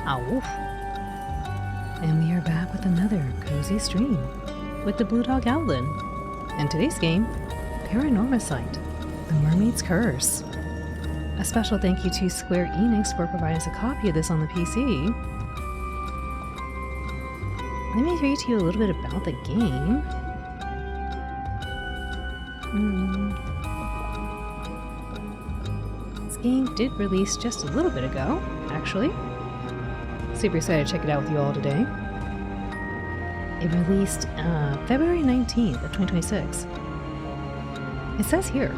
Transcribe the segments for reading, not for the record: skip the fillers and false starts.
Ow. And we are back with another cozy stream with the Blue Dog Owlin. And today's game, PARANORMASIGHT, the Mermaid's Curse. A special thank you to Square Enix for providing us a copy of this on the PC. Let me read to you a little bit about the game. This game did release just a little bit ago, actually. Super excited to check it out with you all today. It released February 19th of 2026. It says here,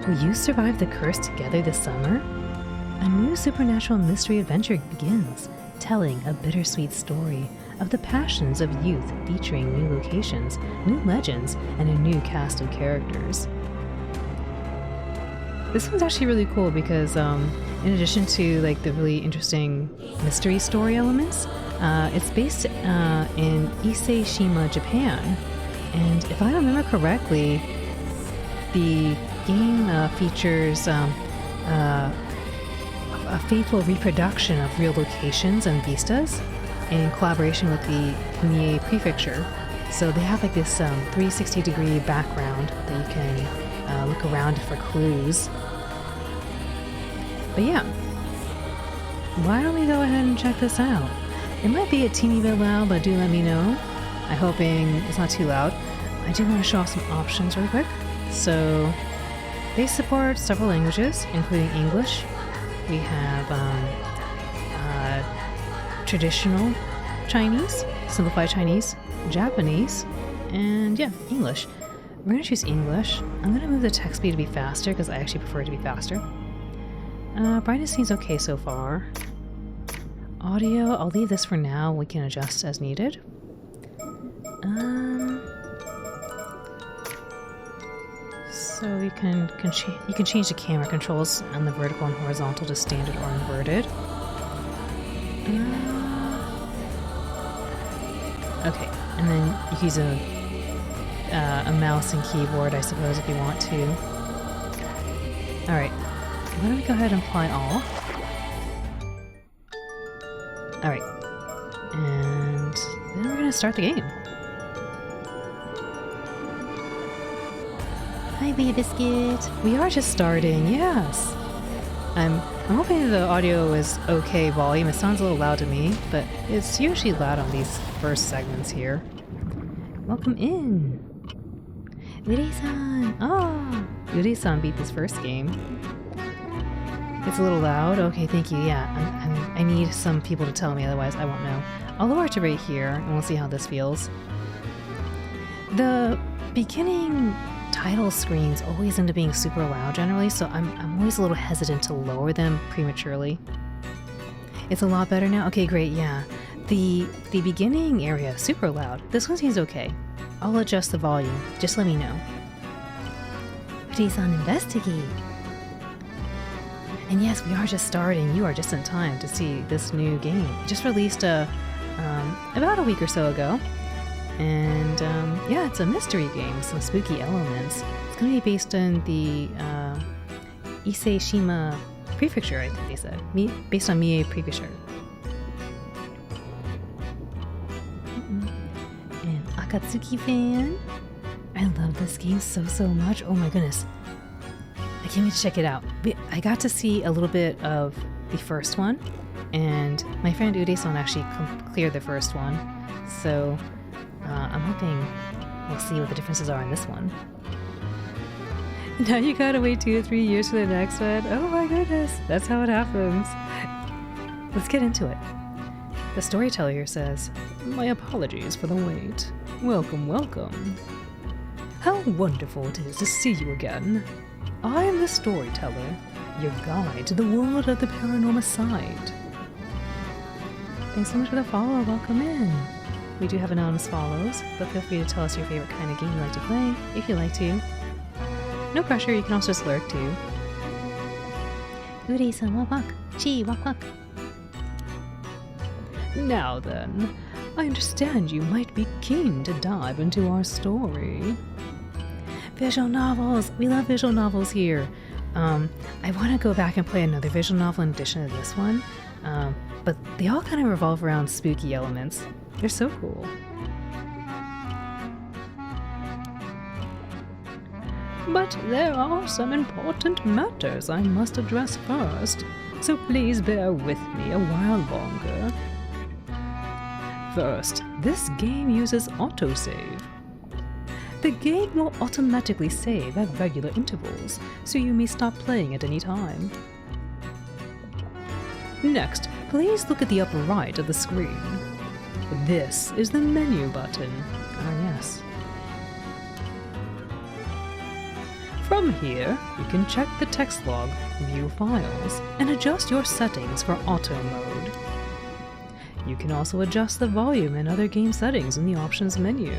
will you survive the curse together this summer? A new supernatural mystery adventure begins, telling a bittersweet story of the passions of youth, featuring new locations, new legends, and a new cast of characters. This one's actually really cool because in addition to like the really interesting mystery story elements, it's based in Ise-Shima, Japan. And if I remember correctly, the game features a faithful reproduction of real locations and vistas in collaboration with the Mie Prefecture. So they have like this 360-degree background that you can look around for clues. But yeah, why don't we go ahead and check this out? It might be a teeny bit loud, but do let me know. I'm hoping it's not too loud. I do want to show off some options really quick. So they support several languages, including English. We have traditional Chinese, simplified Chinese, Japanese, and yeah, English. We're going to choose English. I'm going to move the text speed to be faster because I actually prefer it to be faster. Brightness seems okay so far. Audio, I'll leave this for now. We can adjust as needed. So you can change the camera controls on the vertical and horizontal to standard or inverted. Okay, and then you can use a mouse and keyboard, I suppose, if you want to. Alright, why don't we go ahead and apply all. Alright, and then we're gonna start the game. Hi, Wee Biscuit. We are just starting, yes. I'm hoping the audio is okay volume. It sounds a little loud to me, but it's usually loud on these first segments here. Welcome in. Uri-san. Oh, Uri-san beat this first game. It's a little loud. Okay, thank you. Yeah, I need some people to tell me, otherwise I won't know. I'll lower it to right here, and we'll see how this feels. The beginning title screens always end up being super loud generally, so I'm always a little hesitant to lower them prematurely. It's a lot better now? Okay, great, yeah. The beginning area, super loud. This one seems okay. I'll adjust the volume. Just let me know. Please investigate. And yes, we are just starting. You are just in time to see this new game. It just released about a week or so ago. And yeah, it's a mystery game with some spooky elements. It's going to be based in the Ise-Shima Prefecture, I think they said. Based on Mie Prefecture. And Akatsuki fan. I love this game so much. Oh my goodness. I can't wait to check it out. I got to see a little bit of the first one, and my friend Ude-san actually cleared the first one. So I'm hoping we'll see what the differences are in this one. Now you gotta wait 2 to 3 years for the next one. Oh my goodness, that's how it happens. Let's get into it. The storyteller here says, "My apologies for the wait. Welcome, welcome. How wonderful it is to see you again. I am the storyteller, your guide to the world of the PARANORMASIGHT." Thanks so much for the follow. Welcome in. We do have anonymous follows, but feel free to tell us your favorite kind of game you like to play, if you like to. No pressure, you can also just lurk too. Uri-san, wak wak. Chi, wak wak. Now then, I understand you might be keen to dive into our story. Visual novels! We love visual novels here. I want to go back and play another visual novel in addition to this one. But they all kind of revolve around spooky elements. They're so cool. But there are some important matters I must address first, so please bear with me a while longer. First, this game uses autosave. The game will automatically save at regular intervals, so you may stop playing at any time. Next, please look at the upper right of the screen. This is the menu button. Ah, yes. From here, you can check the text log, view files, and adjust your settings for auto mode. You can also adjust the volume and other game settings in the options menu.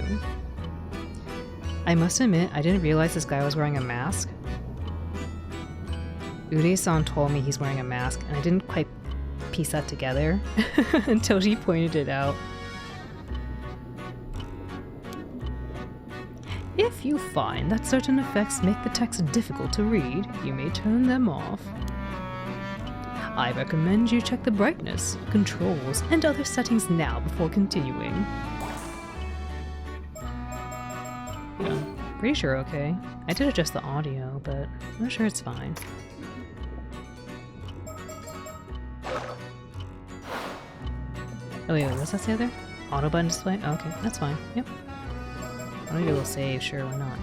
I must admit, I didn't realize this guy was wearing a mask. Ure-san told me he's wearing a mask, and I didn't quite piece that together until she pointed it out. If you find that certain effects make the text difficult to read, you may turn them off. I recommend you check the brightness, controls, and other settings now before continuing. Yeah, pretty sure okay. I did adjust the audio, but I'm not sure it's fine. Oh wait, what's that say there? Auto button display? Oh, okay, that's fine. Yep. I'll do a little save, sure, why not?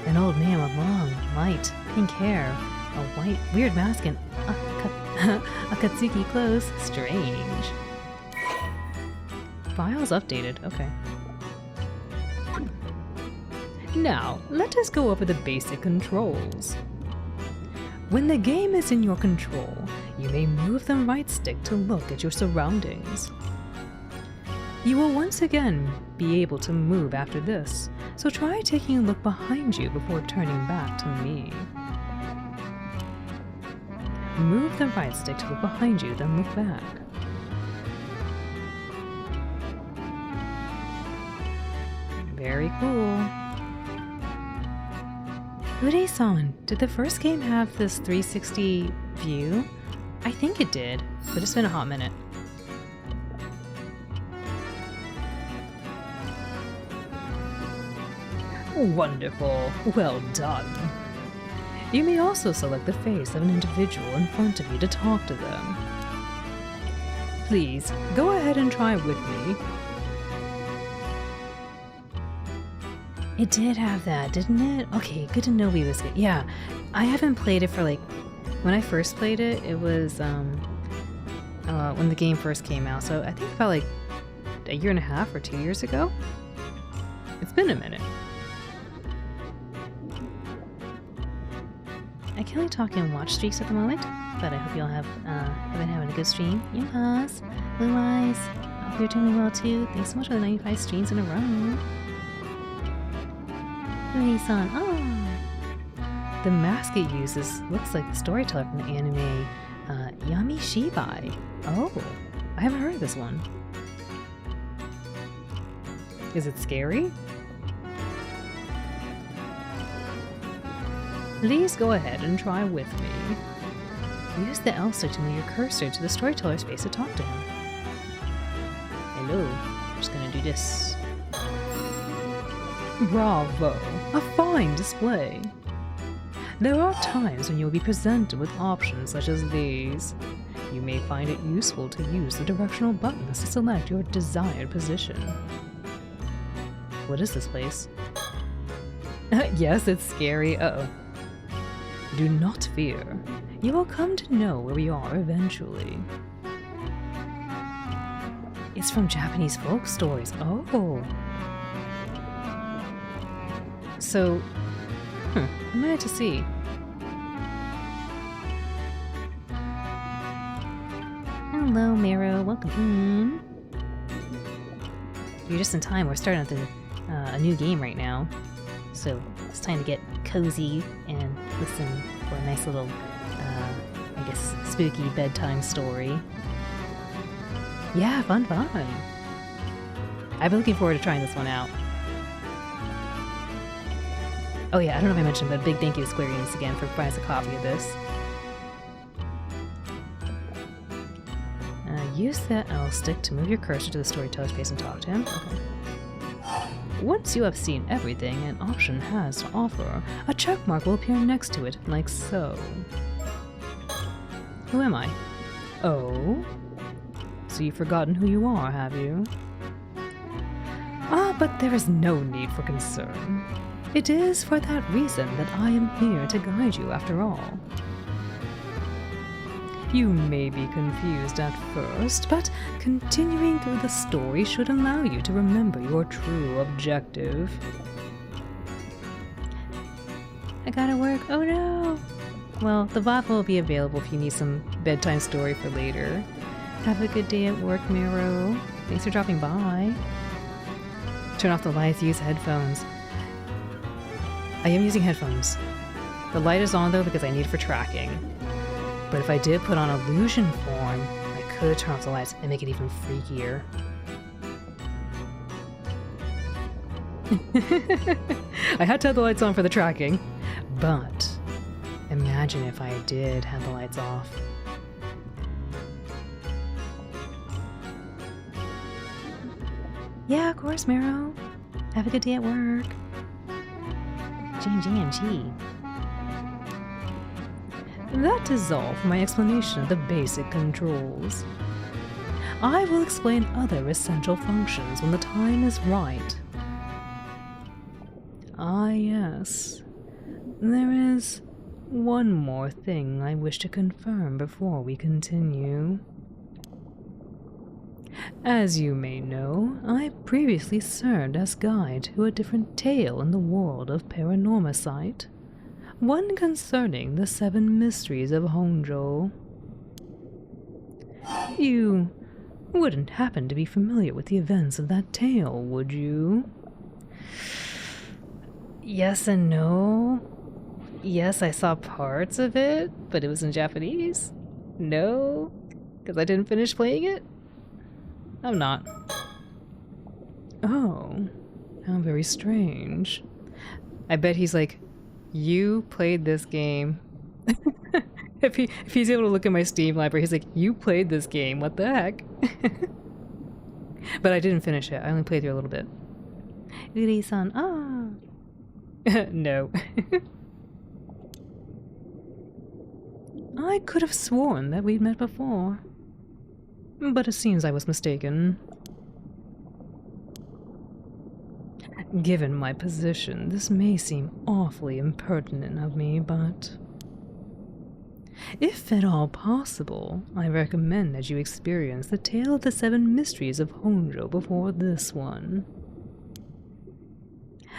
An old man with long, light, pink hair, a white, weird mask, and Akatsuki clothes. Strange. Files updated, okay. Now, let us go over the basic controls. When the game is in your control, you may move the right stick to look at your surroundings. You will once again be able to move after this, so try taking a look behind you before turning back to me. Move the right stick to look behind you, then look back. Very cool. Ure-san, did the first game have this 360 view? I think it did, but it's been a hot minute. Wonderful. Well done. You may also select the face of an individual in front of you to talk to them. Please, go ahead and try with me. It did have that, didn't it? Okay, good to know we was good. Yeah, I haven't played it for like... When I first played it, it was when the game first came out, so I think about like a year and a half or 2 years ago. It's been a minute. I can only talk in watch streaks at the moment, but I hope you all have been having a good stream. Yes, Blue Eyes, I hope you're doing well too. Thanks so much for the 95 streams in a row. Uri-san, oh! The mask it uses looks like the storyteller from the anime Yami Shibai. Oh, I haven't heard of this one. Is it scary? Please go ahead and try with me. Use the L stick to move your cursor to the storyteller's face to talk to him. Hello, I'm just gonna do this. Bravo! A fine display! There are times when you will be presented with options such as these. You may find it useful to use the directional buttons to select your desired position. What is this place? Yes, it's scary. Uh-oh. Do not fear. You will come to know where we are eventually. It's from Japanese folk stories. Oh. So, I might have to see. Hello, Mero. Welcome in. You're just in time. We're starting at a new game right now. So, it's time to get cozy and listen for a nice little, I guess, spooky bedtime story. Yeah, fun. I've been looking forward to trying this one out. Oh yeah, I don't know if I mentioned, but a big thank you to Square Enix again for providing us a copy of this. use the L stick to move your cursor to the storyteller's face and talk to him. Okay. Once you have seen everything an option has to offer, a check mark will appear next to it, like so. Who am I? Oh? So you've forgotten who you are, have you? Ah, but there is no need for concern. It is for that reason that I am here to guide you after all. You may be confused at first, but continuing through the story should allow you to remember your true objective. I gotta work. Oh no! Well, the VOD will be available if you need some bedtime story for later. Have a good day at work, Miro. Thanks for dropping by. Turn off the lights, use headphones. I am using headphones. The light is on though because I need it for tracking. But if I did put on illusion form, I could turn off the lights and make it even freakier. I had to have the lights on for the tracking, but imagine if I did have the lights off. Yeah, of course, Miro. Have a good day at work. G. That is all for my explanation of the basic controls. I will explain other essential functions when the time is right. Ah, yes. There is one more thing I wish to confirm before we continue. As you may know, I previously served as guide to a different tale in the world of PARANORMASIGHT. One concerning the 7 mysteries of Honjo. You wouldn't happen to be familiar with the events of that tale, would you? Yes and no. Yes, I saw parts of it, but it was in Japanese. No, because I didn't finish playing it. I'm not. Oh, how very strange. I bet he's like, you played this game. if he's able to look at my Steam library, he's like, you played this game, what the heck? But I didn't finish it. I only played through a little bit. Uri-san, ah. No. I could have sworn that we'd met before. But it seems I was mistaken. Given my position, this may seem awfully impertinent of me, but if at all possible, I recommend that you experience the tale of the 7 mysteries of Honjo before this one.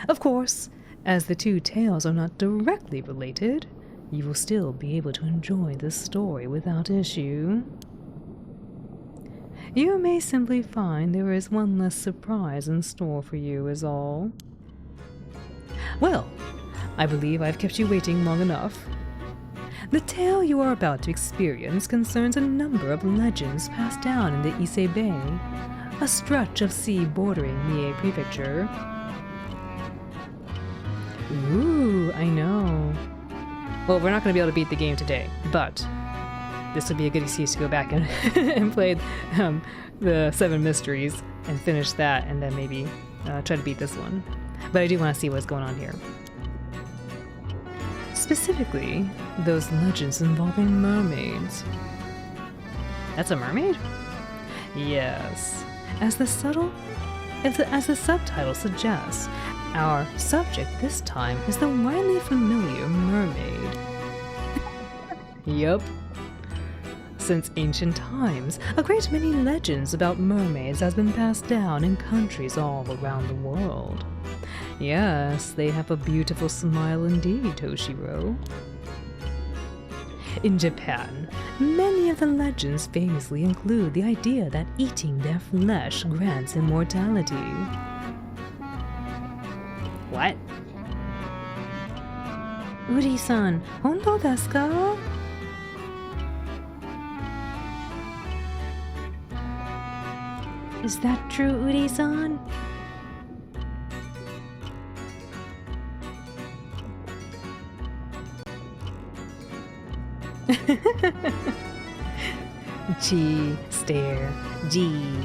Of course, as the 2 tales are not directly related, you will still be able to enjoy this story without issue. You may simply find there is one less surprise in store for you is all. Well, I believe I've kept you waiting long enough. The tale you are about to experience concerns a number of legends passed down in the Ise Bay, a stretch of sea bordering Mie Prefecture. Ooh, I know. Well, we're not going to be able to beat the game today, but this would be a good excuse to go back and, and play the 7 mysteries and finish that, and then maybe try to beat this one. But I do want to see what's going on here. Specifically, those legends involving mermaids. That's a mermaid? Yes. As the subtitle suggests, our subject this time is the widely familiar mermaid. Yup. Since ancient times, a great many legends about mermaids has been passed down in countries all around the world. Yes, they have a beautiful smile indeed, Toshiro. In Japan, many of the legends famously include the idea that eating their flesh grants immortality. What? Uri-san, hontou desu ka? Is that true, Uri-san? Gee, stare. G.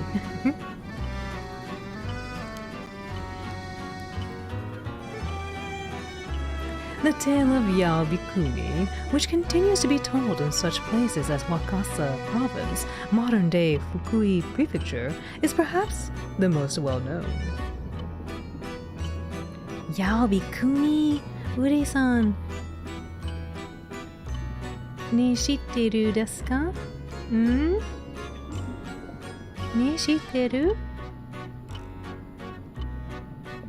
The tale of Yao Bikuni, which continues to be told in such places as Wakasa Province, modern-day Fukui Prefecture, is perhaps the most well-known. Yao Bikuni, Uri-san, ne shitteru desu ka? Ne shitteru?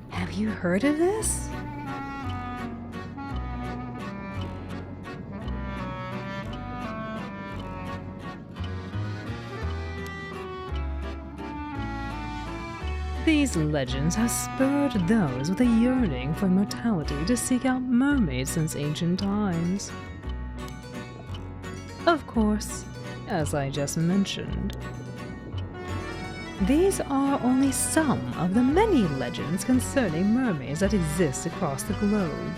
Have you heard of this? These legends have spurred those with a yearning for immortality to seek out mermaids since ancient times. Of course, as I just mentioned, these are only some of the many legends concerning mermaids that exist across the globe.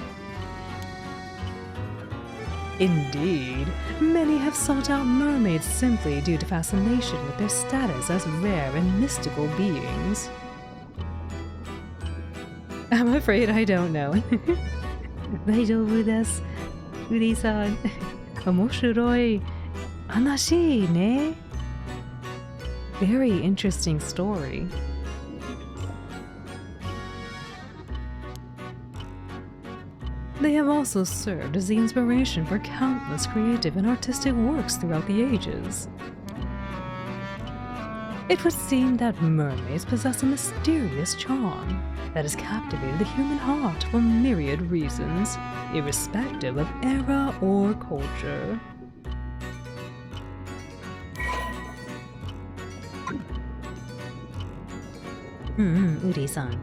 Indeed, many have sought out mermaids simply due to fascination with their status as rare and mystical beings. I'm afraid I don't know. Daijoubu desu, Uri-san. Omoshiroi hanashi ne? Very interesting story. They have also served as the inspiration for countless creative and artistic works throughout the ages. It would seem that mermaids possess a mysterious charm that has captivated the human heart for myriad reasons, irrespective of era or culture. Uri-san.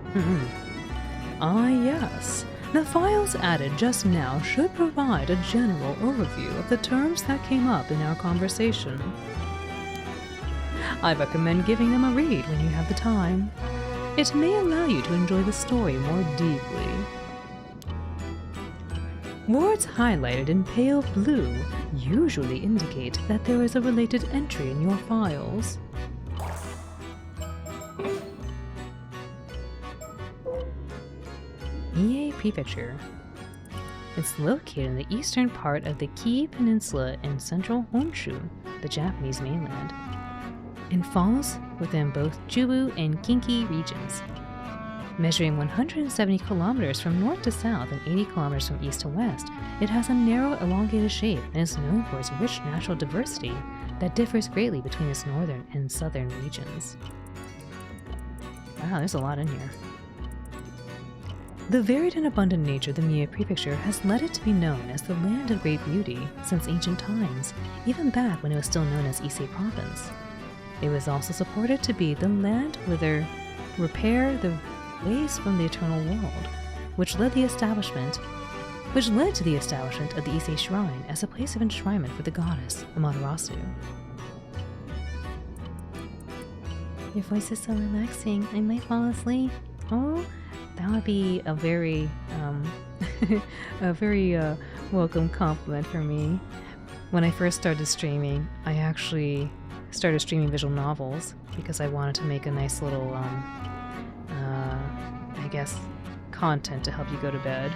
Ah yes, the files added just now should provide a general overview of the terms that came up in our conversation. I recommend giving them a read when you have the time. It may allow you to enjoy the story more deeply. Words highlighted in pale blue usually indicate that there is a related entry in your files. Mie Prefecture. It's located in the eastern part of the Kii Peninsula in central Honshu, the Japanese mainland. It falls within both Chubu and Kinki regions. Measuring 170 kilometers from north to south and 80 kilometers from east to west, it has a narrow, elongated shape and is known for its rich natural diversity that differs greatly between its northern and southern regions. Wow, there's a lot in here. The varied and abundant nature of the Mie Prefecture has led it to be known as the Land of Great Beauty since ancient times, even back when it was still known as Ise Province. It was also supported to be the land where they repair the ways from the eternal world, which led to the establishment of the Ise Shrine as a place of enshrinement for the goddess Amaterasu. Your voice is so relaxing, I might fall asleep. Oh, that would be a very, welcome compliment for me. When I first started streaming, I actually started streaming visual novels because I wanted to make a nice little, I guess, content to help you go to bed.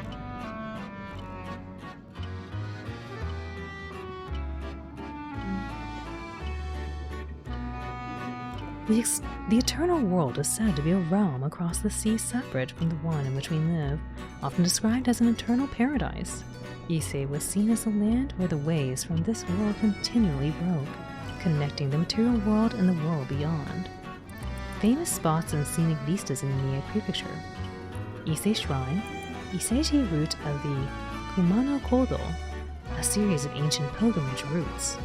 The eternal world is said to be a realm across the sea separate from the one in which we live, often described as an eternal paradise. Ise was seen as a land where the waves from this world continually broke, connecting the material world and the world beyond. Famous spots and scenic vistas in the Mie Prefecture: Ise Shrine, Iseji route of the Kumano Kodo, a series of ancient pilgrimage routes,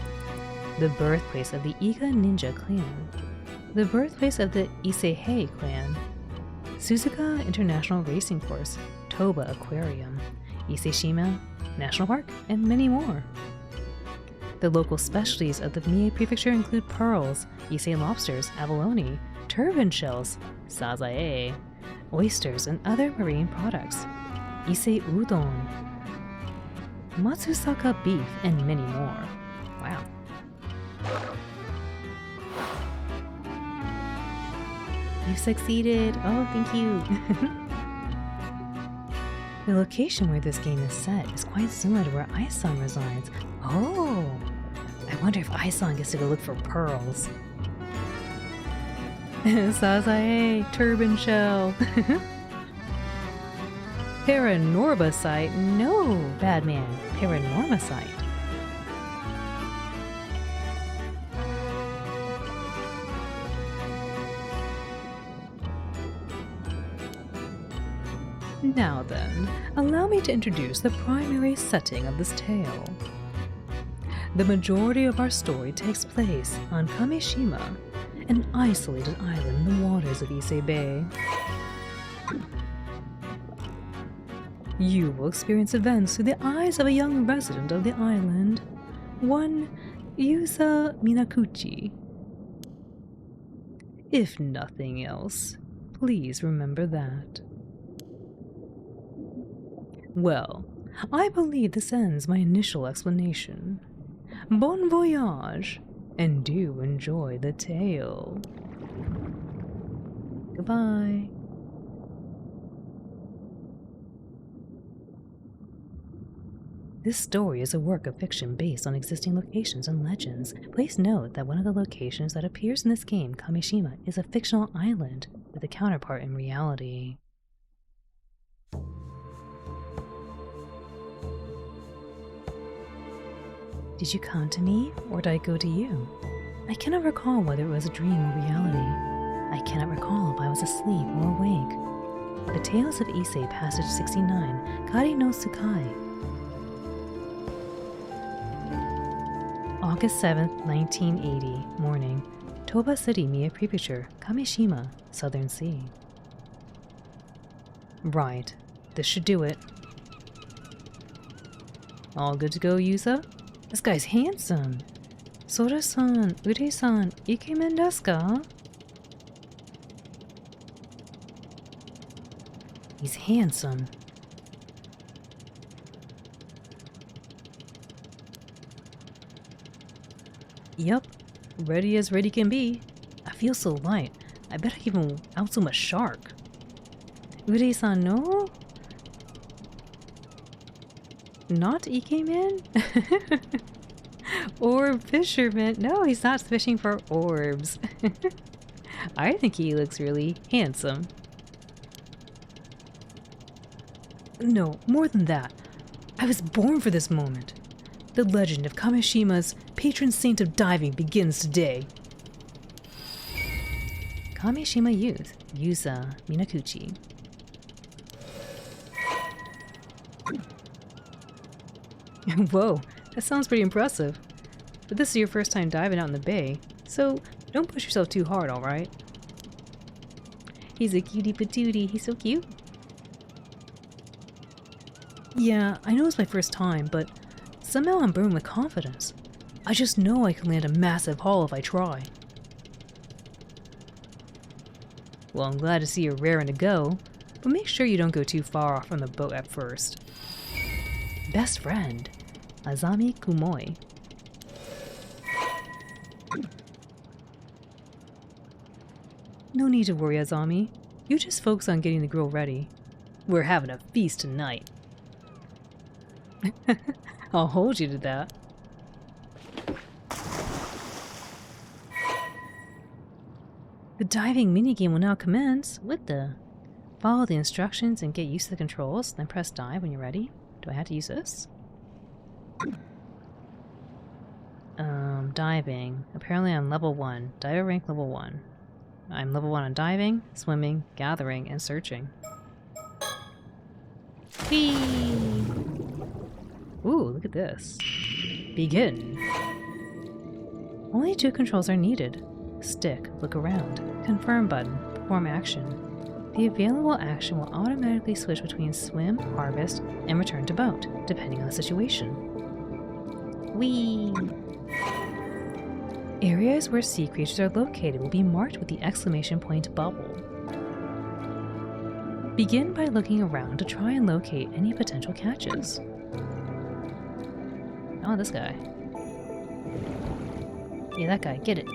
the birthplace of the Iga Ninja clan, the birthplace of the Isehei clan, Suzuka International Racing Course, Toba Aquarium, Iseshima National Park, and many more. The local specialties of the Mie Prefecture include pearls, Ise lobsters, abalone, turban shells, sazae, oysters, and other marine products, Ise udon, Matsusaka beef, and many more. Wow. You succeeded. Oh, thank you. The location where this game is set is quite similar to where Aisong resides. Oh, I wonder if Aisong gets to go look for pearls. Sazae, turban shell. Paranormasight? No, bad man. Paranormasight. Now then, allow me to introduce the primary setting of this tale. The majority of our story takes place on Kamishima, an isolated island in the waters of Ise Bay. You will experience events through the eyes of a young resident of the island, one Yusa Minakuchi. If nothing else, please remember that. Well, I believe this ends my initial explanation. Bon voyage, and do enjoy the tale. Goodbye. This story is a work of fiction based on existing locations and legends. Please note that one of the locations that appears in this game, Kamishima, is a fictional island with a counterpart in reality. Did you come to me, or did I go to you? I cannot recall whether it was a dream or reality. I cannot recall if I was asleep or awake. The Tales of Issei, Passage 69, Kari no Tsukai. August 7th, 1980, morning. Toba City, Mie Prefecture, Kamishima, Southern Sea. Right. This should do it. All good to go, Yusa? This guy's handsome. Sora-san, Ure-san, ikemen desu ka? He's handsome. Yep, ready as ready can be. I feel so light. I bet I even outswim a shark. Ure-san, no? Not ikemen? Orb fisherman? No, he's not fishing for orbs. I think he looks really handsome. No, more than that. I was born for this moment. The legend of Kamishima's patron saint of diving begins today. Kamishima Youth, Yusa Minakuchi. Whoa, that sounds pretty impressive. But this is your first time diving out in the bay, so don't push yourself too hard, alright? He's a cutie patootie, he's so cute. Yeah, I know it's my first time, but somehow I'm burning with confidence. I just know I can land a massive haul if I try. Well, I'm glad to see you're raring to go, but make sure you don't go too far off from the boat at first. Best friend, Azami Kumoi. No need to worry, Azami. You just focus on getting the grill ready. We're having a feast tonight. I'll hold you to that. The diving minigame will now commence. What the? Follow the instructions and get used to the controls, then press dive when you're ready. Do I have to use this? Diving. Apparently I'm level 1. Diver rank level 1. I'm level 1 on diving, swimming, gathering, and searching. Whee! Ooh, look at this. Begin. Only 2 controls are needed. Stick, look around. Confirm button, perform action. The available action will automatically switch between swim, harvest, and return to boat, depending on the situation. Whee! Areas where sea creatures are located will be marked with the exclamation point bubble. Begin by looking around to try and locate any potential catches. Oh, this guy. Yeah, that guy, get it.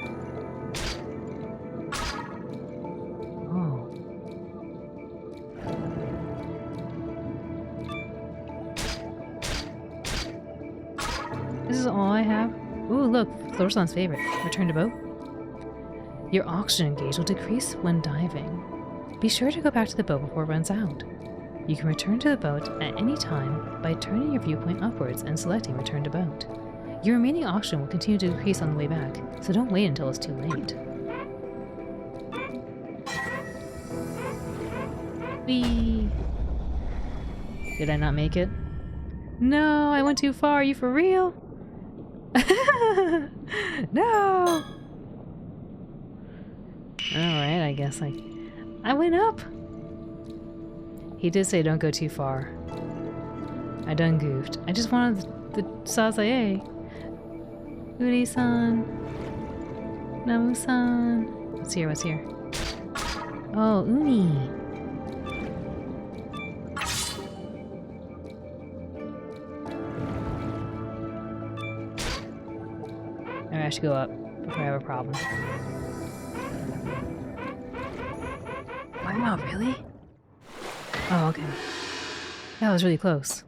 This is all I have? Ooh, look, Florsan's favorite. Return to boat. Your oxygen gauge will decrease when diving. Be sure to go back to the boat before it runs out. You can return to the boat at any time by turning your viewpoint upwards and selecting Return to Boat. Your remaining oxygen will continue to decrease on the way back, so don't wait until it's too late. Whee! Did I not make it? No, I went too far. Are you for real? No! Alright, I guess I went up. He did say don't go too far. I done goofed. I just wanted the Sazae. Uri-san. Namu-san. What's here? What's here? Oh, Uni. Alright, I should go up before I have a problem. Wow, really? Oh, okay. That was really close.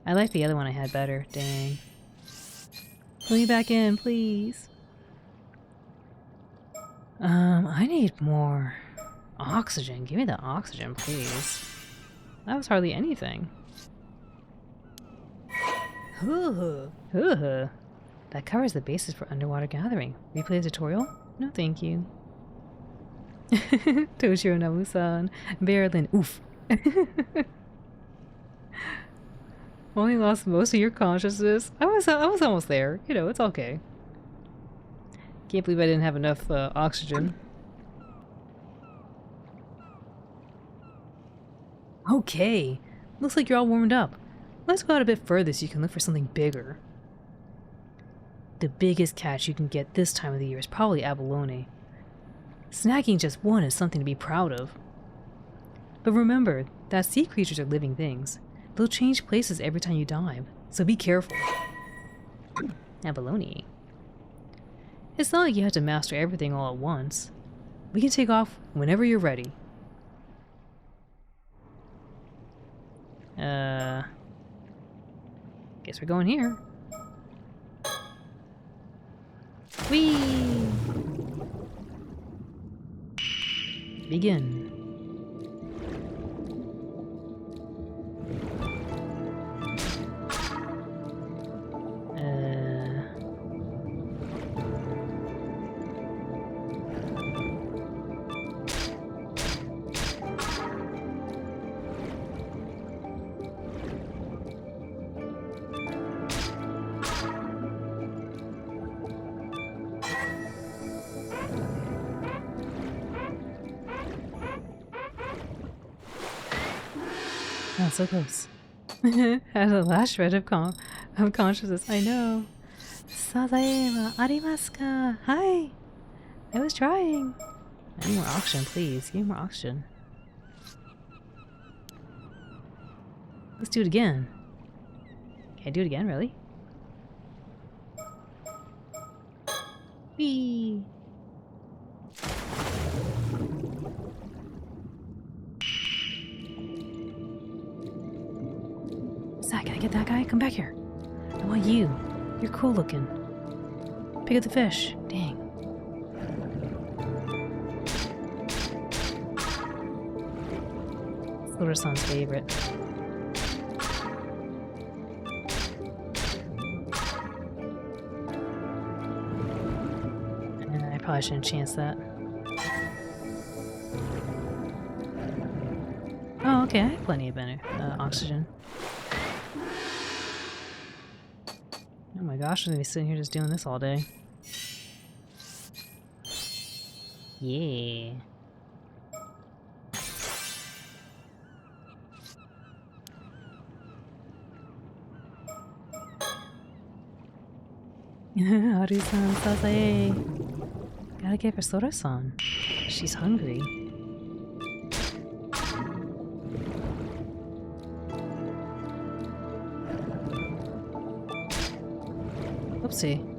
I like the other one I had better. Dang. Pull me back in, please. I need more oxygen. Give me the oxygen, please. That was hardly anything. That covers the basis for underwater gathering. Replay the tutorial? No, thank you. Toshiro Namu-san. Berlin. Oof. Only lost most of your consciousness. I was almost there. You know, it's okay. Can't believe I didn't have enough oxygen. Okay. Looks like you're all warmed up. Let's go out a bit further so you can look for something bigger. The biggest catch you can get this time of the year is probably abalone. Snagging just one is something to be proud of. But remember that sea creatures are living things. They'll change places every time you dive, so be careful. Abalone. It's not like you have to master everything all at once. We can take off whenever you're ready. Guess we're going here. Whee! Begin. Oh, so close. Had the last shred of consciousness. I know. Sazae wa arimasu ka? Hi. I was trying. I need more oxygen, please. Give me more oxygen. Let's do it again. Can I do it again, really? Whee! Zach, can I get that guy? Come back here. I want you. You're cool looking. Pick up the fish. Dang. It's Little-san's favorite. I probably shouldn't chance that. Oh, okay. I have plenty of oxygen. Oh my gosh, I'm gonna be sitting here just doing this all day. Yeah. Haru-san, Sazae. Gotta get for Sora-san. She's hungry. Oopsie.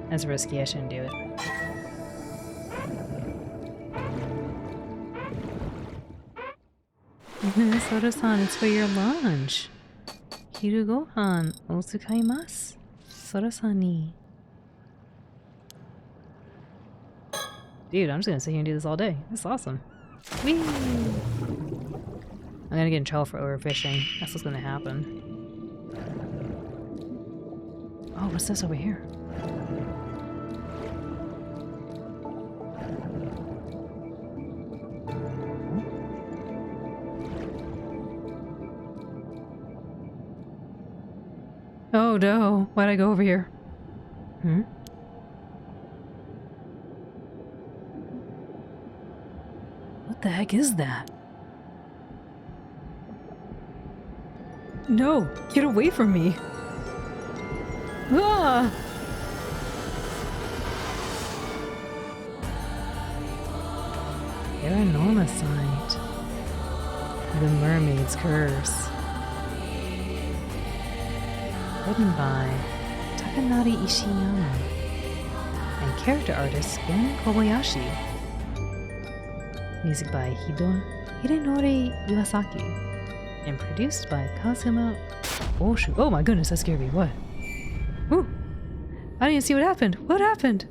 That's risky, I shouldn't do it. Sora-san, it's for your lunch. Hiru gohan, otsukaimasu. Sora-san ni. Dude, I'm just gonna sit here and do this all day. That's awesome. Whee! I'm gonna get in trouble for overfishing. That's what's gonna happen. Oh, what's this over here? Oh no, why'd I go over here? Hmm? What the heck is that? No! Get away from me! Ah! Paranormasight. The Mermaid's Curse. Written by Takanari Ishiyama and character artist Ben Kobayashi. Music by Hidenori Iwasaki and produced by Kazuma Oshu. Oh my goodness, that scared me. What? Ooh! I didn't even see what happened. What happened?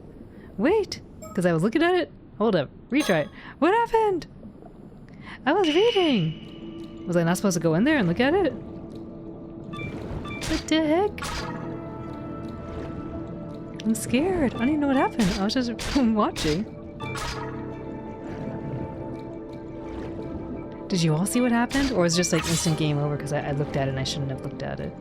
Wait! Because I was looking at it? Hold up. Retry it. What happened? I was reading! Was I not supposed to go in there and look at it? What the heck? I'm scared. I don't even know what happened. I was just watching. Did you all see what happened? Or was it just like instant game over because I looked at it and I shouldn't have looked at it?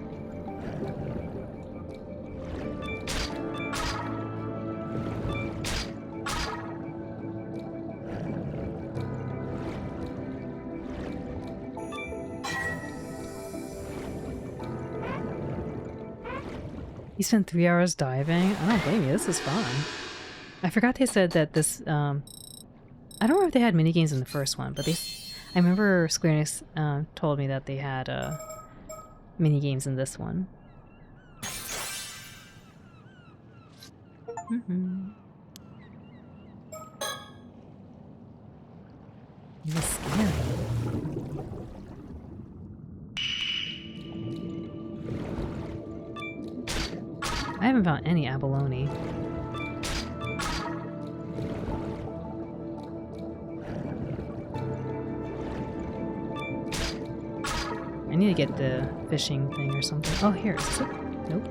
You spent 3 hours diving? I don't blame you, this is fun. I forgot they said that this, I don't remember if they had minigames in the first one, but I remember Square Enix told me that they had minigames in this one. It was scary. I haven't found any abalone. I need to get the fishing thing or something. Oh, here. Is it? Nope.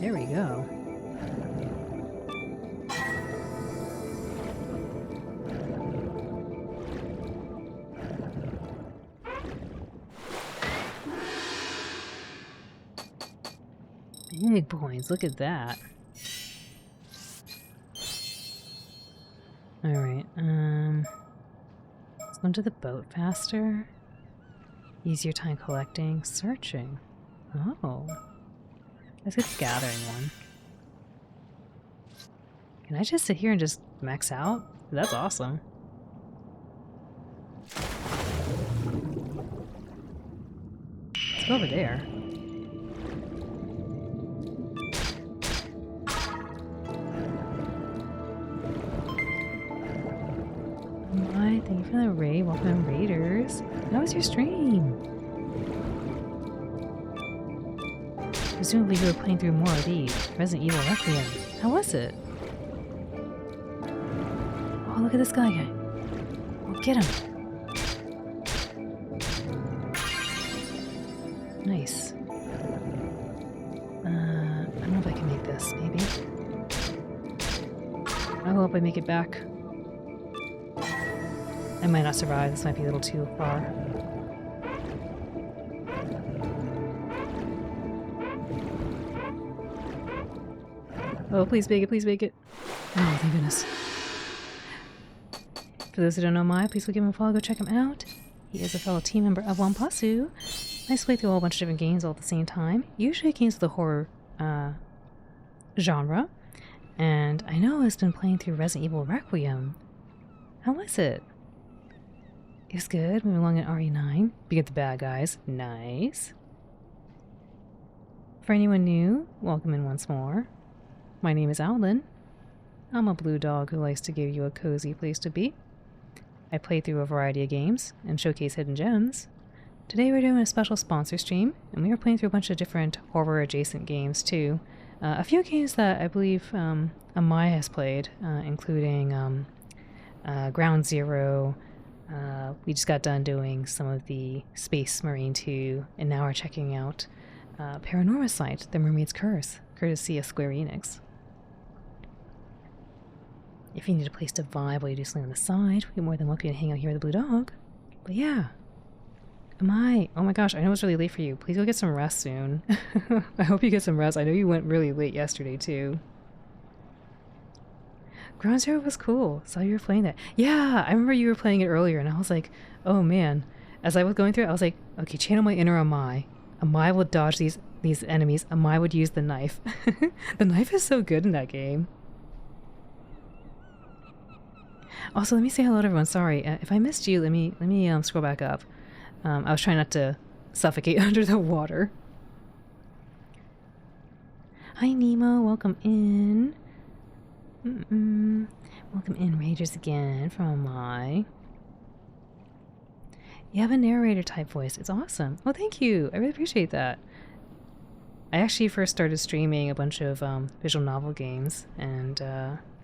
There we go. Big points, look at that. Alright, let's go to the boat faster. Use your time collecting, searching. Oh. Let's get the gathering one. Can I just sit here and just max out? That's awesome. Let's go over there. Hi, thank you for the raid. Welcome, Raiders. How was your stream? Presumably you were playing through more of these. Resident Evil Requiem. How was it? Oh, look at this guy. Oh, get him. Nice. I don't know if I can make this, maybe. I hope I make it back. I might not survive. This might be a little too far. Oh, please make it, please make it. Oh, thank goodness. For those who don't know Mai, please go give him a follow, go check him out. He is a fellow team member of Wampasu. Nice to play through a whole bunch of different games all at the same time. Usually games with the horror genre. And I know he's been playing through Resident Evil Requiem. How was it? It was good. Moving along at RE9. Beat the bad guys. Nice. For anyone new, welcome in once more. My name is Owlin. I'm a blue dog who likes to give you a cozy place to be. I play through a variety of games and showcase hidden gems. Today we're doing a special sponsor stream, and we are playing through a bunch of different horror-adjacent games too. A few games that I believe Amaya has played, including Ground Zero. We just got done doing some of the Space Marine 2, and now we're checking out PARANORMASIGHT, The Mermaid's Curse, courtesy of Square Enix. If you need a place to vibe while you do something on the side, you're more than welcome to hang out here with the blue dog. But yeah. Oh my gosh, I know it's really late for you. Please go get some rest soon. I hope you get some rest. I know you went really late yesterday too. Ground Zero was cool. Saw you were playing that. Yeah, I remember you were playing it earlier and I was like, oh man. As I was going through it, I was like, okay, channel my inner Amai. Amai will dodge these enemies. Amai would use the knife. The knife is so good in that game. Also, let me say hello to everyone. Sorry, if I missed you, let me scroll back up. I was trying not to suffocate under the water. Hi Nemo, welcome in. Welcome in, Ragers again from my. You have a narrator type voice. It's awesome. Oh, thank you. I really appreciate that. I actually first started streaming a bunch of visual novel games, and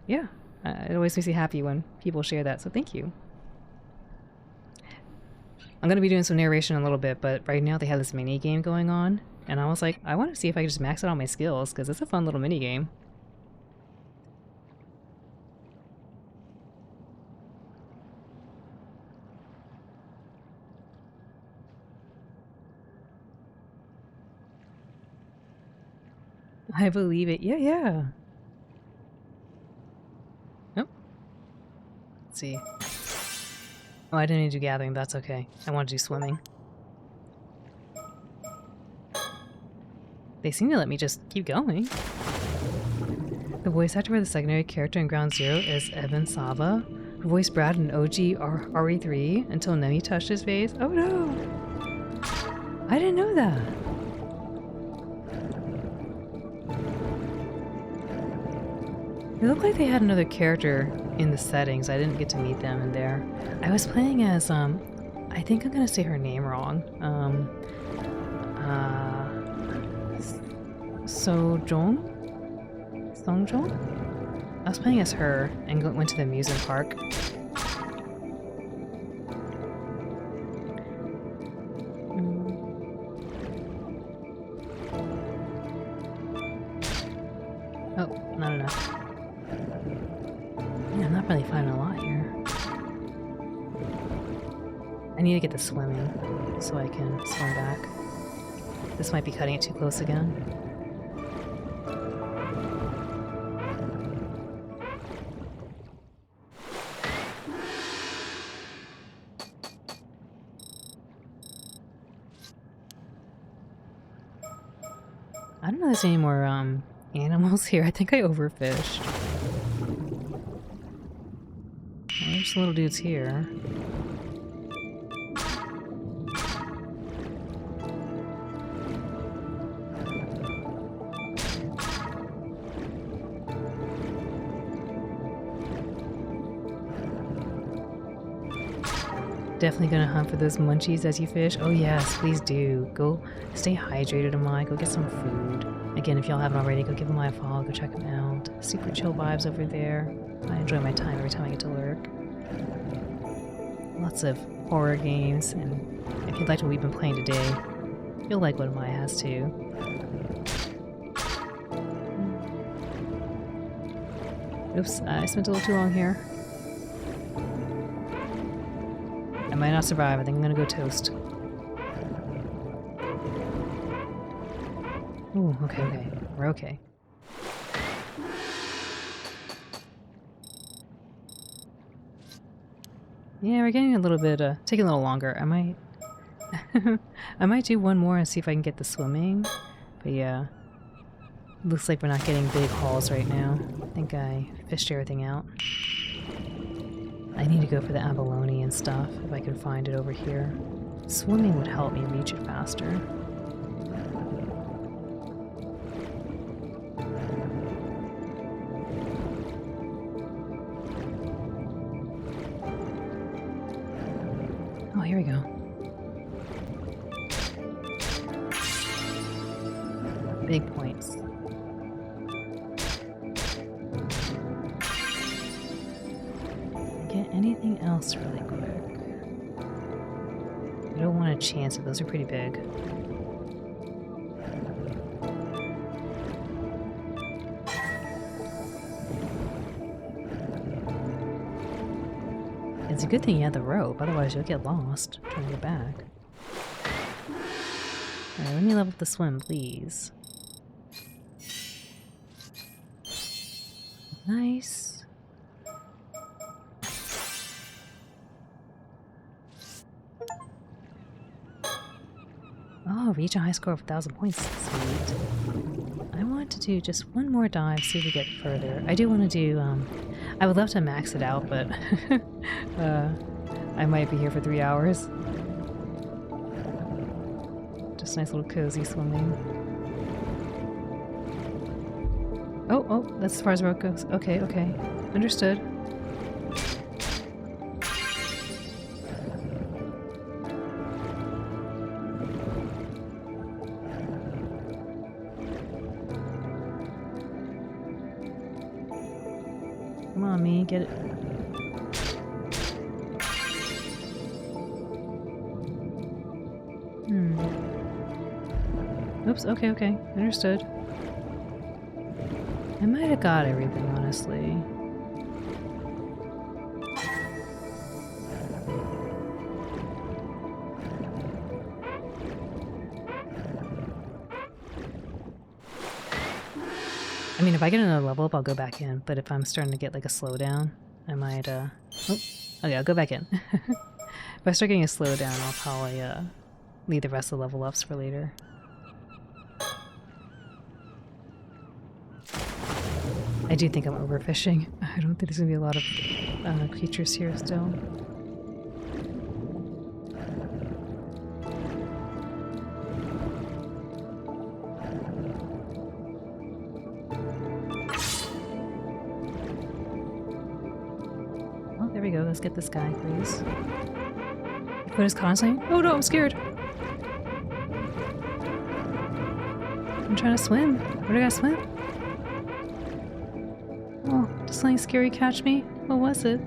yeah, it always makes me happy when people share that. So thank you. I'm going to be doing some narration in a little bit, but right now they have this mini game going on, and I was like, I want to see if I can just max out all my skills, because it's a fun little mini game. I believe it. Yeah. Oh. Let's see. Oh, I didn't need to do gathering, but that's okay. I want to do swimming. They seem to let me just keep going. The voice actor for the secondary character in Ground Zero is Evan Sava, who voiced Brad in OG RE3 until Nemi touched his face. Oh no! I didn't know that! It looked like they had another character in the settings. I didn't get to meet them in there. I was playing as, I think I'm gonna say her name wrong. Sojong? I was playing as her and went to the amusement park. Oh, not enough. Yeah, I'm not really finding a lot here. I need to get the swimming so I can swim back. This might be cutting it too close again. I don't know if there's any more animals here. I think I overfished. Well, there's some little dudes here. Definitely gonna hunt for those munchies as you fish. Oh yes, please do. Go stay hydrated, Amai. Go get some food. Again, if y'all haven't already, go give Amai a follow. Go check them out. Super chill vibes over there. I enjoy my time every time I get to lurk. Lots of horror games, and if you liked what we've been playing today, you'll like what Amai has too. Oops, I spent a little too long here. I might not survive. I think I'm gonna go toast. Ooh, okay. We're okay. Yeah, we're getting a little bit, taking a little longer. I might... I might do one more and see if I can get the swimming. But yeah. Looks like we're not getting big hauls right now. I think I fished everything out. I need to go for the abalone and stuff if I can find it over here. Swimming would help me reach it faster. Oh, here we go. Big points. Get anything else really quick? I don't want to chance it. Those are pretty big. It's a good thing you had the rope, otherwise you'll get lost trying to get back. Alright, let me level up the swim, please. Nice. Oh, reach a high score of 1,000 points. Sweet. I want to do just one more dive, see if we get further. I do want to do, I would love to max it out, but I might be here for 3 hours. Just nice little cozy swimming. Oh, that's as far as the road goes. Okay, okay. Understood. Come on, me, get it. Oops, okay, okay. Understood. I might have got everything, honestly. I mean, if I get another level up, I'll go back in, but if I'm starting to get like a slowdown, I might, oh, okay, I'll go back in. If I start getting a slowdown, I'll probably, leave the rest of the level ups for later. I do think I'm overfishing. I don't think there's gonna be a lot of creatures here still. Oh, there we go. Let's get this guy, please. What is constantly? Oh no, I'm scared. I'm trying to swim. Where do I gotta swim? Oh, did something scary catch me? What was it?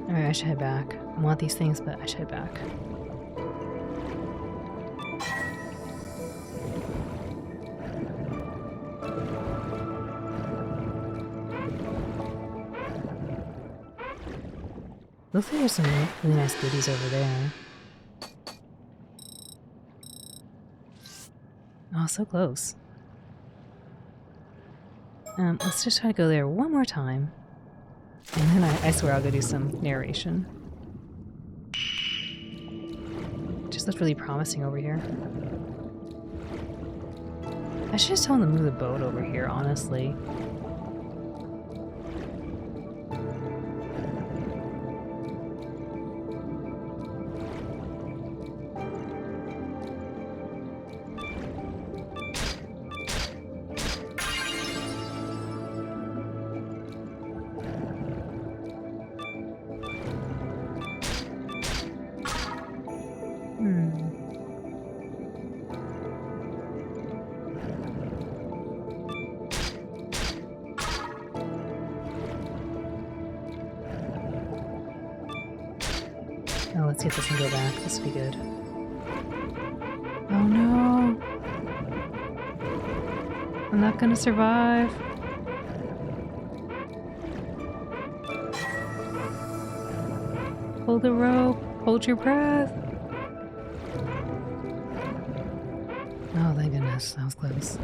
Alright, I should head back. I want these things, but I should head back. Looks like there's some really nice goodies over there. Oh, so close. Let's just try to go there one more time. And then I swear I'll go do some narration. Just looked really promising over here. I should just tell them to move the boat over here, honestly. Oh, let's get this and go back. This will be good. Oh no! I'm not gonna survive. Hold the rope. Hold your breath. Oh, thank goodness. That was close.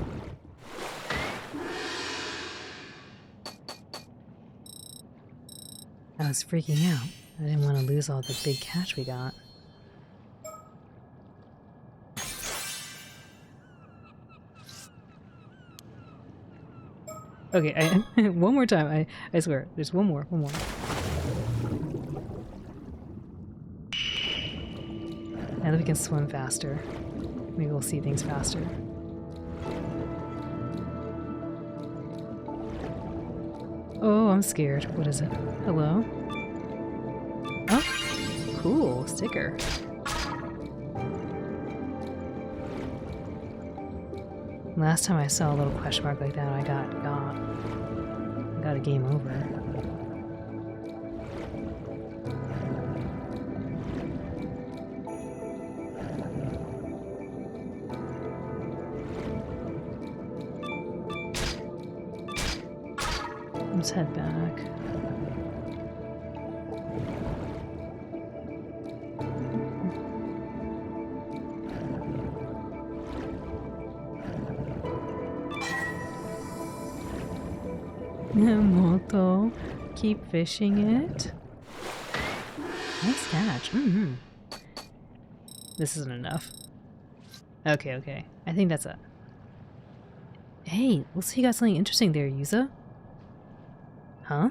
I was freaking out. I didn't want to lose all the big cash we got. Okay, one more time. I swear. There's one more. Now that we can swim faster, maybe we'll see things faster. Oh, I'm scared. What is it? Hello? Oh, cool. Sticker. Last time I saw a little question mark like that, I got a game over. Let's head back. Moto, keep fishing it. Nice catch. This isn't enough. Okay. I think that's it. Hey, looks like you got something interesting there, Yuza. Huh?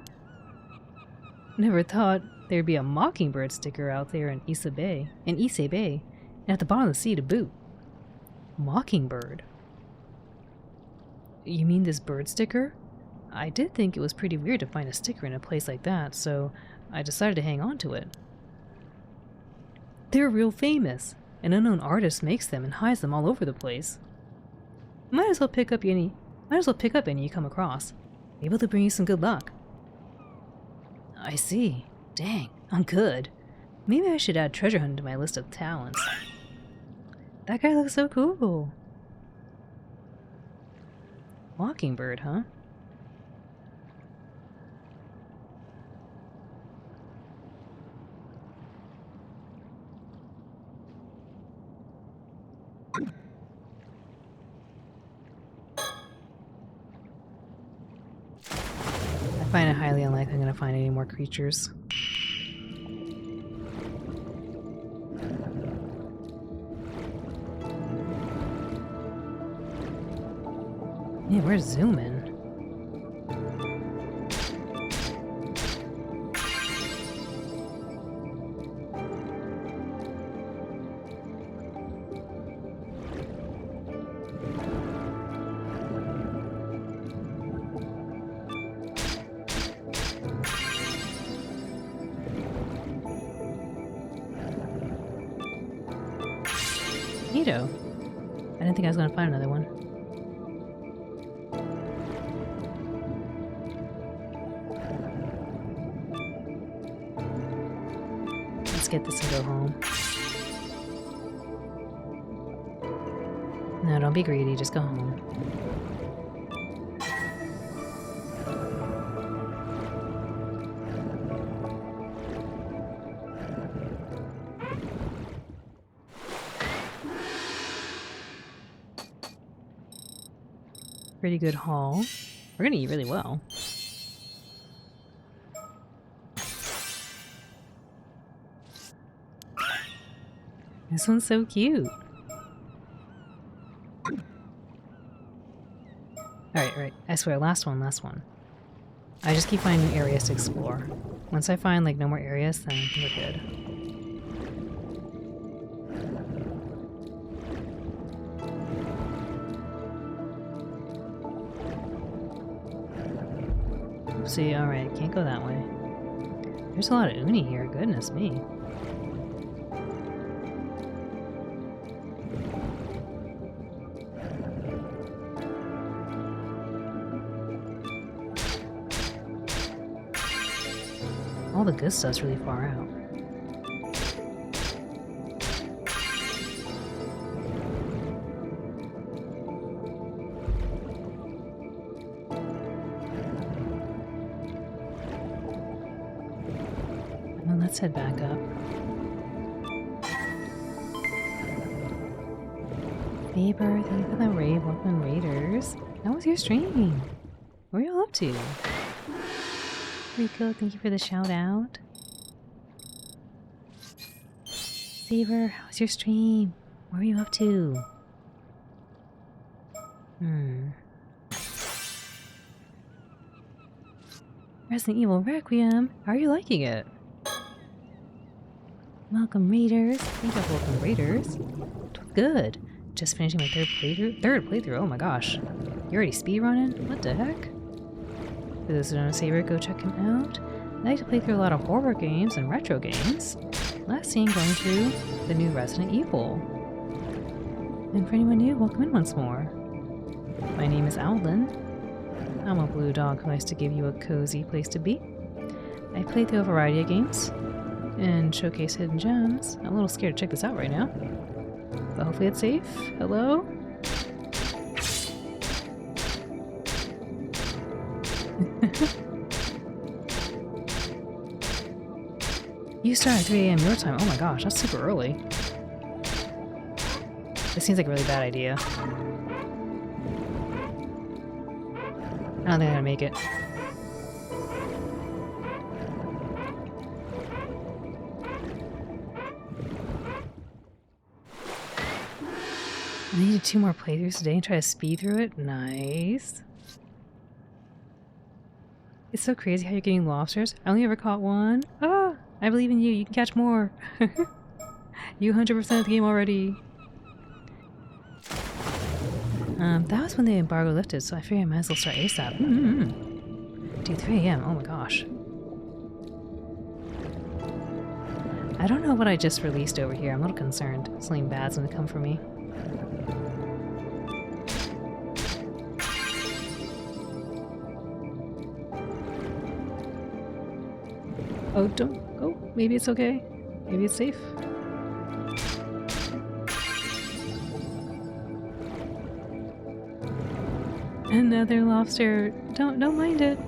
Never thought there'd be a mockingbird sticker out there in Ise Bay, and at the bottom of the sea to boot. Mockingbird? You mean this bird sticker? I did think it was pretty weird to find a sticker in a place like that, so I decided to hang on to it. They're real famous. An unknown artist makes them and hides them all over the place. Might as well pick up any you come across. Maybe they'll bring you some good luck. I see. Dang, I'm good. Maybe I should add treasure hunt to my list of talents. That guy looks so cool. Mockingbird, huh? I find it highly unlikely I'm going to find any more creatures. Yeah, we're zooming. Neato. I didn't think I was going to find another one. Let's get this and go home. No, don't be greedy. Just go home. Pretty good haul. We're gonna eat really well. This one's so cute. Alright. I swear, last one. I just keep finding new areas to explore. Once I find, like, no more areas, then we're good. See, alright, can't go that way. There's a lot of uni here, goodness me. All the good stuff's really far out. Well, let's head back up. Faber, thank you for the raid. Welcome, Raiders. How was your stream? What were y'all up to? Rico, thank you for the shout out. Saber, how was your stream? What were you up to? Resident Evil Requiem, how are you liking it? Welcome Raiders. Thank you for welcome Raiders. Good. Just finishing my third playthrough, oh my gosh. You're already speedrunning? What the heck? For those who don't know Saber, go check him out. I like to play through a lot of horror games and retro games. Last seen going through the new Resident Evil. And for anyone new, welcome in once more. My name is Owlin. I'm a blue dog who likes to give you a cozy place to be. I play through a variety of games and showcase hidden gems. I'm a little scared to check this out right now, but hopefully it's safe. Hello? You start at 3 a.m. your time. Oh my gosh, that's super early. This seems like a really bad idea. I don't think I'm gonna make it. I needed 2 more playthroughs today and try to speed through it. Nice. It's so crazy how you're getting lobsters. I only ever caught 1. Ah, I believe in you. You can catch more. You 100% of the game already. That was when the embargo lifted, so I figured I might as well start ASAP. Dude, 3 a.m. Oh my gosh. I don't know what I just released over here. I'm a little concerned. Something bad's gonna come for me. Oh, don't go. Maybe it's okay. Maybe it's safe. Another lobster. Don't mind it.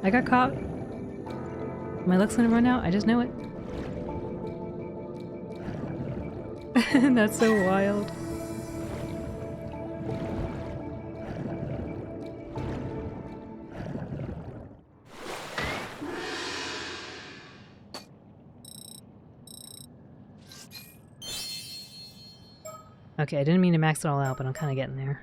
I got caught. My luck's gonna run out. I just know it. That's so wild. Okay, I didn't mean to max it all out, but I'm kind of getting there.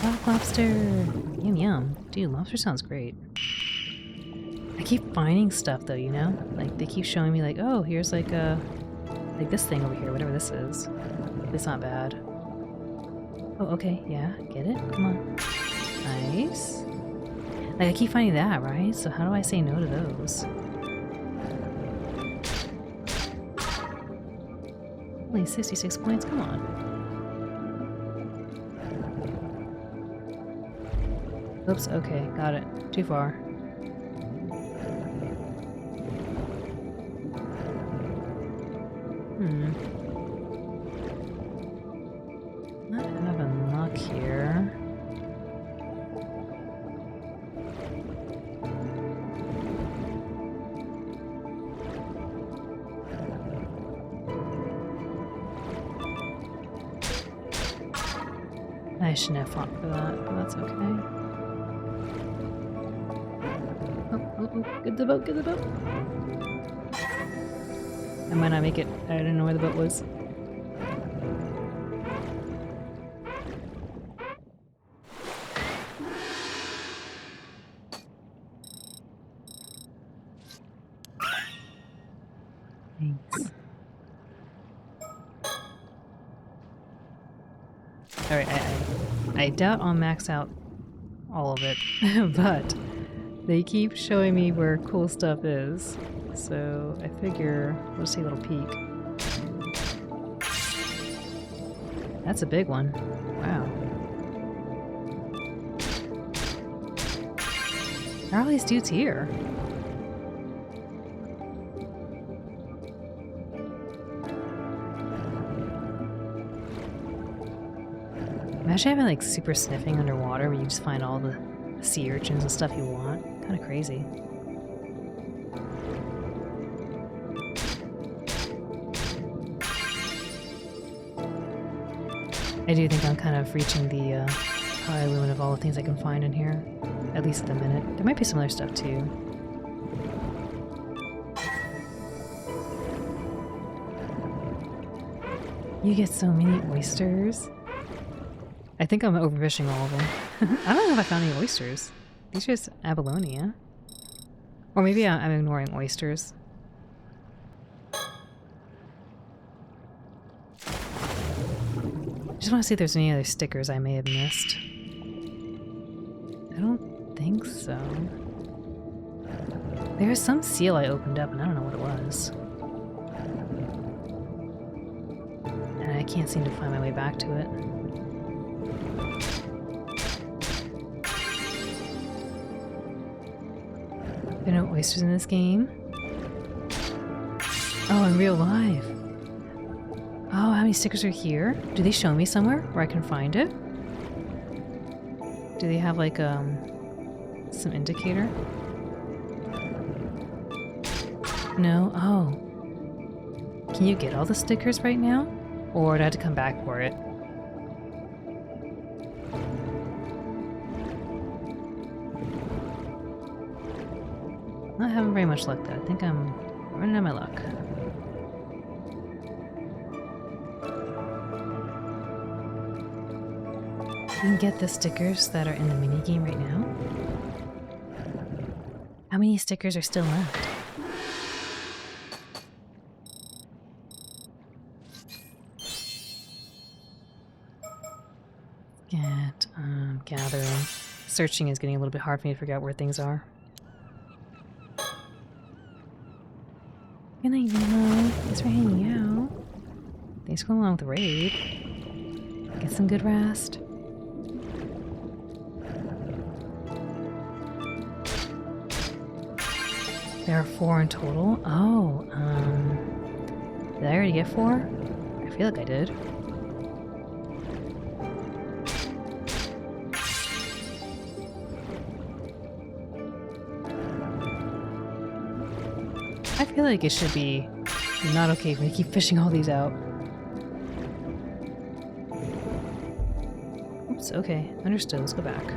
Black lobster! Yum yum. Dude, lobster sounds great. I keep finding stuff though, you know? Like, they keep showing me like, oh, here's like this thing over here, whatever this is. It's not bad. Oh, okay, yeah, get it? Come on. Nice. Like, I keep finding that, right? So how do I say no to those? Only 66 points, come on. Oops, okay, got it. Too far. Not having luck here. I shouldn't have fought for that, but that's okay. Oh, get the boat, get the boat! I might not make it. I didn't know where the boat was. Thanks. Alright, I doubt I'll max out all of it, but they keep showing me where cool stuff is, so I figure we'll just take a little peek. That's a big one. Wow. How are all these dudes here? Imagine having like super sniffing underwater where you just find all the sea urchins and stuff you want. Kind of crazy. I do think I'm kind of reaching the high limit of all the things I can find in here. At least at the minute. There might be some other stuff too. You get so many oysters. I think I'm overfishing all of them. I don't know if I found any oysters. These are just abalone, yeah? Or maybe I'm ignoring oysters. I just want to see if there's any other stickers I may have missed. I don't think so. There was some seal I opened up and I don't know what it was. And I can't seem to find my way back to it. There are no oysters in this game. Oh, in real life. Oh, how many stickers are here? Do they show me somewhere where I can find it? Do they have like some indicator? No? Oh. Can you get all the stickers right now? Or do I have to come back for it? Not having very much luck though. I think I'm running out of my luck. You can get the stickers that are in the minigame right now. How many stickers are still left? Get, gathering. Searching is getting a little bit hard for me to figure out where things are. Good night, Nemo. Thanks for hanging out. Thanks for going along with the raid. Get some good rest. There are 4 in total? Oh, did I already get 4? I feel like I did. I feel like it should be not okay for me to keep fishing all these out. Oops, okay. Understood. Let's go back.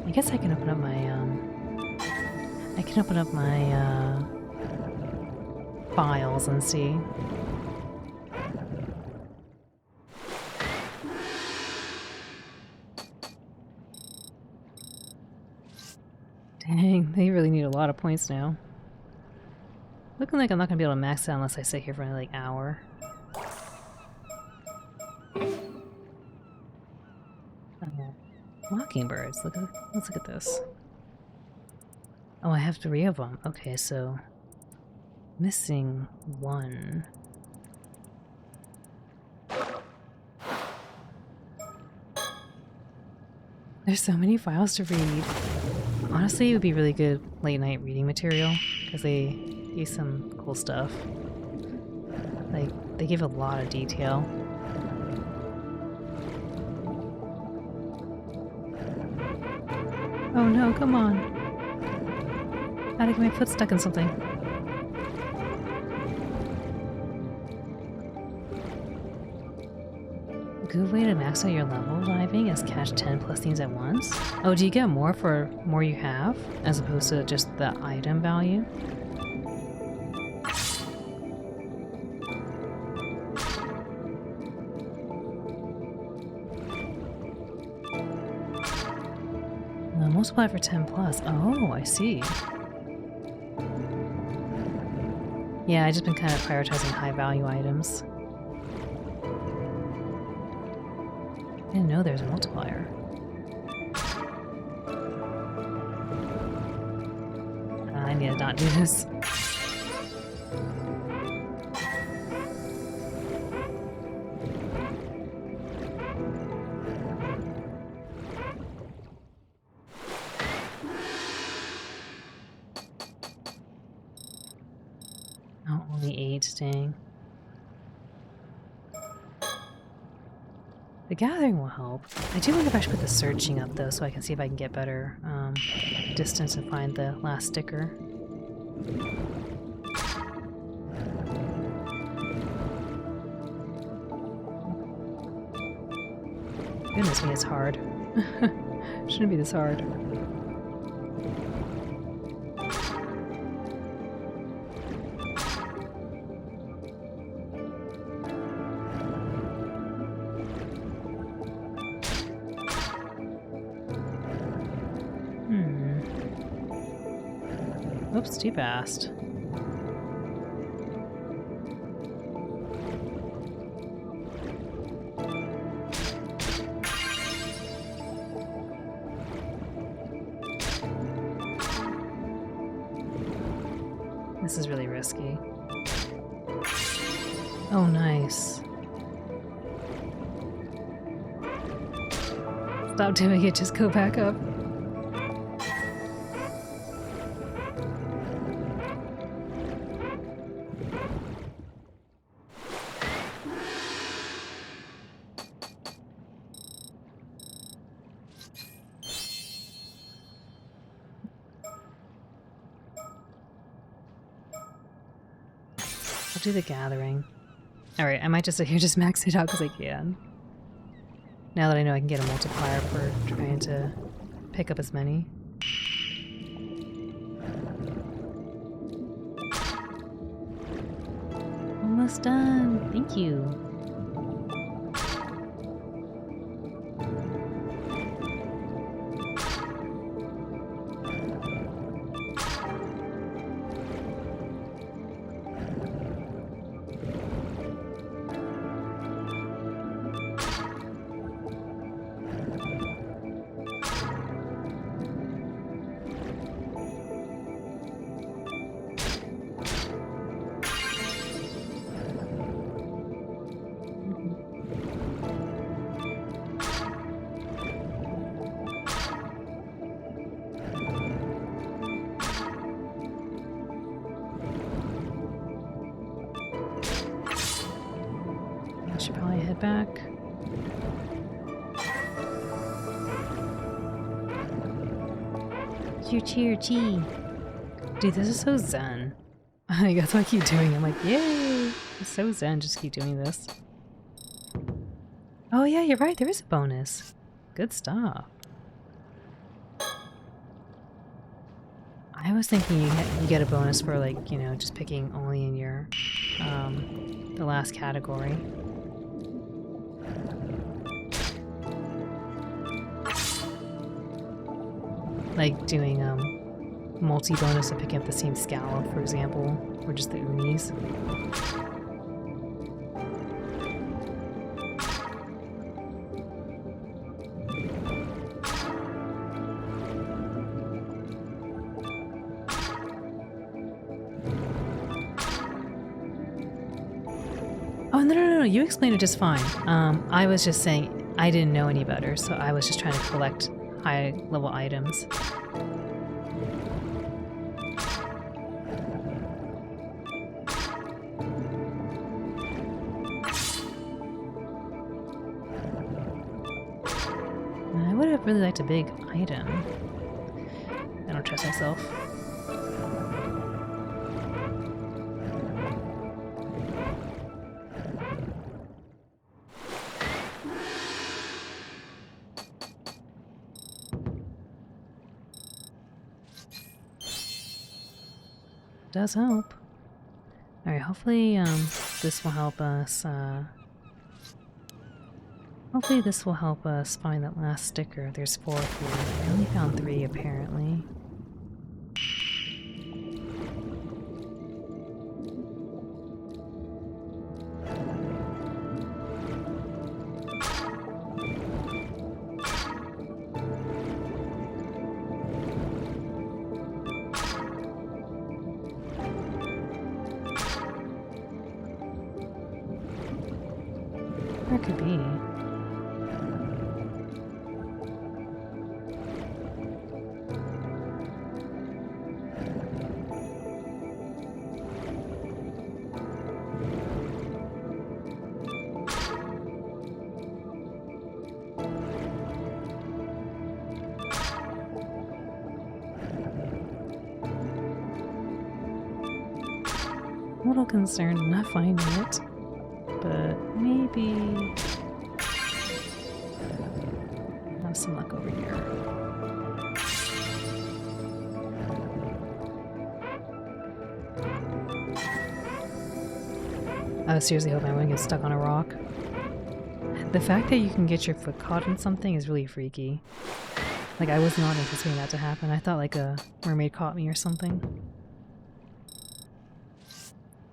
I guess I can open up my, files and see. Dang, they really need a lot of points now. Looking like I'm not gonna be able to max out unless I sit here for another, like, hour. Mockingbirds. Let's look at this. Oh, I have 3 of them. Okay, so missing 1. There's so many files to read. Honestly, it would be really good late night reading material because they use some cool stuff. Like, they give a lot of detail. Oh no, come on. Gotta get my foot stuck in something. A good way to max out your level diving is catch 10 plus things at once. Oh, do you get more for more you have, as opposed to just the item value? Multiply for 10 plus. Oh, I see. Yeah, I've just been kind of prioritizing high value items. I didn't know there's a multiplier. I need to not do this. Oh, only 8, dang. The gathering will help. I do wonder if I should put the searching up though, so I can see if I can get better distance and find the last sticker. Goodness me, it's hard. Shouldn't be this hard. Oops, too fast. This is really risky. Oh, nice. Stop doing it, just go back up. I'll do the gathering. Alright, I might just sit here just max it out because I can. Now that I know I can get a multiplier for trying to pick up as many. Almost done! Thank you! Should probably head back. Cheer, cheer, dude, this is so zen. I guess I keep doing it. I'm like, yay! It's so zen, just keep doing this. Oh yeah, you're right, there is a bonus. Good stuff. I was thinking you get a bonus for, like, you know, just picking only in your, the last category. Like doing multi-bonus and picking up the same scallop, for example, or just the unis. Oh, no, you explained it just fine. I was just saying I didn't know any better, so I was just trying to collect high-level items. I would have really liked a big item. I don't trust myself. Does help. Alright, hopefully this will help us hopefully this will help us find that last sticker. There's 4 here. I only found 3 apparently. Where it could be. little concerned I'm not finding it, but maybe I'll have some luck over here. I seriously hope I won't get stuck on a rock. The fact that you can get your foot caught in something is really freaky. Like, I was not anticipating that to happen. I thought like a mermaid caught me or something.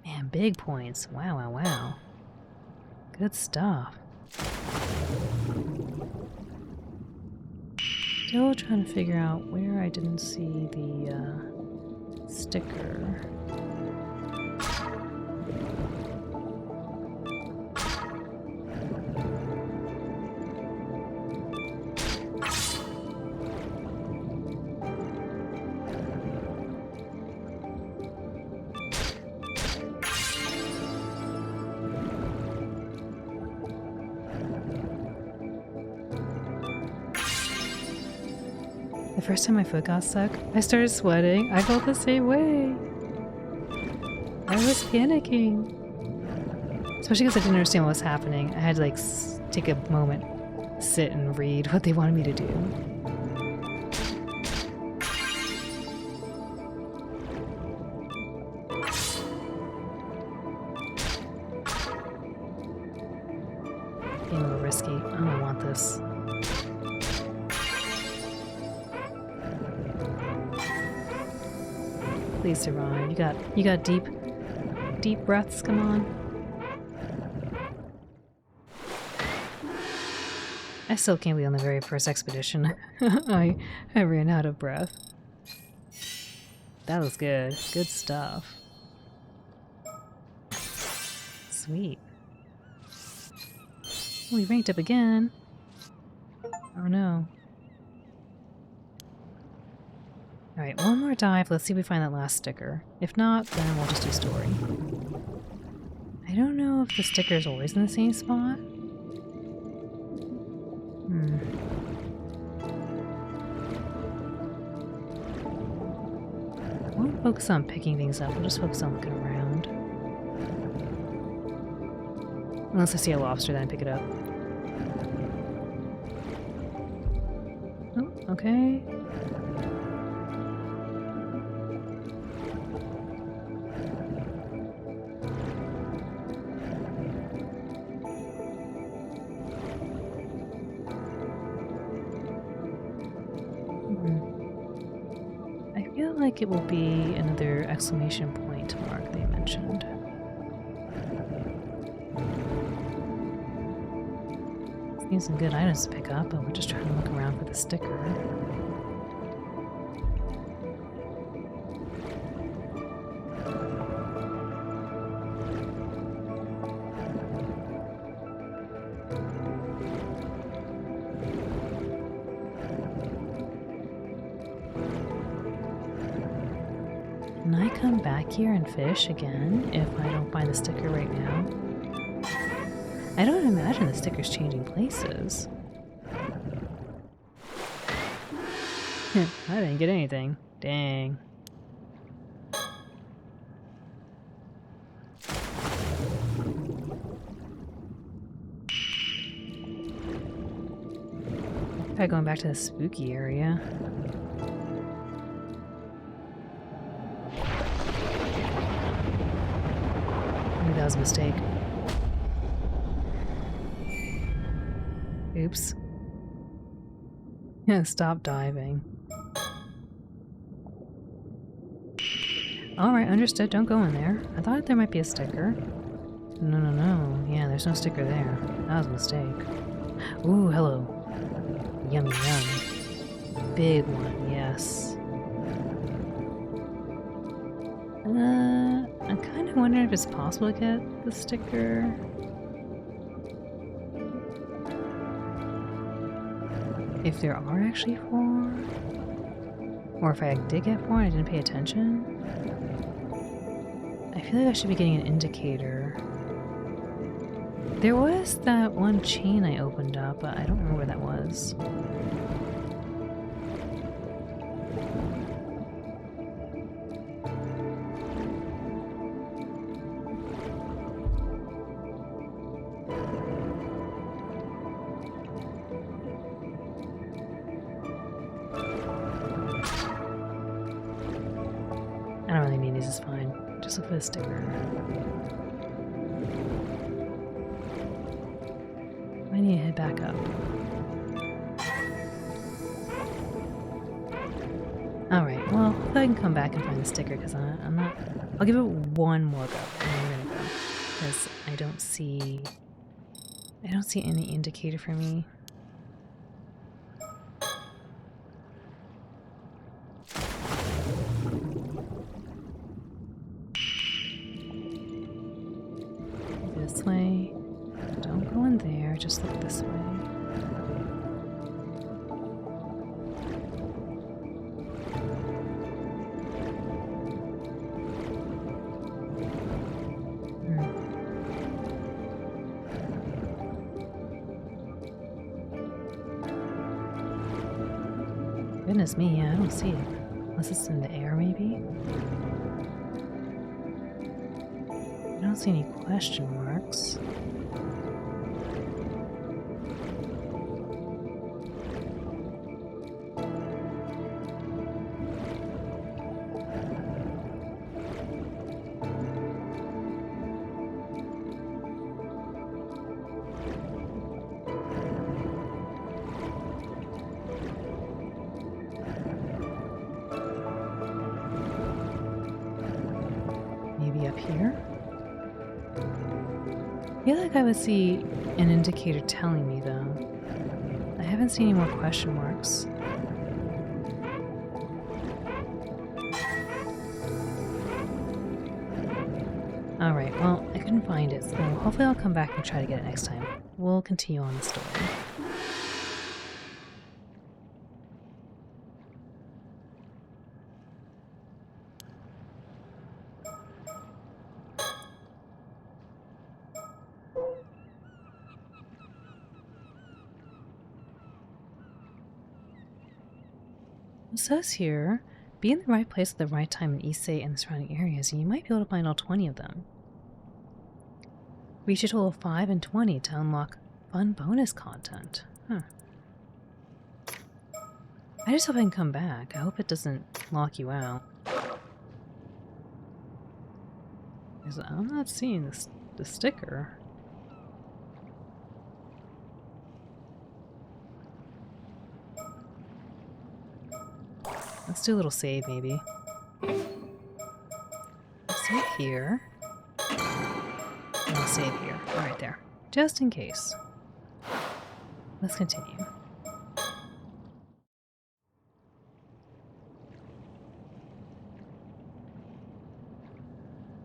Man, big points. Wow, wow, wow. Good stuff. Still trying to figure out where I didn't see the sticker. The first time my foot got stuck, I started sweating. I felt the same way. I was panicking. Especially because I didn't understand what was happening. I had to like take a moment, sit and read what they wanted me to do. Being a little risky. I don't want this. Please survive. You got deep breaths, come on. I still can't believe on the very first expedition I ran out of breath. That was good. Good stuff. Sweet. Oh, we ranked up again. Oh no. Alright, one more dive. Let's see if we find that last sticker. If not, then we'll just do story. I don't know if the sticker is always in the same spot. I won't focus on picking things up. We'll just focus on looking around. Unless I see a lobster, then I pick it up. Oh, okay. Like it will be another exclamation point mark they mentioned. Seems some good items to pick up, but we're just trying to look around for the sticker. Can I come back here and fish again if I don't find the sticker right now? I don't imagine the sticker's changing places. I didn't get anything. Dang. Probably going back to the spooky area. That was a mistake. Oops. Yeah, stop diving. Alright, understood. Don't go in there. I thought there might be a sticker. No. Yeah, there's no sticker there. That was a mistake. Ooh, hello. Yummy yum. Big one, yes. I'm kind of wondering if it's possible to get the sticker. If there are actually 4. Or if I did get 4 and I didn't pay attention. I feel like I should be getting an indicator. There was that one chain I opened up, but I don't remember where that was. it's fine. Just look for the sticker. I need to head back up. Alright, well, I can come back and find the sticker because I'm not... I'll give it one more go and then I'm gonna go. Because I don't see any indicator for me. This way. Don't go in there, just look this way. Goodness me, yeah, I don't see it. Unless it's in the air, maybe? I don't see any question marks. Maybe up here? I feel like I would see an indicator telling me, though. I haven't seen any more question marks. Alright, well, I couldn't find it, so hopefully I'll come back and try to get it next time. We'll continue on the story. It says here, be in the right place at the right time in Issei and the surrounding areas, and you might be able to find all 20 of them. Reach a total of 5 and 20 to unlock fun bonus content. Huh. I just hope I can come back. I hope it doesn't lock you out. Because I'm not seeing the sticker. Let's do a little save, maybe. Save here. And I'll save here. Alright, there. Just in case. Let's continue.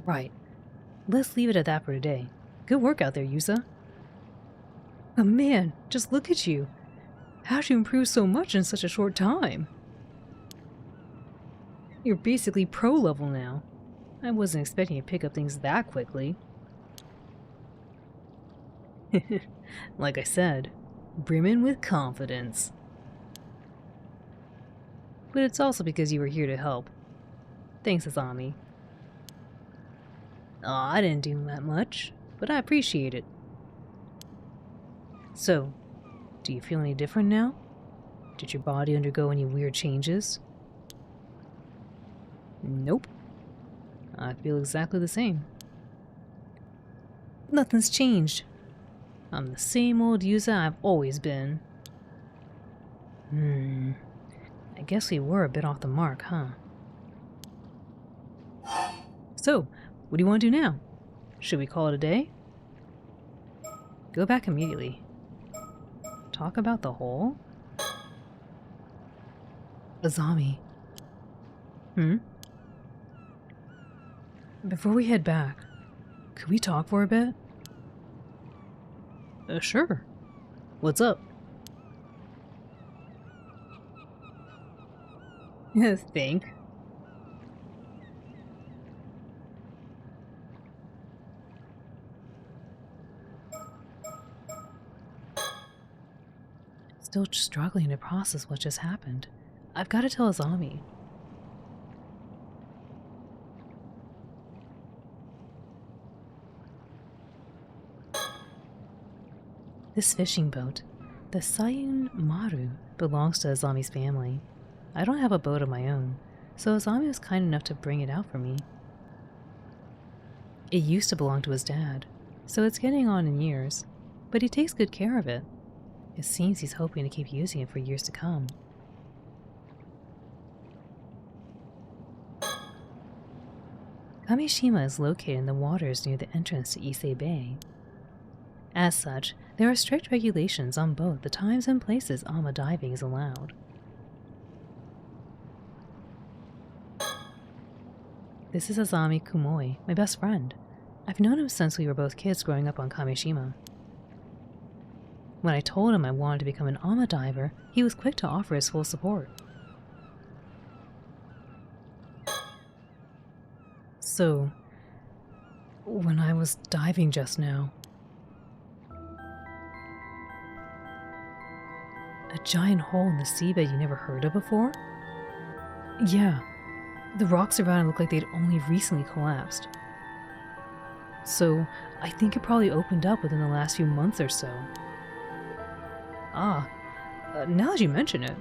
Right. Let's leave it at that for today. Good work out there, Yusa. Oh man, just look at you. How'd you improve so much in such a short time? You're basically pro level now. I wasn't expecting you to pick up things that quickly. Like I said, brimming with confidence. But it's also because you were here to help. Thanks, Azami. Aw, I didn't do that much, but I appreciate it. So, do you feel any different now? Did your body undergo any weird changes? Nope. I feel exactly the same. Nothing's changed. I'm the same old Yusa I've always been. I guess we were a bit off the mark, huh? So, what do you want to do now? Should we call it a day? Go back immediately. Talk about the hole? Azami. Before we head back, could we talk for a bit? Sure. What's up? Think. Still struggling to process what just happened. I've got to tell Azami. This fishing boat, the Sayun Maru, belongs to Azami's family. I don't have a boat of my own, so Azami was kind enough to bring it out for me. It used to belong to his dad, so it's getting on in years, but he takes good care of it. It seems he's hoping to keep using it for years to come. Kamishima is located in the waters near the entrance to Ise Bay. As such, there are strict regulations on both the times and places ama diving is allowed. This is Azami Kumoi, my best friend. I've known him since we were both kids growing up on Kamishima. When I told him I wanted to become an ama diver, he was quick to offer his full support. So, when I was diving just now, a giant hole in the seabed you never heard of before? Yeah, the rocks around it looked like they'd only recently collapsed. So, I think it probably opened up within the last few months or so. Now that you mention it,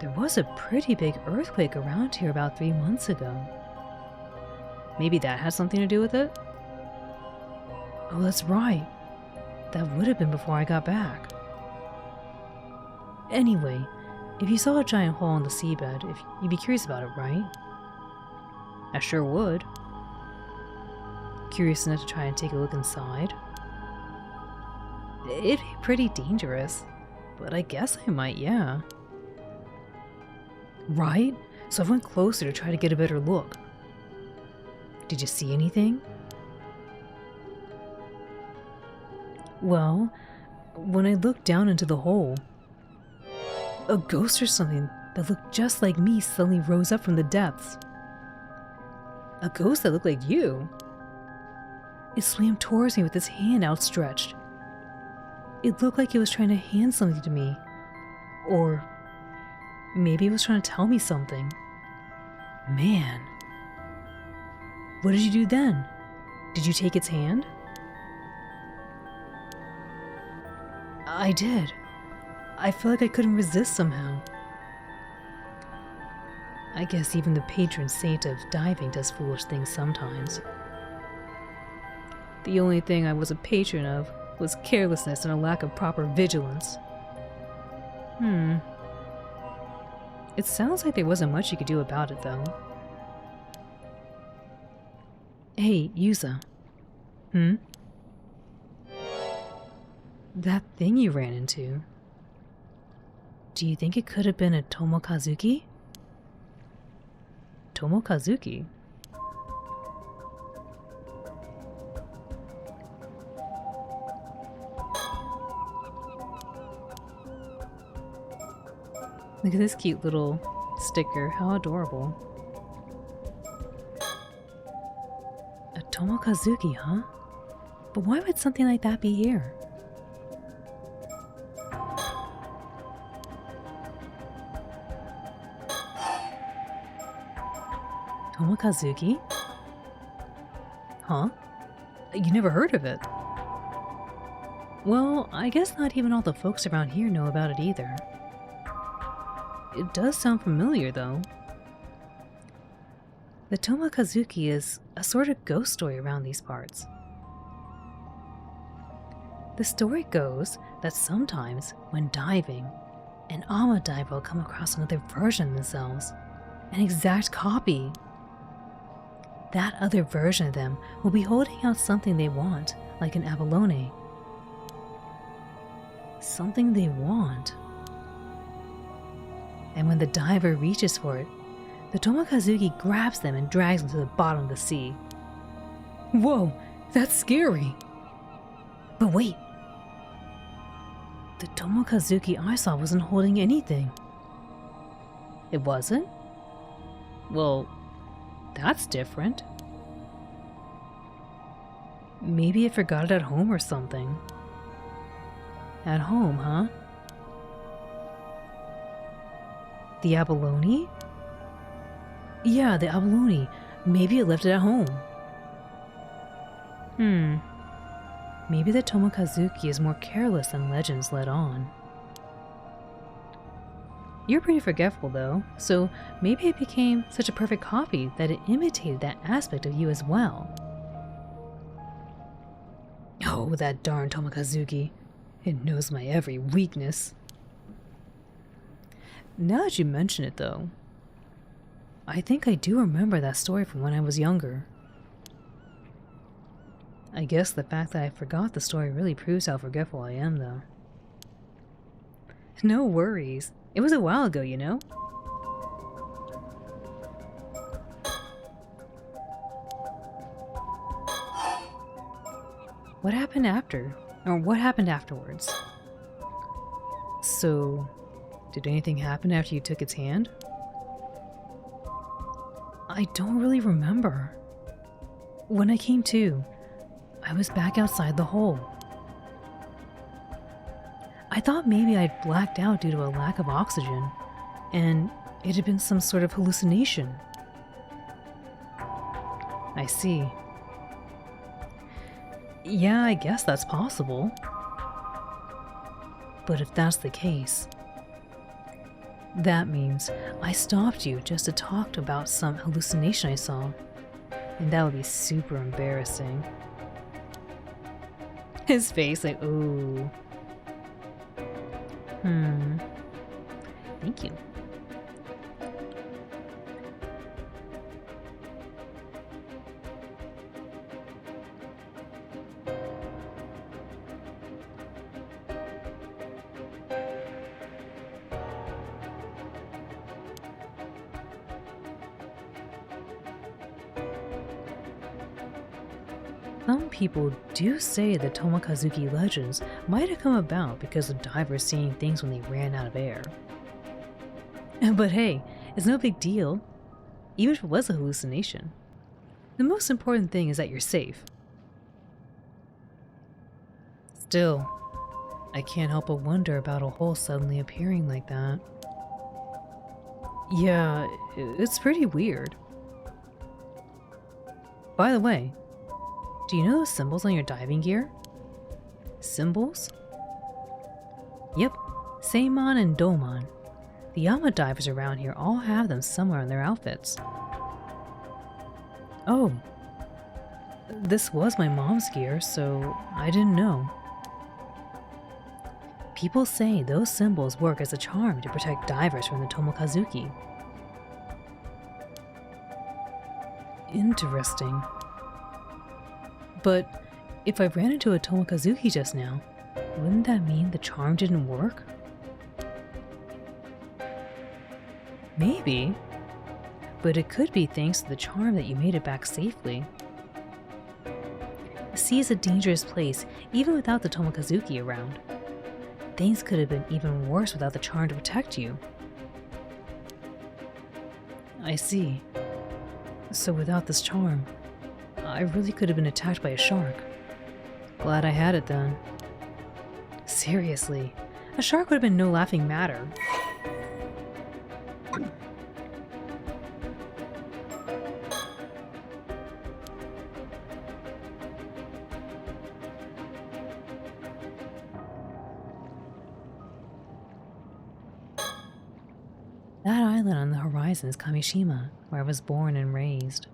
there was a pretty big earthquake around here about 3 months ago. Maybe that had something to do with it? Oh, that's right. That would have been before I got back. Anyway, if you saw a giant hole in the seabed, you'd be curious about it, right? I sure would. Curious enough to try and take a look inside? It'd be pretty dangerous, but I guess I might, yeah. Right? So I went closer to try to get a better look. Did you see anything? Well, when I looked down into the hole, a ghost or something that looked just like me suddenly rose up from the depths. A ghost that looked like you. It swam towards me with its hand outstretched. It looked like it was trying to hand something to me. Or maybe it was trying to tell me something. Man. What did you do then? Did you take its hand? I did. I feel like I couldn't resist somehow. I guess even the patron saint of diving does foolish things sometimes. The only thing I was a patron of was carelessness and a lack of proper vigilance. It sounds like there wasn't much you could do about it, though. Hey, Yuza. That thing you ran into. Do you think it could have been a Tomokazuki? Tomokazuki? Look at this cute little sticker. How adorable. A Tomokazuki, huh? But why would something like that be here? Tomokazuki? Huh? You never heard of it? Well, I guess not even all the folks around here know about it either. It does sound familiar, though. The Tomokazuki is a sort of ghost story around these parts. The story goes that sometimes, when diving, an ama diver will come across another version of themselves, an exact copy. That other version of them will be holding out something they want, like an abalone. Something they want. And when the diver reaches for it, the Tomokazuki grabs them and drags them to the bottom of the sea. Whoa, that's scary! But wait! The Tomokazuki I saw wasn't holding anything. It wasn't? Well, that's different. Maybe it forgot it at home or something. At home, huh? The abalone? Yeah, the abalone. Maybe it left it at home. Maybe the Tomokazuki is more careless than legends let on. You're pretty forgetful though, so maybe it became such a perfect copy that it imitated that aspect of you as well. Oh, that darn Tomokazuki. It knows my every weakness. Now that you mention it, though, I think I do remember that story from when I was younger. I guess the fact that I forgot the story really proves how forgetful I am, though. No worries. It was a while ago, you know? What happened after? Or what happened afterwards? So, did anything happen after you took its hand? I don't really remember. When I came to, I was back outside the hole. I thought maybe I'd blacked out due to a lack of oxygen, and it had been some sort of hallucination. I see. Yeah, I guess that's possible. But if that's the case, that means I stopped you just to talk about some hallucination I saw, and that would be super embarrassing. His face like, ooh. Thank you. Some people do say the Tomokazuki legends might have come about because of divers seeing things when they ran out of air. But hey, it's no big deal, even if it was a hallucination. The most important thing is that you're safe. Still, I can't help but wonder about a hole suddenly appearing like that. Yeah, it's pretty weird. By the way, do you know those symbols on your diving gear? Symbols? Yep, Seimon and Domon. The Yama divers around here all have them somewhere in their outfits. Oh, this was my mom's gear, so I didn't know. People say those symbols work as a charm to protect divers from the Tomokazuki. Interesting. But if I ran into a Tomokazuki just now, wouldn't that mean the charm didn't work? Maybe. But it could be thanks to the charm that you made it back safely. The sea is a dangerous place, even without the Tomokazuki around. Things could have been even worse without the charm to protect you. I see. So without this charm, I really could have been attacked by a shark. Glad I had it then. Seriously, a shark would have been no laughing matter. That island on the horizon is Kamishima, where I was born and raised.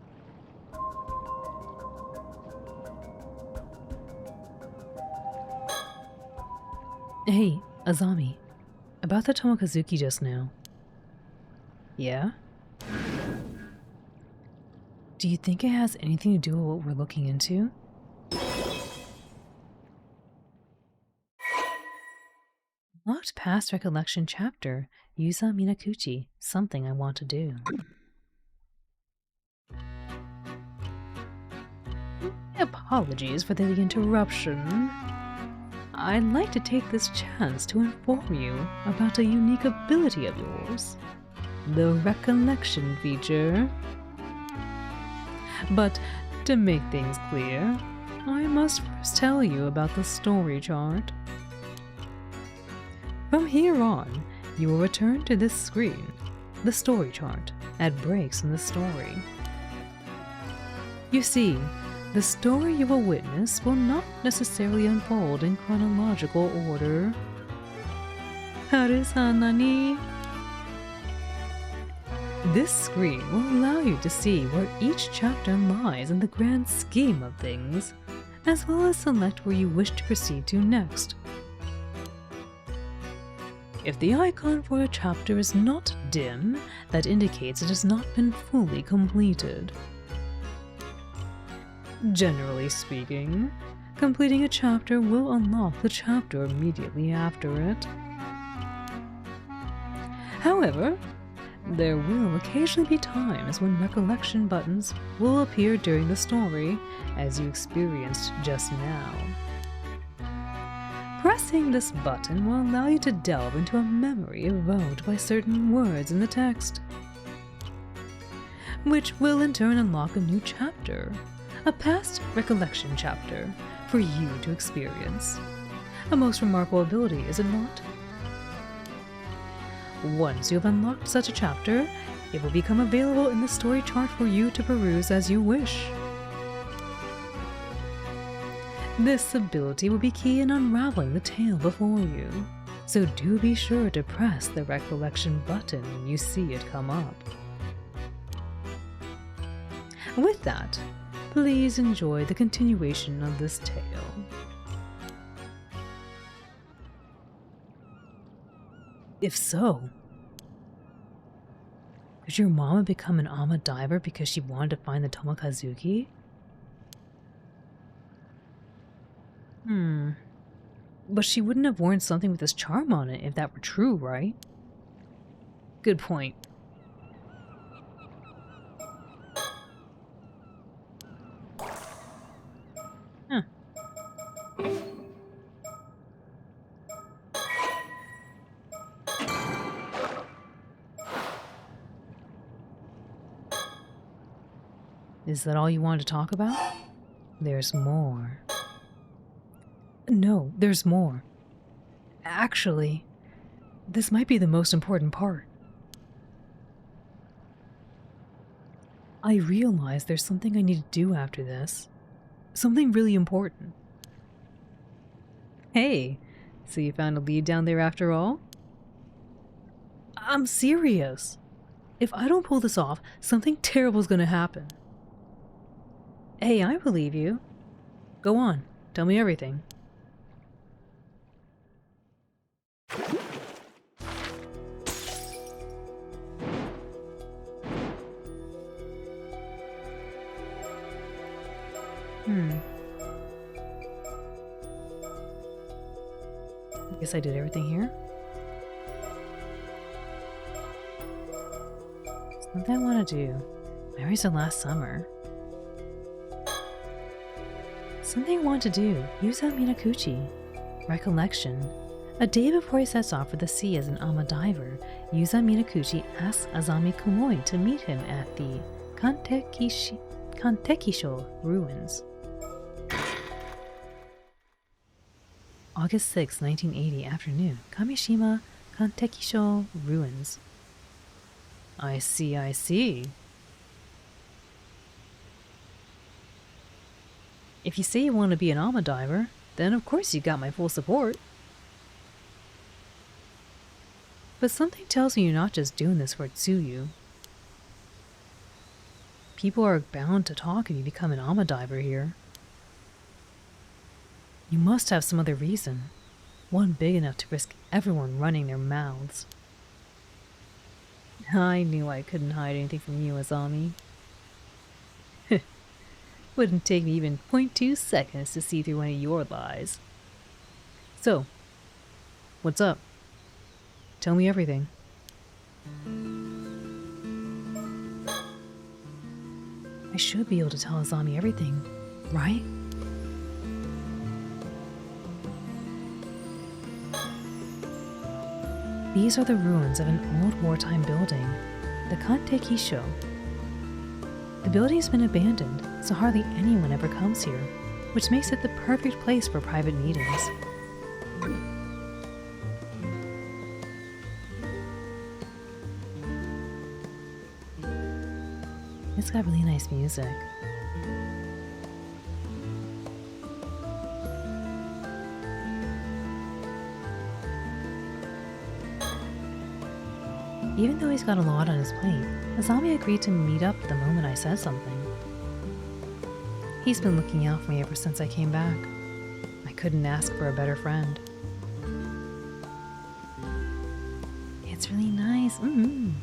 Hey, Azami. About the Tomokazuki just now. Yeah? Do you think it has anything to do with what we're looking into? Locked past recollection chapter, Yusa Minakuchi, something I want to do. Apologies for the interruption. I'd like to take this chance to inform you about a unique ability of yours, the recollection feature. But to make things clear, I must first tell you about the story chart. From here on, you will return to this screen, the story chart, at breaks in the story. You see, the story you will witness will not necessarily unfold in chronological order. Haru-san-nani? This screen will allow you to see where each chapter lies in the grand scheme of things, as well as select where you wish to proceed to next. If the icon for a chapter is not dim, that indicates it has not been fully completed. Generally speaking, completing a chapter will unlock the chapter immediately after it. However, there will occasionally be times when recollection buttons will appear during the story, as you experienced just now. Pressing this button will allow you to delve into a memory evoked by certain words in the text, which will in turn unlock a new chapter, a past recollection chapter, for you to experience. A most remarkable ability, is it not? Once you have unlocked such a chapter, it will become available in the story chart for you to peruse as you wish. This ability will be key in unraveling the tale before you, so do be sure to press the recollection button when you see it come up. With that, please enjoy the continuation of this tale. If so, could your mama become an Ama diver because she wanted to find the Tomokazuki? But she wouldn't have worn something with this charm on it if that were true, right? Good point. Huh. Is that all you wanted to talk about? There's more. No, there's more. Actually, this might be the most important part. I realize there's something I need to do after this. Something really important. Hey, so you found a lead down there after all? I'm serious. If I don't pull this off, something terrible is gonna happen. Hey, I believe you. Go on, tell me everything. I guess I did everything here. Something I want to do. Mary said last summer. Something I want to do. Use out Minakuchi. Recollection. A day before he sets off for the sea as an Ama diver, Yuza Minakuchi asks Azami Komoi to meet him at the Kantekisho ruins. August 6, 1980 afternoon, Kamishima Kantekisho ruins. I see, I see. If you say you want to be an Ama diver, then of course you got my full support. But something tells me you're not just doing this for Tsuyu. People are bound to talk if you become an Ama diver here. You must have some other reason. One big enough to risk everyone running their mouths. I knew I couldn't hide anything from you, Azami. Wouldn't take me even 0.2 seconds to see through any of your lies. So, what's up? Tell me everything. I should be able to tell Azami everything, right? These are the ruins of an old wartime building, the Kantekisho. The building has been abandoned, so hardly anyone ever comes here, which makes it the perfect place for private meetings. It's got really nice music. Even though he's got a lot on his plate, Azami agreed to meet up the moment I said something. He's been looking out for me ever since I came back. I couldn't ask for a better friend. It's really nice. I'm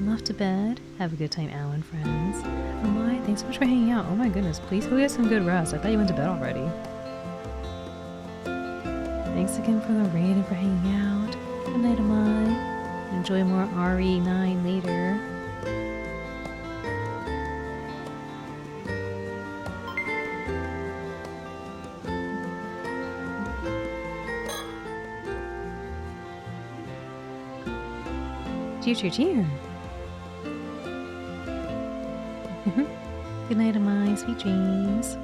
off to bed. Have a good time, Alan, friends. Oh my, thanks so much for hanging out. Oh my goodness, please go get some good rest. I thought you went to bed already. Thanks again for the raid and for hanging out. Good night, Amai. Enjoy more RE9 later. Cheer. Good night, Amai. Sweet dreams.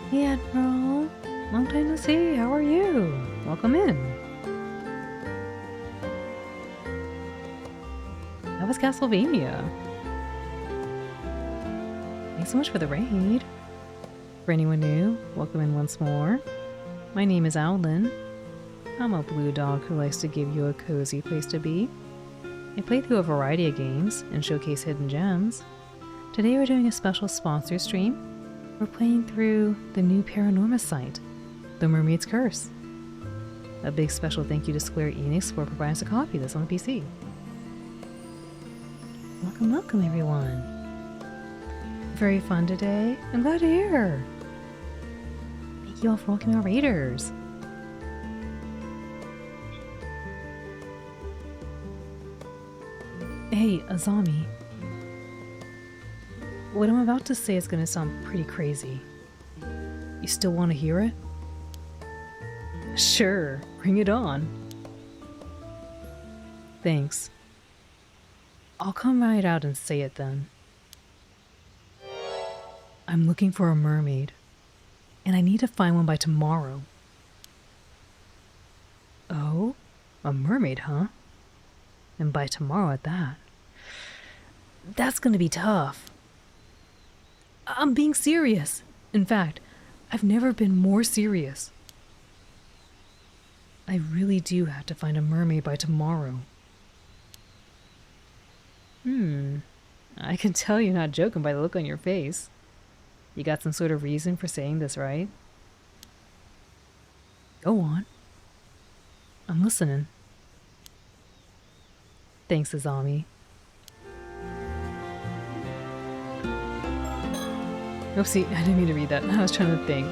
Hey, Admiral. Long time no see. How are you? Welcome in. That was Castlevania. Thanks so much for the raid. For anyone new, welcome in once more. My name is Owlin. I'm a blue dog who likes to give you a cozy place to be. I play through a variety of games and showcase hidden gems. Today we're doing a special sponsor stream. We're playing through the new PARANORMASIGHT, The Mermaid's Curse. A big special thank you to Square Enix for providing us a copy of this on the PC. Welcome everyone. Very fun today. I'm glad to hear. Thank you all for welcoming our raiders. Hey, Azami. What I'm about to say is going to sound pretty crazy. You still want to hear it? Sure, bring it on. Thanks. I'll come right out and say it then. I'm looking for a mermaid, and I need to find one by tomorrow. Oh? A mermaid, huh? And by tomorrow at that. That's gonna be tough. I'm being serious. In fact, I've never been more serious. I really do have to find a mermaid by tomorrow. I can tell you're not joking by the look on your face. You got some sort of reason for saying this, right? Go on. I'm listening. Thanks, Azami. Oopsie, I didn't mean to read that. I was trying to think.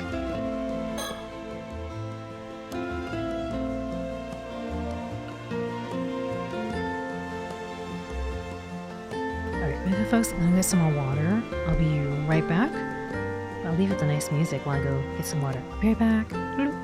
Alright, folks, I'm gonna get some more water. I'll be right back. I'll leave with the nice music while I go get some water. I'll be right back. Bloop.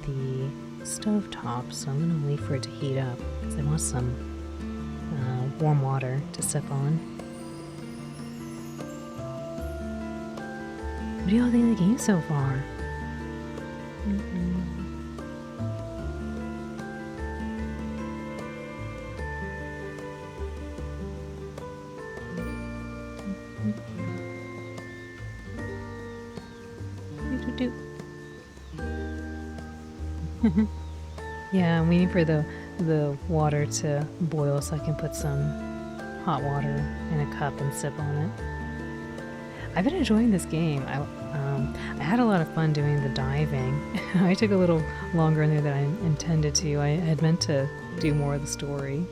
on the stove top, so I'm gonna wait for it to heat up because I want some warm water to sip on. What do y'all think of the game so far? Yeah, I'm waiting for the water to boil so I can put some hot water in a cup and sip on it. I've been enjoying this game. I had a lot of fun doing the diving. I took a little longer in there than I intended to. I had meant to do more of the story.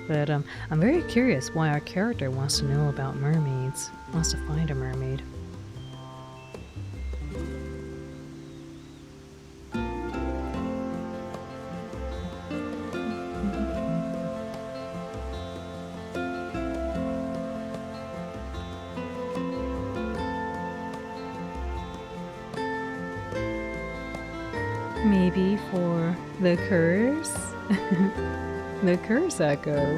But I'm very curious why our character wants to know about mermaids, wants to find a mermaid. Maybe for the curse? The curse echo.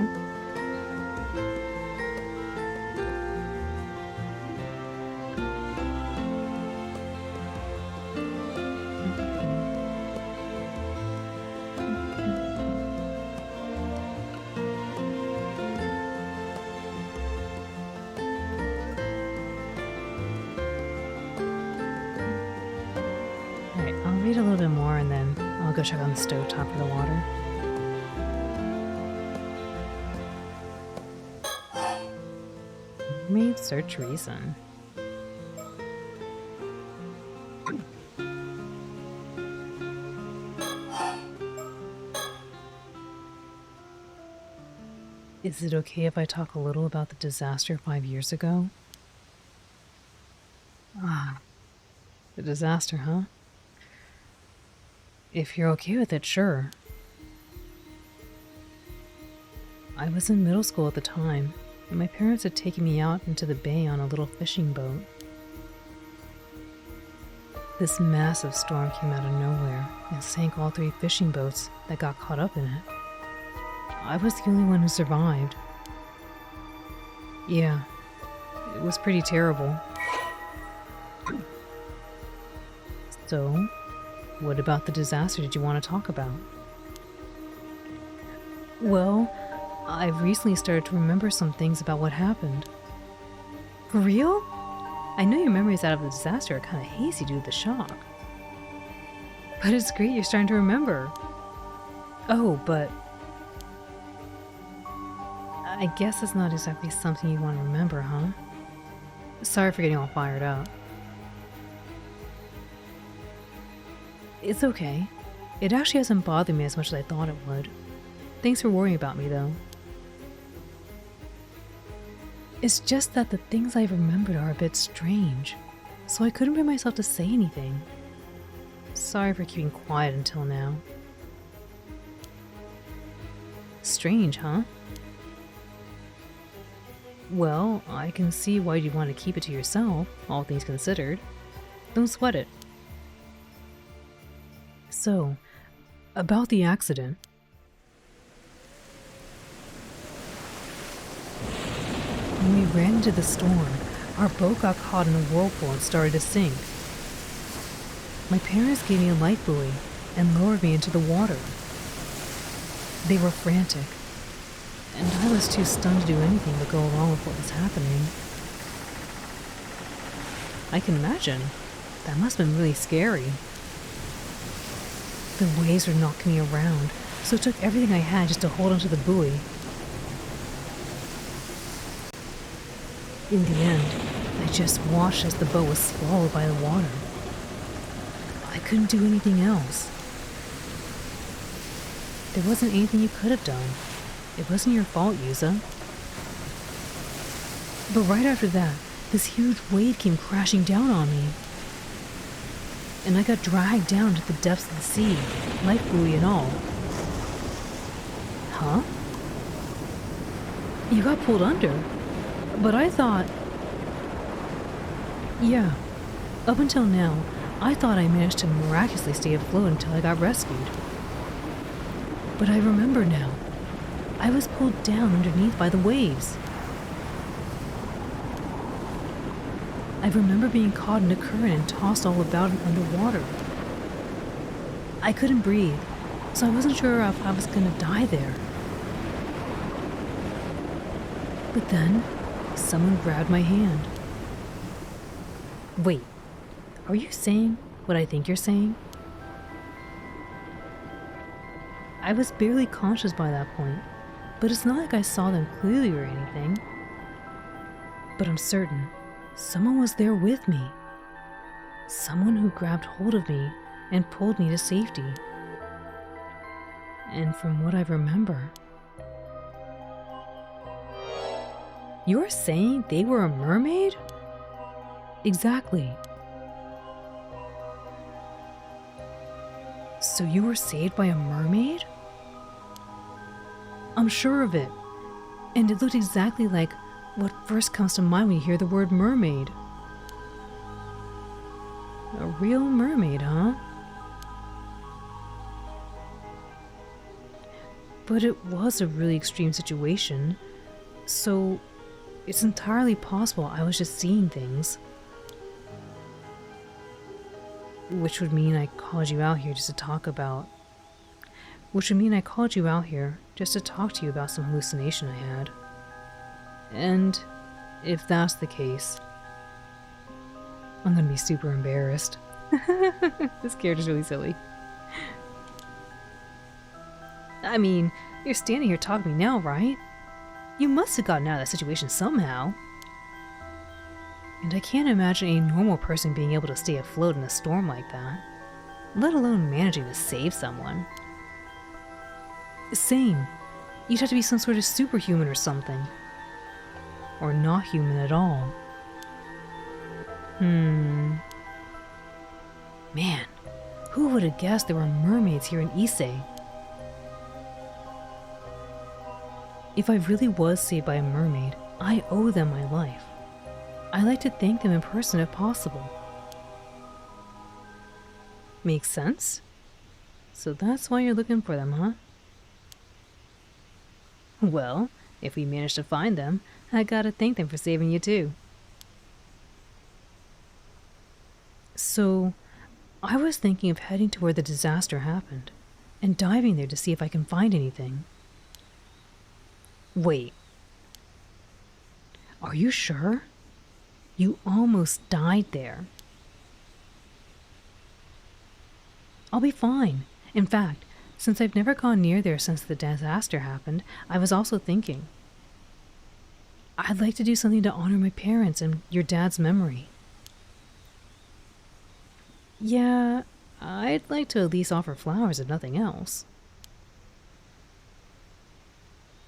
Alright, I'll read a little bit more and then I'll go check on the stove top for the water. Mermaid search reason. Is it okay if I talk a little about the disaster 5 years ago? Ah, the disaster, huh? If you're okay with it, sure. I was in middle school at the time, and my parents had taken me out into the bay on a little fishing boat. This massive storm came out of nowhere and sank all 3 fishing boats that got caught up in it. I was the only one who survived. Yeah, it was pretty terrible. So, what about the disaster did you want to talk about? Well, I've recently started to remember some things about what happened. For real? I know your memories out of the disaster are kind of hazy due to the shock. But it's great you're starting to remember. Oh, but I guess it's not exactly something you want to remember, huh? Sorry for getting all fired up. It's okay. It actually hasn't bothered me as much as I thought it would. Thanks for worrying about me, though. It's just that the things I've remembered are a bit strange, so I couldn't bring myself to say anything. Sorry for keeping quiet until now. Strange, huh? Well, I can see why you'd want to keep it to yourself, all things considered. Don't sweat it. So, about the accident. When we ran into the storm, our boat got caught in a whirlpool and started to sink. My parents gave me a life buoy and lowered me into the water. They were frantic, and I was too stunned to do anything but go along with what was happening. I can imagine. That must have been really scary. The waves were knocking me around, so it took everything I had just to hold onto the buoy. In the end, I just watched as the boat was swallowed by the water. I couldn't do anything else. There wasn't anything you could have done. It wasn't your fault, Yuza. But right after that, this huge wave came crashing down on me. And I got dragged down to the depths of the sea, life buoy and all. Huh? You got pulled under? But I thought... Yeah, up until now, I thought I managed to miraculously stay afloat until I got rescued. But I remember now. I was pulled down underneath by the waves. I remember being caught in a current and tossed all about and underwater. I couldn't breathe, so I wasn't sure if I was gonna die there. But then, someone grabbed my hand. Wait, are you saying what I think you're saying? I was barely conscious by that point, but it's not like I saw them clearly or anything. But I'm certain someone was there with me. Someone who grabbed hold of me and pulled me to safety. And from what I remember... You're saying they were a mermaid? Exactly. So you were saved by a mermaid? I'm sure of it. And it looked exactly like what first comes to mind when you hear the word mermaid. A real mermaid, huh? But it was a really extreme situation, so it's entirely possible I was just seeing things. Which would mean I called you out here just to talk to you about some hallucination I had. And if that's the case, I'm gonna be super embarrassed. This character's really silly. I mean, you're standing here talking to me now, right? You must have gotten out of that situation somehow. And I can't imagine a normal person being able to stay afloat in a storm like that, let alone managing to save someone. Same. You'd have to be some sort of superhuman or something. Or not human at all. Man, who would have guessed there were mermaids here in Issei? If I really was saved by a mermaid, I owe them my life. I like to thank them in person if possible. Makes sense? So that's why you're looking for them, huh? Well, if we manage to find them, I gotta thank them for saving you too. So, I was thinking of heading to where the disaster happened, and diving there to see if I can find anything. Wait. Are you sure? You almost died there. I'll be fine. In fact, since I've never gone near there since the disaster happened, I was also thinking. I'd like to do something to honor my parents and your dad's memory. Yeah, I'd like to at least offer flowers if nothing else.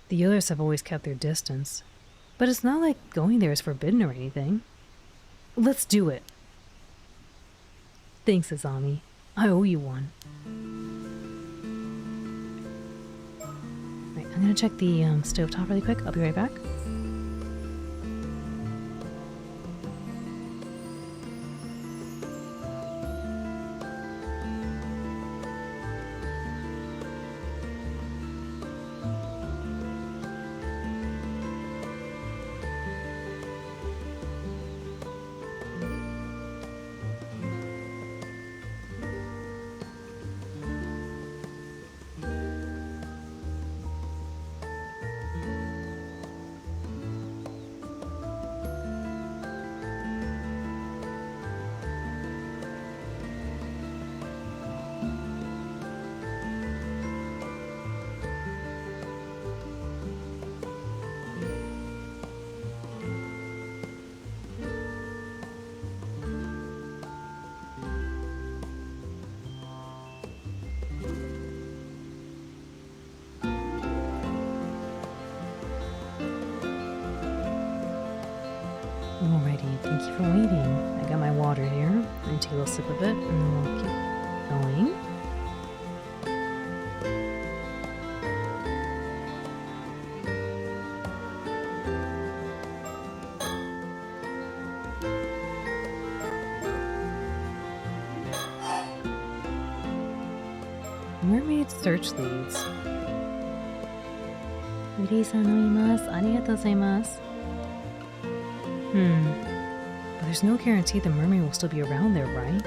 The others have always kept their distance, but it's not like going there is forbidden or anything. Let's do it. Thanks, Azami. I owe you one. Right, I'm gonna check the stovetop really quick. I'll be right back. Alrighty, thank you for waiting. I got my water here. I'm gonna take a little sip of it and then we'll keep going. Mermaid search leads. But there's no guarantee the mermaid will still be around there, right?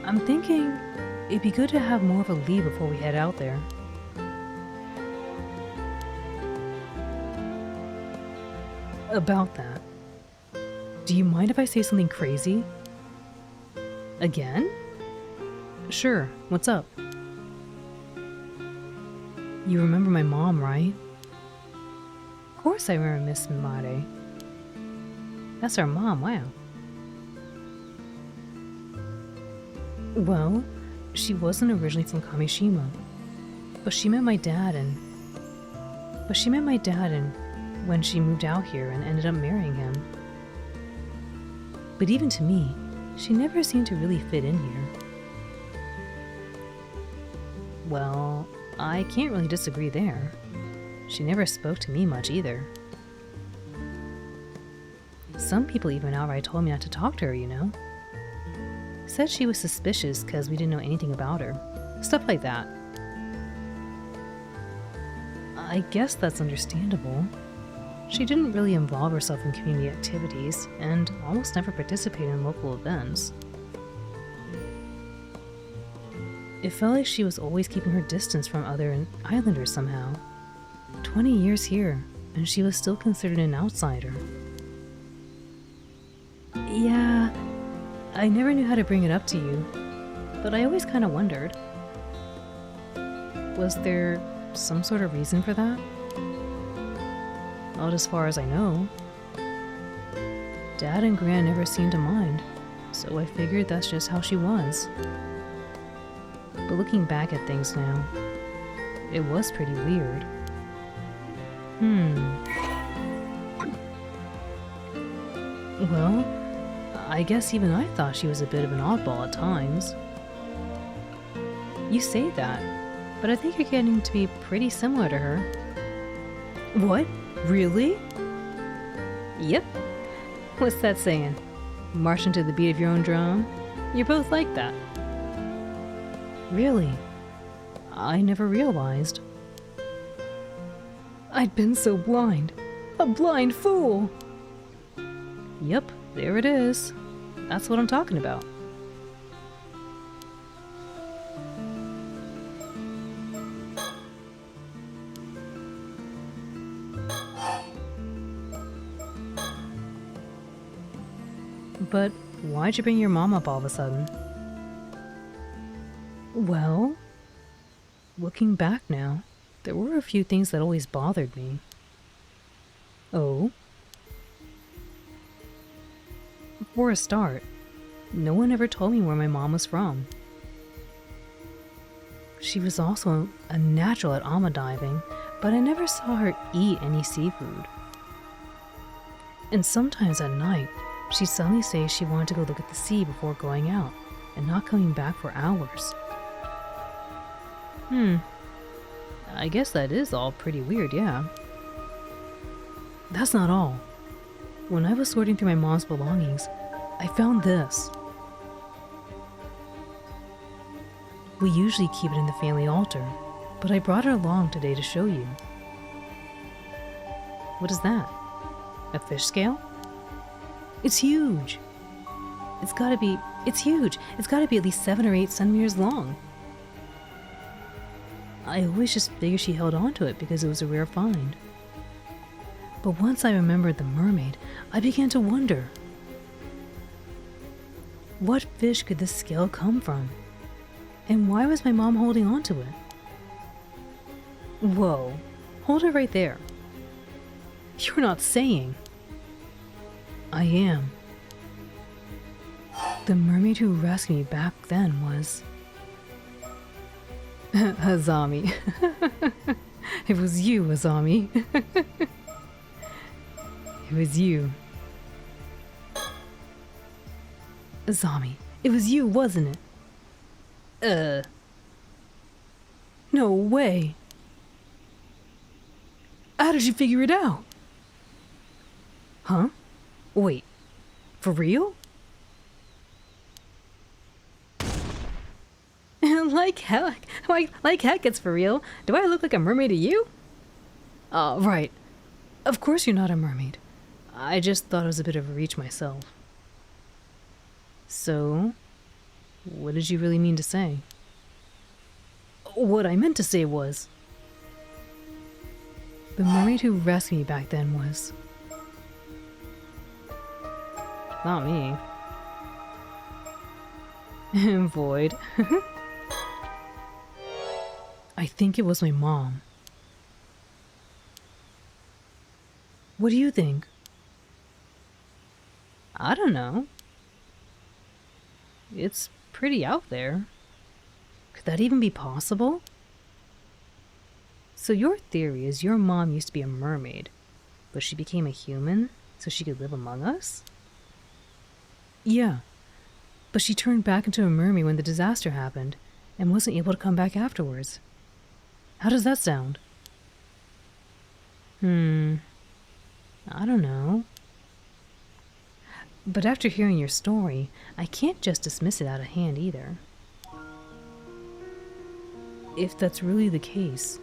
I'm thinking it'd be good to have more of a lead before we head out there. About that, do you mind if I say something crazy? Again? Sure, what's up? You remember my mom, right? Of course I remember Miss Mare. That's our mom, wow. Well, she wasn't originally from Kamishima, but she met my dad when she moved out here and ended up marrying him. But even to me, she never seemed to really fit in here. Well, I can't really disagree there. She never spoke to me much either. Some people even outright told me not to talk to her, you know? Said she was suspicious because we didn't know anything about her. Stuff like that. I guess that's understandable. She didn't really involve herself in community activities and almost never participated in local events. It felt like she was always keeping her distance from other islanders somehow. 20 years here, and she was still considered an outsider. Yeah, I never knew how to bring it up to you, but I always kind of wondered. Was there some sort of reason for that? Not as far as I know. Dad and Gran never seemed to mind, so I figured that's just how she was. But looking back at things now, it was pretty weird. Well, I guess even I thought she was a bit of an oddball at times. You say that, but I think you're getting to be pretty similar to her. What? Really? Yep. What's that saying? Marching to the beat of your own drum? You're both like that. Really? I never realized. I'd been so blind. A blind fool! Yep, there it is. That's what I'm talking about. But why'd you bring your mom up all of a sudden? Well, looking back now, there were a few things that always bothered me. Oh? For a start, no one ever told me where my mom was from. She was also a natural at ama diving, but I never saw her eat any seafood. And sometimes at night, she'd suddenly say she wanted to go look at the sea before going out, and not coming back for hours. I guess that is all pretty weird, yeah. That's not all. When I was sorting through my mom's belongings, I found this. We usually keep it in the family altar, but I brought it along today to show you. What is that? A fish scale? It's huge. It's huge. It's gotta be at least 7 or 8 centimeters long. I always just figured she held on to it because it was a rare find. But once I remembered the mermaid, I began to wonder. What fish could this scale come from? And why was my mom holding on to it? Whoa, hold it right there. You're not saying. I am. The mermaid who rescued me back then was... Azami. It was you, Azami. It was you. Azami, it was you, wasn't it? No way. How did you figure it out? Huh? Wait, for real? like heck it's for real. Do I look like a mermaid to you? Right. Of course you're not a mermaid. I just thought it was a bit of a reach myself. So, what did you really mean to say? What I meant to say was, the mermaid who rescued me back then was... not me. Void. I think it was my mom. What do you think? I don't know. It's pretty out there. Could that even be possible? So your theory is your mom used to be a mermaid, but she became a human so she could live among us? Yeah, but she turned back into a mermaid when the disaster happened and wasn't able to come back afterwards. How does that sound? I don't know. But after hearing your story, I can't just dismiss it out of hand either. If that's really the case,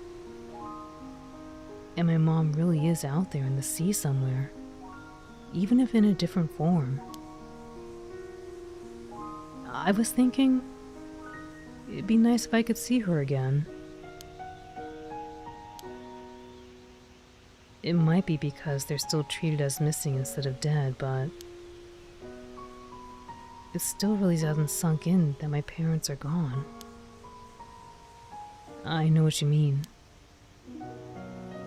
and my mom really is out there in the sea somewhere, even if in a different form, I was thinking it'd be nice if I could see her again. It might be because they're still treated as missing instead of dead, but it still really hasn't sunk in that my parents are gone. I know what you mean.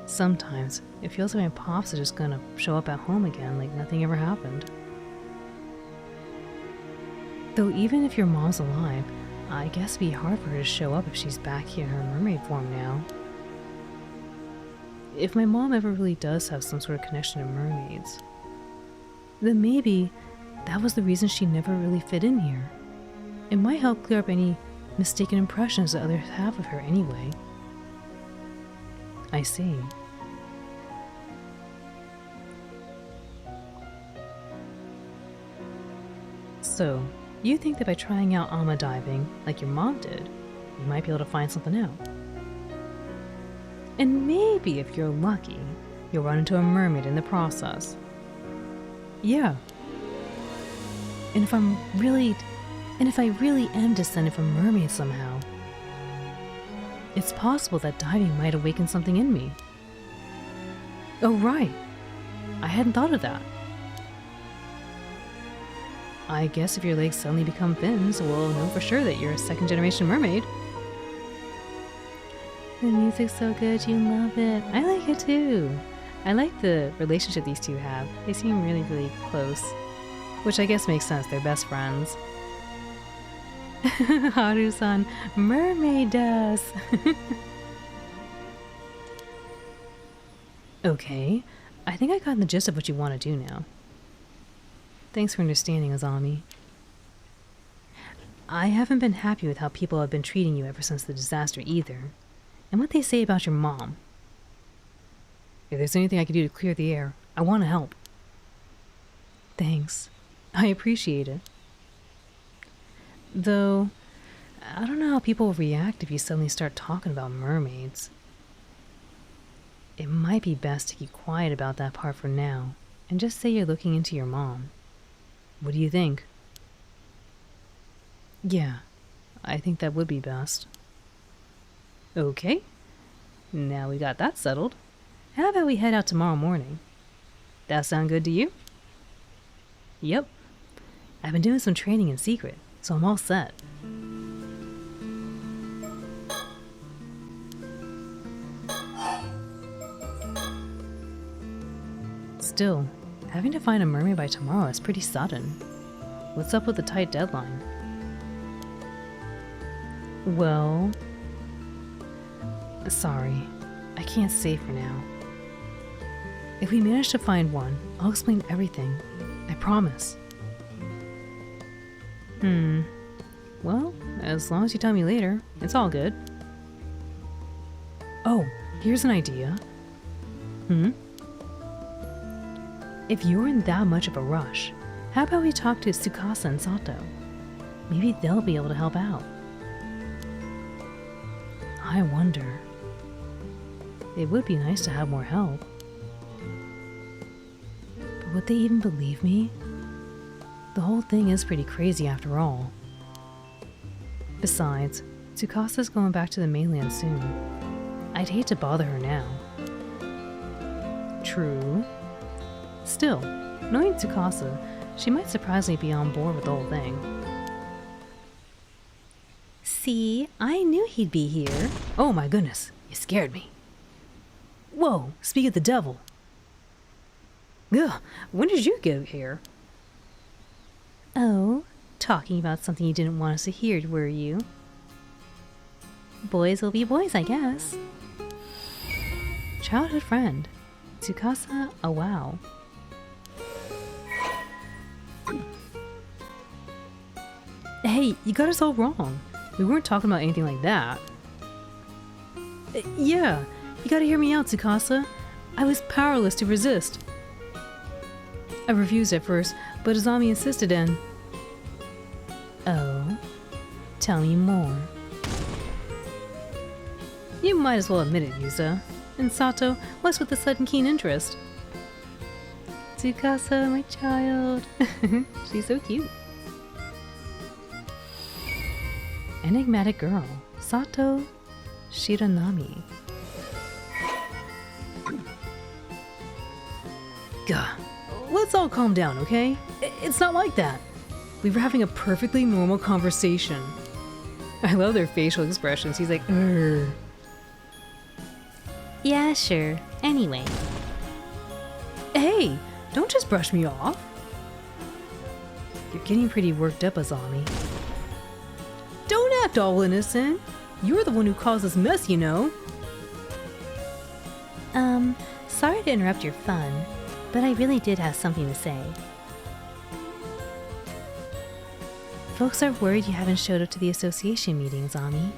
Sometimes it feels like my pops are just gonna show up at home again like nothing ever happened. Though even if your mom's alive, I guess it'd be hard for her to show up if she's back here in her mermaid form now. If my mom ever really does have some sort of connection to mermaids, then maybe that was the reason she never really fit in here. It might help clear up any mistaken impressions that others have of her anyway. I see. So, you think that by trying out ama diving, like your mom did, you might be able to find something out. And maybe if you're lucky, you'll run into a mermaid in the process. Yeah. And if I really am descended from mermaids somehow, it's possible that diving might awaken something in me. Oh right, I hadn't thought of that. I guess if your legs suddenly become fins, we'll know for sure that you're a second-generation mermaid. The music's so good, you love it. I like it too. I like the relationship these two have. They seem really, really close. Which I guess makes sense, they're best friends. Haru-san, MERMAID'S! Okay, I think I got the gist of what you want to do now. Thanks for understanding, Azami. I haven't been happy with how people have been treating you ever since the disaster either, and what they say about your mom. If there's anything I can do to clear the air, I want to help. Thanks. I appreciate it. Though, I don't know how people will react if you suddenly start talking about mermaids. It might be best to keep quiet about that part for now, and just say you're looking into your mom. What do you think? Yeah, I think that would be best. Okay, now we got that settled. How about we head out tomorrow morning? That sound good to you? Yep. I've been doing some training in secret, so I'm all set. Still, having to find a mermaid by tomorrow is pretty sudden. What's up with the tight deadline? Well... sorry, I can't say for now. If we manage to find one, I'll explain everything. I promise. Well, as long as you tell me later, it's all good. Oh, here's an idea. If you're in that much of a rush, how about we talk to Tsukasa and Sato? Maybe they'll be able to help out. I wonder. It would be nice to have more help. But would they even believe me? The whole thing is pretty crazy after all. Besides, Tsukasa's going back to the mainland soon. I'd hate to bother her now. True. Still, knowing Tsukasa, she might surprisingly be on board with the whole thing. See, I knew he'd be here. Oh my goodness, you scared me. Whoa, speak of the devil. Ugh, when did you get here? Oh, talking about something you didn't want us to hear, were you? Boys will be boys, I guess. Childhood friend. Tsukasa, a wow. Hey, you got us all wrong. We weren't talking about anything like that. Yeah, you gotta hear me out, Tsukasa. I was powerless to resist. I refused at first, but Azami insisted and... Oh, tell me more. You might as well admit it, Yusa. And Sato, what's with the sudden keen interest? Tsukasa, my child. She's so cute. Enigmatic girl, Sato Shiranami. Gah, let's all calm down, okay? It's not like that. We were having a perfectly normal conversation. I love their facial expressions. He's like, Urgh. Yeah, sure. Anyway. Hey, don't just brush me off. You're getting pretty worked up, Azami. Don't act all innocent. You're the one who caused this mess, you know. Sorry to interrupt your fun, but I really did have something to say. Folks are worried you haven't showed up to the association meeting, Azami.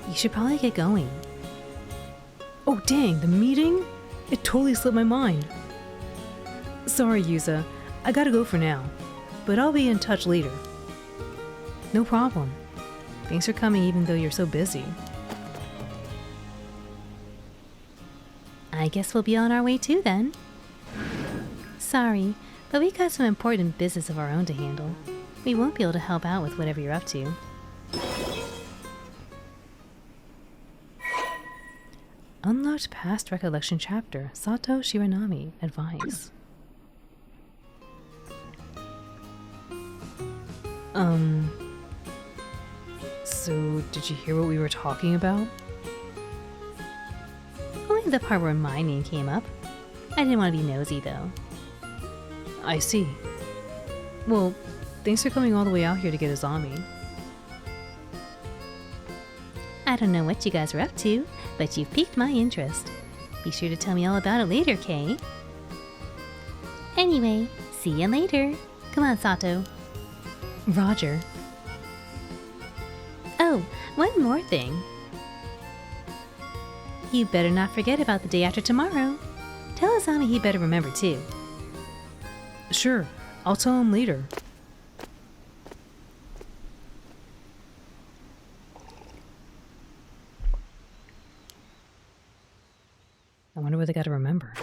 You should probably get going. Oh dang, the meeting? It totally slipped my mind. Sorry, Yusa. I gotta go for now, but I'll be in touch later. No problem. Thanks for coming even though you're so busy. I guess we'll be on our way too then. Sorry, but we got some important business of our own to handle. We won't be able to help out with whatever you're up to. Unlocked past recollection chapter. Sato Shiranami. Advice. So did you hear what we were talking about? Only the part where my name came up. I didn't want to be nosy though. I see. Well, thanks for coming all the way out here to get Azami. I don't know what you guys are up to, but you've piqued my interest. Be sure to tell me all about it later, Kay. Anyway, see you later. Come on, Sato. Roger. Oh, one more thing. You better not forget about the day after tomorrow. Tell Azami he better remember too. Sure, I'll tell him later. I wonder what they gotta remember.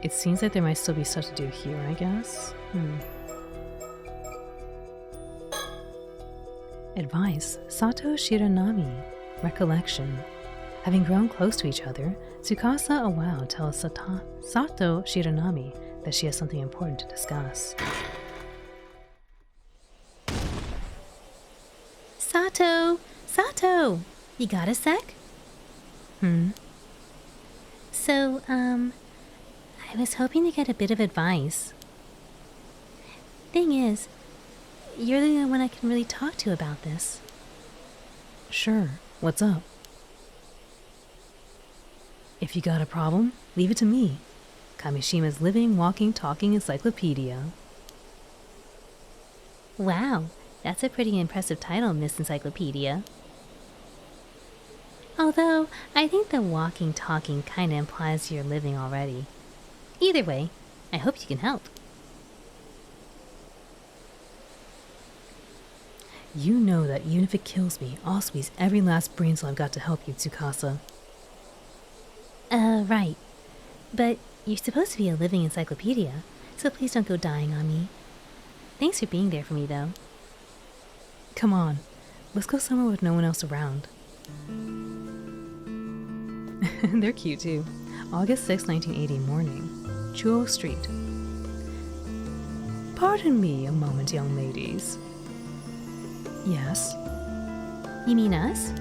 It seems like there might still be stuff to do here, I guess. Advice. Sato Shiranami. Recollection. Having grown close to each other, Tsukasa Awao tells Sato Shiranami that she has something important to discuss. Sato! Sato! You got a sec? So, I was hoping to get a bit of advice. Thing is, you're the only one I can really talk to about this. Sure, what's up? If you got a problem, leave it to me. Kamishima's living, walking, talking encyclopedia. Wow, that's a pretty impressive title, Miss Encyclopedia. Although, I think the walking, talking kinda implies you're living already. Either way, I hope you can help. You know that even if it kills me, I'll squeeze every last brain cell I've got to help you, Tsukasa. Right. But you're supposed to be a living encyclopedia, so please don't go dying on me. Thanks for being there for me, though. Come on, let's go somewhere with no one else around. They're cute, too. August 6, 1980 morning. Chuo Street. Pardon me a moment, young ladies. Yes. You mean us?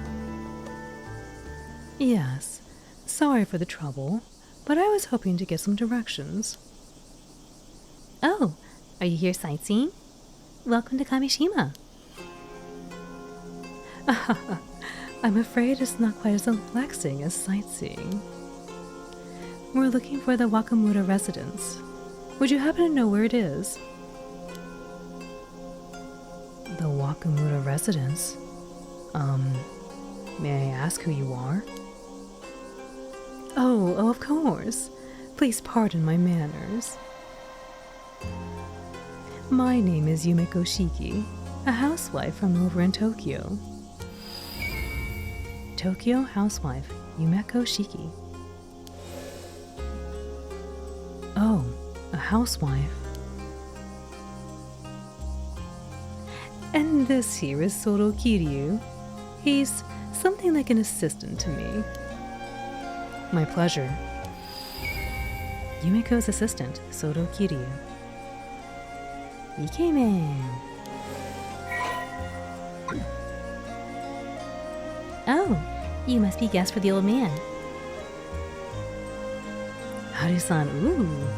Yes. Sorry for the trouble, but I was hoping to get some directions. Oh, are you here sightseeing? Welcome to Kamishima. I'm afraid it's not quite as relaxing as sightseeing. We're looking for the Wakamura residence. Would you happen to know where it is? The Wakamura residence? May I ask who you are? Oh, of course. Please pardon my manners. My name is Yumeko Shiki, a housewife from over in Tokyo. Tokyo housewife Yumeko Shiki. Oh, a housewife. And this here is Soro Kiryu. He's something like an assistant to me. My pleasure. Yumeko's assistant, Soro Kiryu. Ikemen. Oh, you must be guests for the old man. Haru-san, ooh.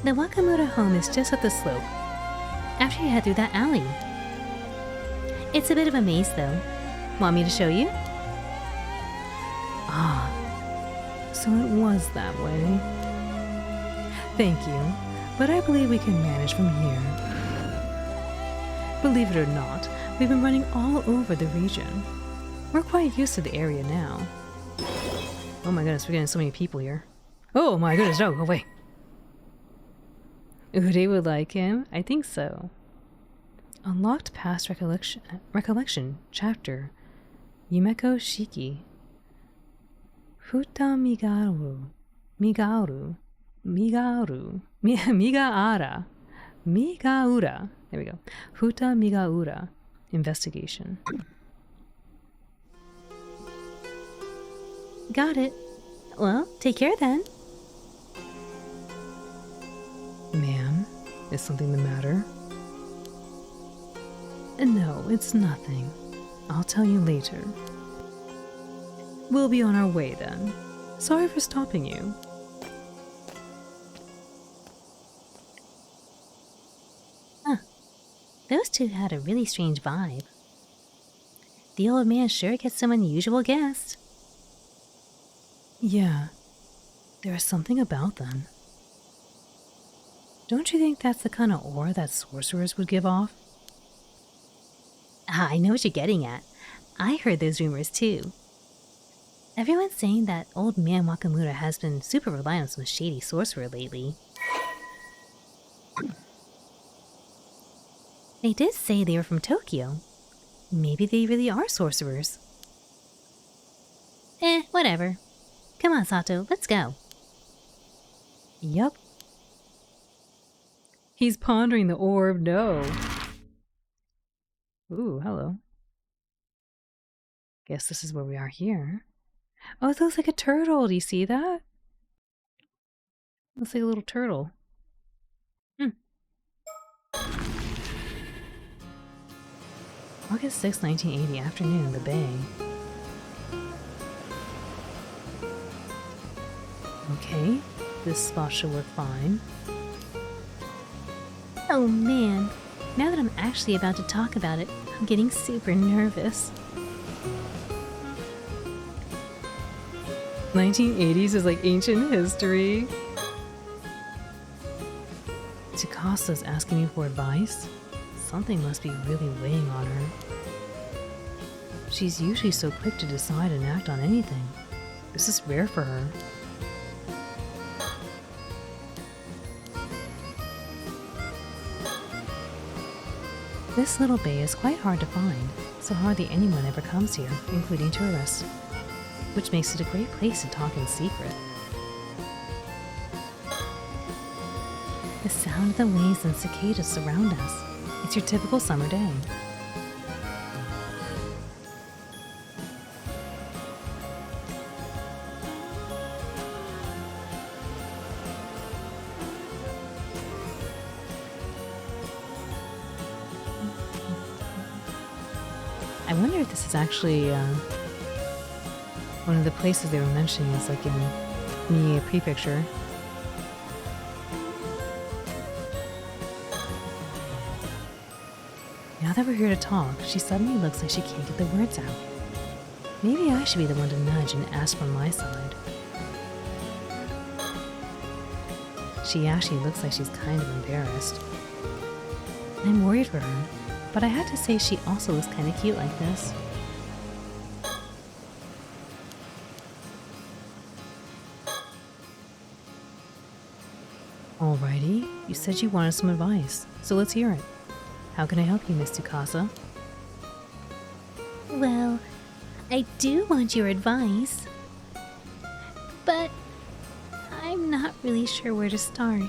The Wakamura home is just up the slope, after you head through that alley. It's a bit of a maze, though. Want me to show you? Ah, so it was that way. Thank you, but I believe we can manage from here. Believe it or not, we've been running all over the region. We're quite used to the area now. Oh my goodness, we're getting so many people here. Oh my goodness, no, go away. Ude would like him? I think so. Unlocked past recollection chapter. Yumeko Shiki. Futa Migauru. Migaura. There we go. Futa Migaura. Investigation. Got it. Well, take care then. Ma'am, is something the matter? No, it's nothing. I'll tell you later. We'll be on our way then. Sorry for stopping you. Huh. Those two had a really strange vibe. The old man sure gets some unusual guests. Yeah, there is something about them. Don't you think that's the kind of aura that sorcerers would give off? Ah, I know what you're getting at. I heard those rumors too. Everyone's saying that old man Wakamura has been super reliant on some shady sorcerer lately. They did say they were from Tokyo. Maybe they really are sorcerers. Whatever. Come on, Sato, let's go. Yup. He's pondering the orb, no. Ooh, hello. Guess this is where we are here. Oh, it looks like a turtle. Do you see that? Looks like a little turtle. August 6, 1980, afternoon, the Bay. Okay, this spot should work fine. Oh man, now that I'm actually about to talk about it, I'm getting super nervous. 1980s is like ancient history. Tsukasa's asking me for advice? Something must be really weighing on her. She's usually so quick to decide and act on anything. This is rare for her. This little bay is quite hard to find, so hardly anyone ever comes here, including tourists, which makes it a great place to talk in secret. The sound of the waves and cicadas surround us. It's your typical summer day. I wonder if this is actually one of the places they were mentioning is like in the pre-picture. Now that we're here to talk, she suddenly looks like she can't get the words out. Maybe I should be the one to nudge and ask from my side. She actually looks like she's kind of embarrassed. I'm worried for her, but I had to say she also looks kind of cute like this. Alrighty, you said you wanted some advice, so let's hear it. How can I help you, Miss Tsukasa? Well, I do want your advice, but I'm not really sure where to start.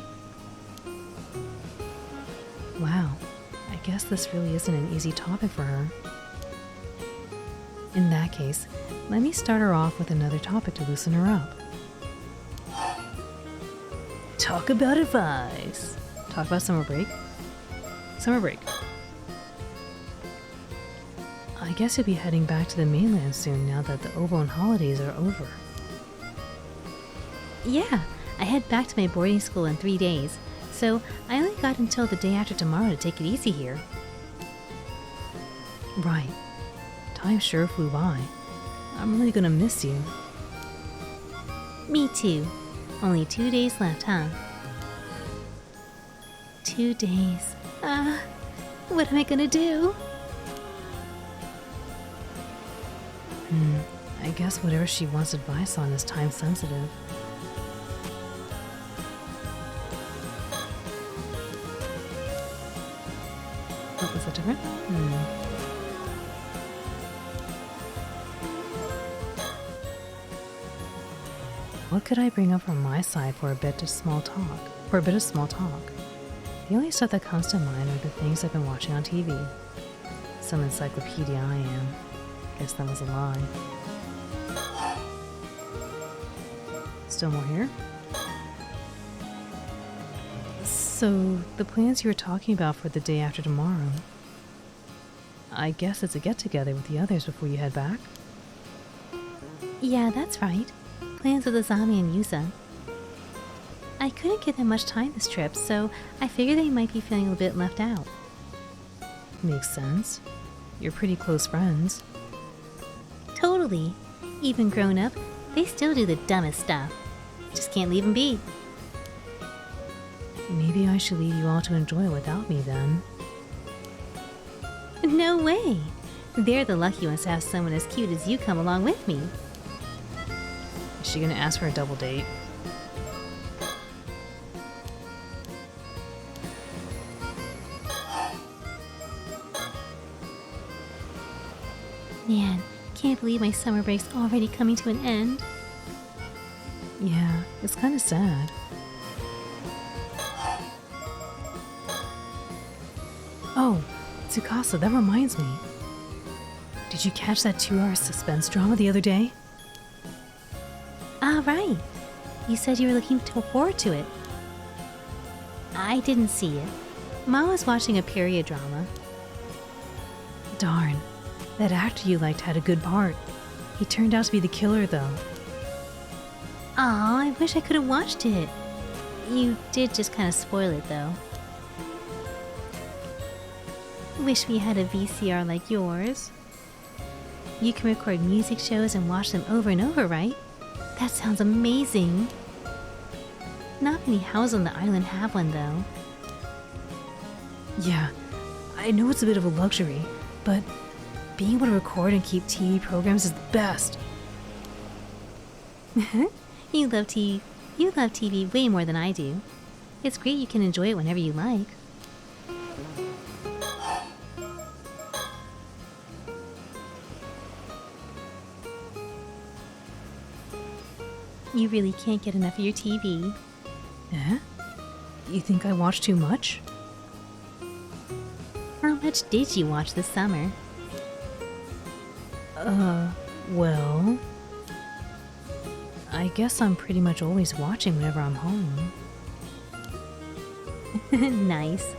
Wow, I guess this really isn't an easy topic for her. In that case, let me start her off with another topic to loosen her up. Talk about advice. Talk about summer break. Summer break. I guess you'll be heading back to the mainland soon now that the Obon holidays are over. Yeah, I head back to my boarding school in 3 days, so I only got until the day after tomorrow to take it easy here. Right. Time sure flew by. I'm really gonna miss you. Me too. Only 2 days left, huh? 2 days. What am I gonna do? I guess whatever she wants advice on is time sensitive. Oh, was that different? What could I bring up from my side for a bit of small talk? The only stuff that comes to mind are the things I've been watching on TV. Some encyclopedia I am. Guess that was a lie. Still more here? So, the plans you were talking about for the day after tomorrow. I guess it's a get-together with the others before you head back? Yeah, that's right. Plans with Azami and Yusa. I couldn't give them much time this trip, so I figured they might be feeling a bit left out. Makes sense. You're pretty close friends. Totally. Even grown up, they still do the dumbest stuff. Just can't leave them be. Maybe I should leave you all to enjoy it without me then. No way! They're the lucky ones to have someone as cute as you come along with me. Is she gonna ask for a double date? Man, can't believe my summer break's already coming to an end. Yeah, it's kind of sad. Oh, Tsukasa, that reminds me. Did you catch that 2-hour suspense drama the other day? Ah, right. You said you were looking forward to it. I didn't see it. Mom was watching a period drama. Darn, that actor you liked had a good part. He turned out to be the killer, though. Aw, I wish I could have watched it. You did just kind of spoil it, though. Wish we had a VCR like yours. You can record music shows and watch them over and over, right? That sounds amazing. Not many houses on the island have one, though. Yeah, I know it's a bit of a luxury, but being able to record and keep TV programs is the best. You love TV way more than I do. It's great you can enjoy it whenever you like. You really can't get enough of your TV. Eh? You think I watch too much? How much did you watch this summer? Well... I guess I'm pretty much always watching whenever I'm home. Nice.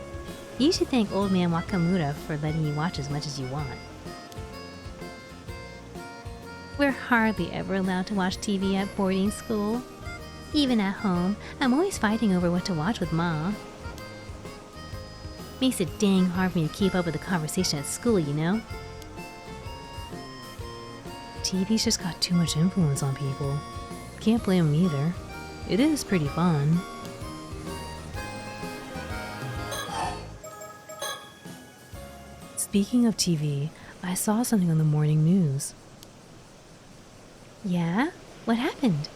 You should thank Old Man Wakamura for letting you watch as much as you want. We're hardly ever allowed to watch TV at boarding school. Even at home, I'm always fighting over what to watch with Ma. Makes it dang hard for me to keep up with the conversation at school, you know? TV's just got too much influence on people. Can't blame them either. It is pretty fun. Speaking of TV, I saw something on the morning news. Yeah? What happened?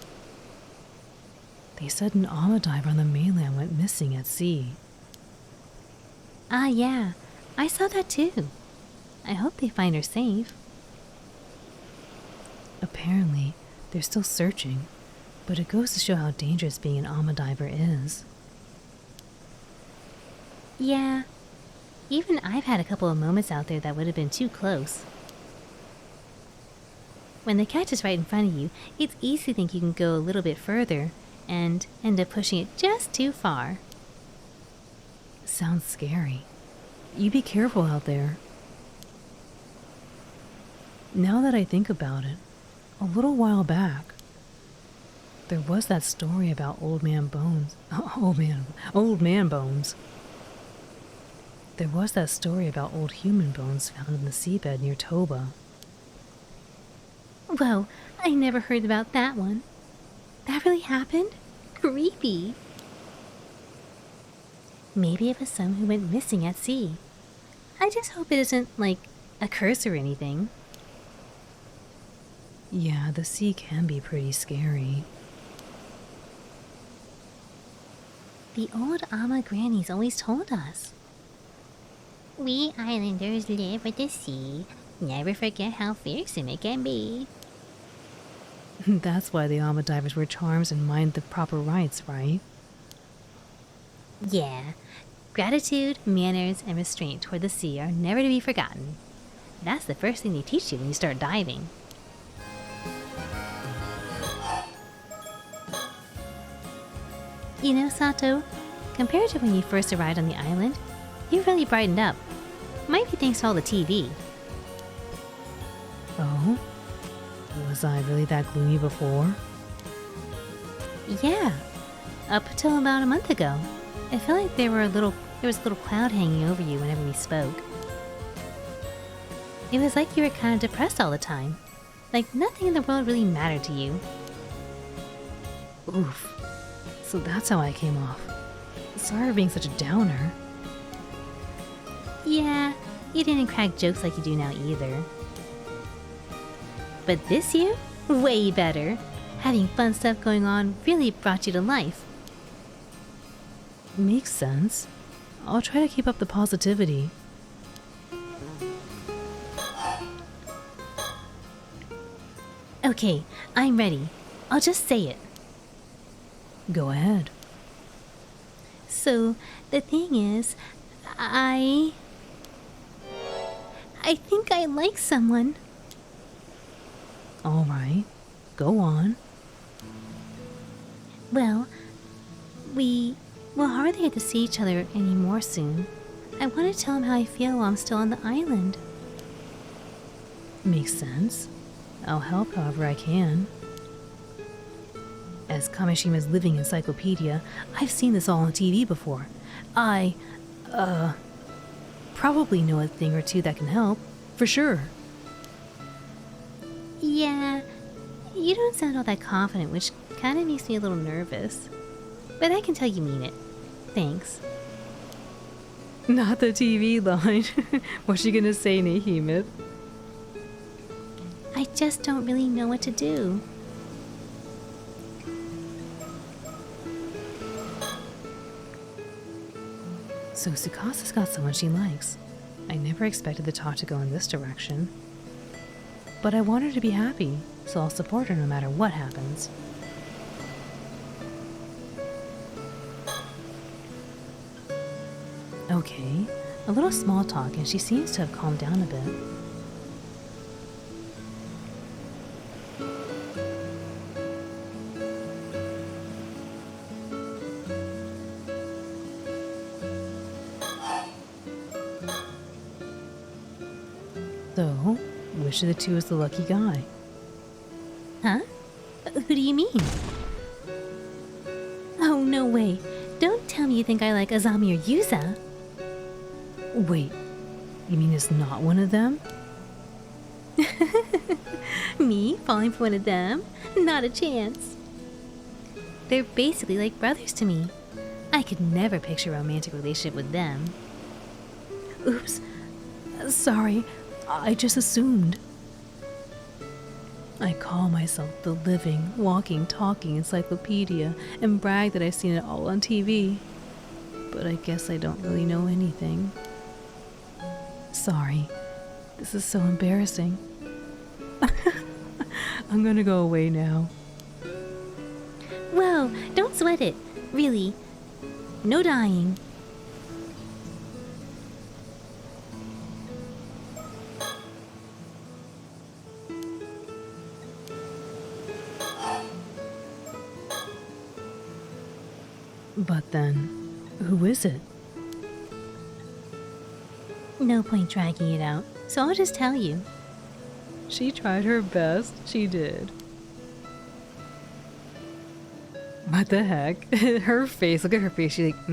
They said an AMA diver on the mainland went missing at sea. Ah, yeah. I saw that too. I hope they find her safe. Apparently, they're still searching, but it goes to show how dangerous being an AMA diver is. Yeah. Even I've had a couple of moments out there that would have been too close. When the catch is right in front of you, it's easy to think you can go a little bit further and end up pushing it just too far. Sounds scary. You be careful out there. Now that I think about it, a little while back, there was that story about Old Man Bones. Old Man Bones. There was that story about old human bones found in the seabed near Toba. Whoa, I never heard about that one. That really happened? Creepy. Maybe it was someone who went missing at sea. I just hope it isn't, like, a curse or anything. Yeah, the sea can be pretty scary. The old Ama grannies always told us. We islanders live with the sea. Never forget how fearsome it can be. That's why the AMA divers wear charms and mind the proper rites, right? Yeah. Gratitude, manners, and restraint toward the sea are never to be forgotten. That's the first thing they teach you when you start diving. You know, Sato, compared to when you first arrived on the island, you really brightened up. Might be thanks to all the TV. Oh? Was I really that gloomy before? Yeah. Up until about a month ago. I felt like there was a little cloud hanging over you whenever we spoke. It was like you were kind of depressed all the time. Like nothing in the world really mattered to you. Oof. So that's how I came off. Sorry for being such a downer. Yeah, you didn't crack jokes like you do now either. But this year, way better. Having fun stuff going on really brought you to life. Makes sense. I'll try to keep up the positivity. Okay, I'm ready. I'll just say it. Go ahead. So, the thing is, I think I like someone. All right. Go on. Well, we'll hardly get to see each other anymore soon. I want to tell him how I feel while I'm still on the island. Makes sense. I'll help however I can. As Kameshima's living encyclopedia, I've seen this all on TV before. I, probably know a thing or two that can help, for sure. Yeah, you don't sound all that confident, which kind of makes me a little nervous. But I can tell you mean it. Thanks. Not the TV line. What's she gonna say, Nehemith? I just don't really know what to do. So Tsukasa's got someone she likes. I never expected the talk to go in this direction. But I want her to be happy, so I'll support her no matter what happens. Okay, a little small talk, and she seems to have calmed down a bit. So, which of the two is the lucky guy? Huh? Who do you mean? Oh, no way. Don't tell me you think I like Azami or Yuza. Wait, you mean it's not one of them? Me falling for one of them? Not a chance. They're basically like brothers to me. I could never picture a romantic relationship with them. Oops. Sorry, I just assumed. I call myself the living, walking, talking encyclopedia and brag that I've seen it all on TV. But I guess I don't really know anything. Sorry, this is so embarrassing. I'm gonna go away now. Whoa, don't sweat it. Really. No dying. But then, who is it? No point dragging it out, so I'll just tell you. She tried her best, she did. What the heck? Her face, look at her face, she's like,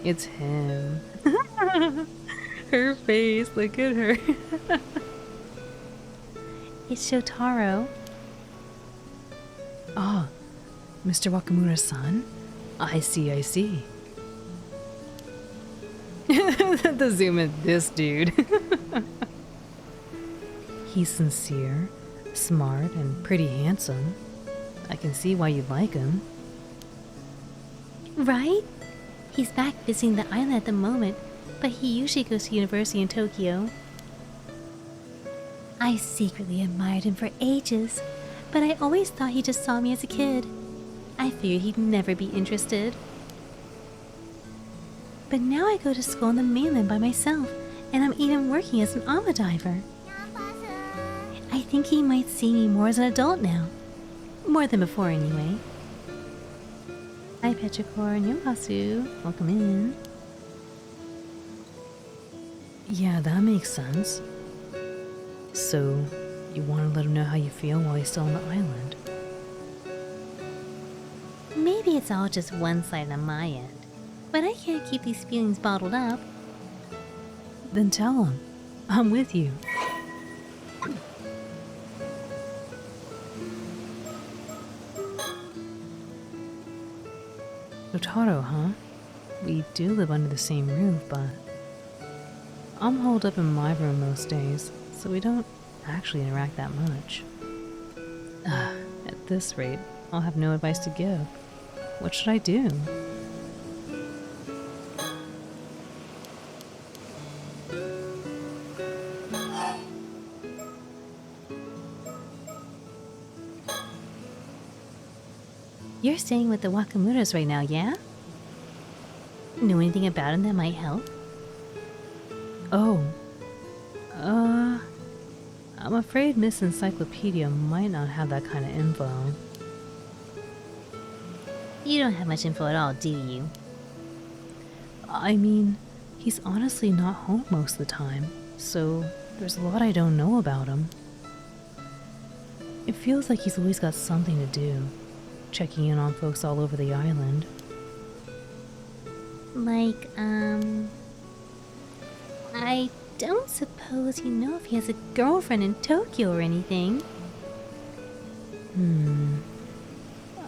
it's him. Her face, look at her. It's Shotaro. Ah, Mr. Wakamura's son? I see, I see. The zoom at this dude. He's sincere, smart, and pretty handsome. I can see why you'd like him. Right? He's back visiting the island at the moment, but he usually goes to university in Tokyo. I secretly admired him for ages, but I always thought he just saw me as a kid. I figured he'd never be interested. But now I go to school on the mainland by myself, and I'm even working as an ama diver. I think he might see me more as an adult now. More than before, anyway. Hi, Petrichor and Yomasu. Welcome in. Yeah, that makes sense. So, you want to let him know how you feel while he's still on the island? Maybe it's all just one-sided on my end, but I can't keep these feelings bottled up. Then tell him. I'm with you. Shotaro, huh? We do live under the same roof, but I'm holed up in my room most days, so we don't actually interact that much. At this rate, I'll have no advice to give. What should I do? You're staying with the Wakamuras right now, yeah? Know anything about him that might help? Oh. I'm afraid Miss Encyclopedia might not have that kind of info. You don't have much info at all, do you? I mean, he's honestly not home most of the time, so there's a lot I don't know about him. It feels like he's always got something to do, checking in on folks all over the island. Like, I don't suppose you know if he has a girlfriend in Tokyo or anything.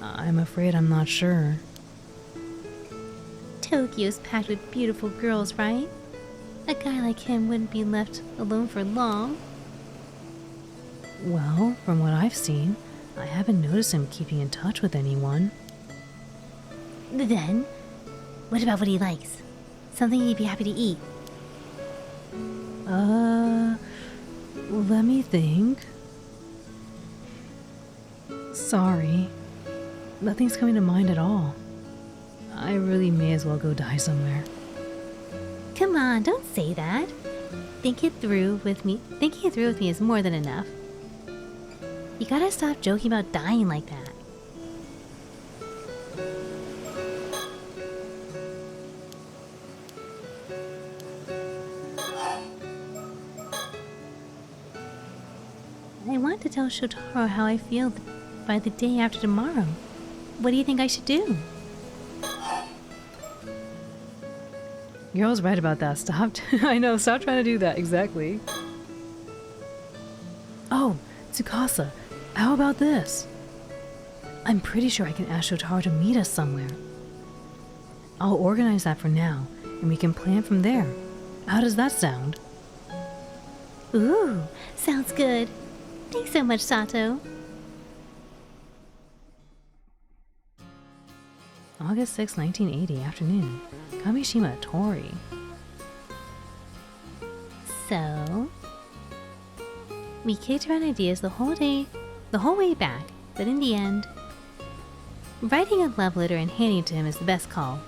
I'm afraid I'm not sure. Tokyo's packed with beautiful girls, right? A guy like him wouldn't be left alone for long. Well, from what I've seen, I haven't noticed him keeping in touch with anyone. Then, what about what he likes? Something he'd be happy to eat. Let me think. Sorry. Nothing's coming to mind at all. I really may as well go die somewhere. Come on, don't say that. Thinking it through with me is more than enough. You gotta stop joking about dying like that. I want to tell Shotaro how I feel by the day after tomorrow. What do you think I should do? Girl's right about that. Stop. I know. Stop trying to do that. Exactly. Oh, Tsukasa. How about this? I'm pretty sure I can ask Shotaro to meet us somewhere. I'll organize that for now, and we can plan from there. How does that sound? Ooh, sounds good. Thanks so much, Sato. August 6, 1980, afternoon. Kamishima Tori. So, we kicked around ideas the whole way back, but in the end, writing a love letter and handing it to him is the best call.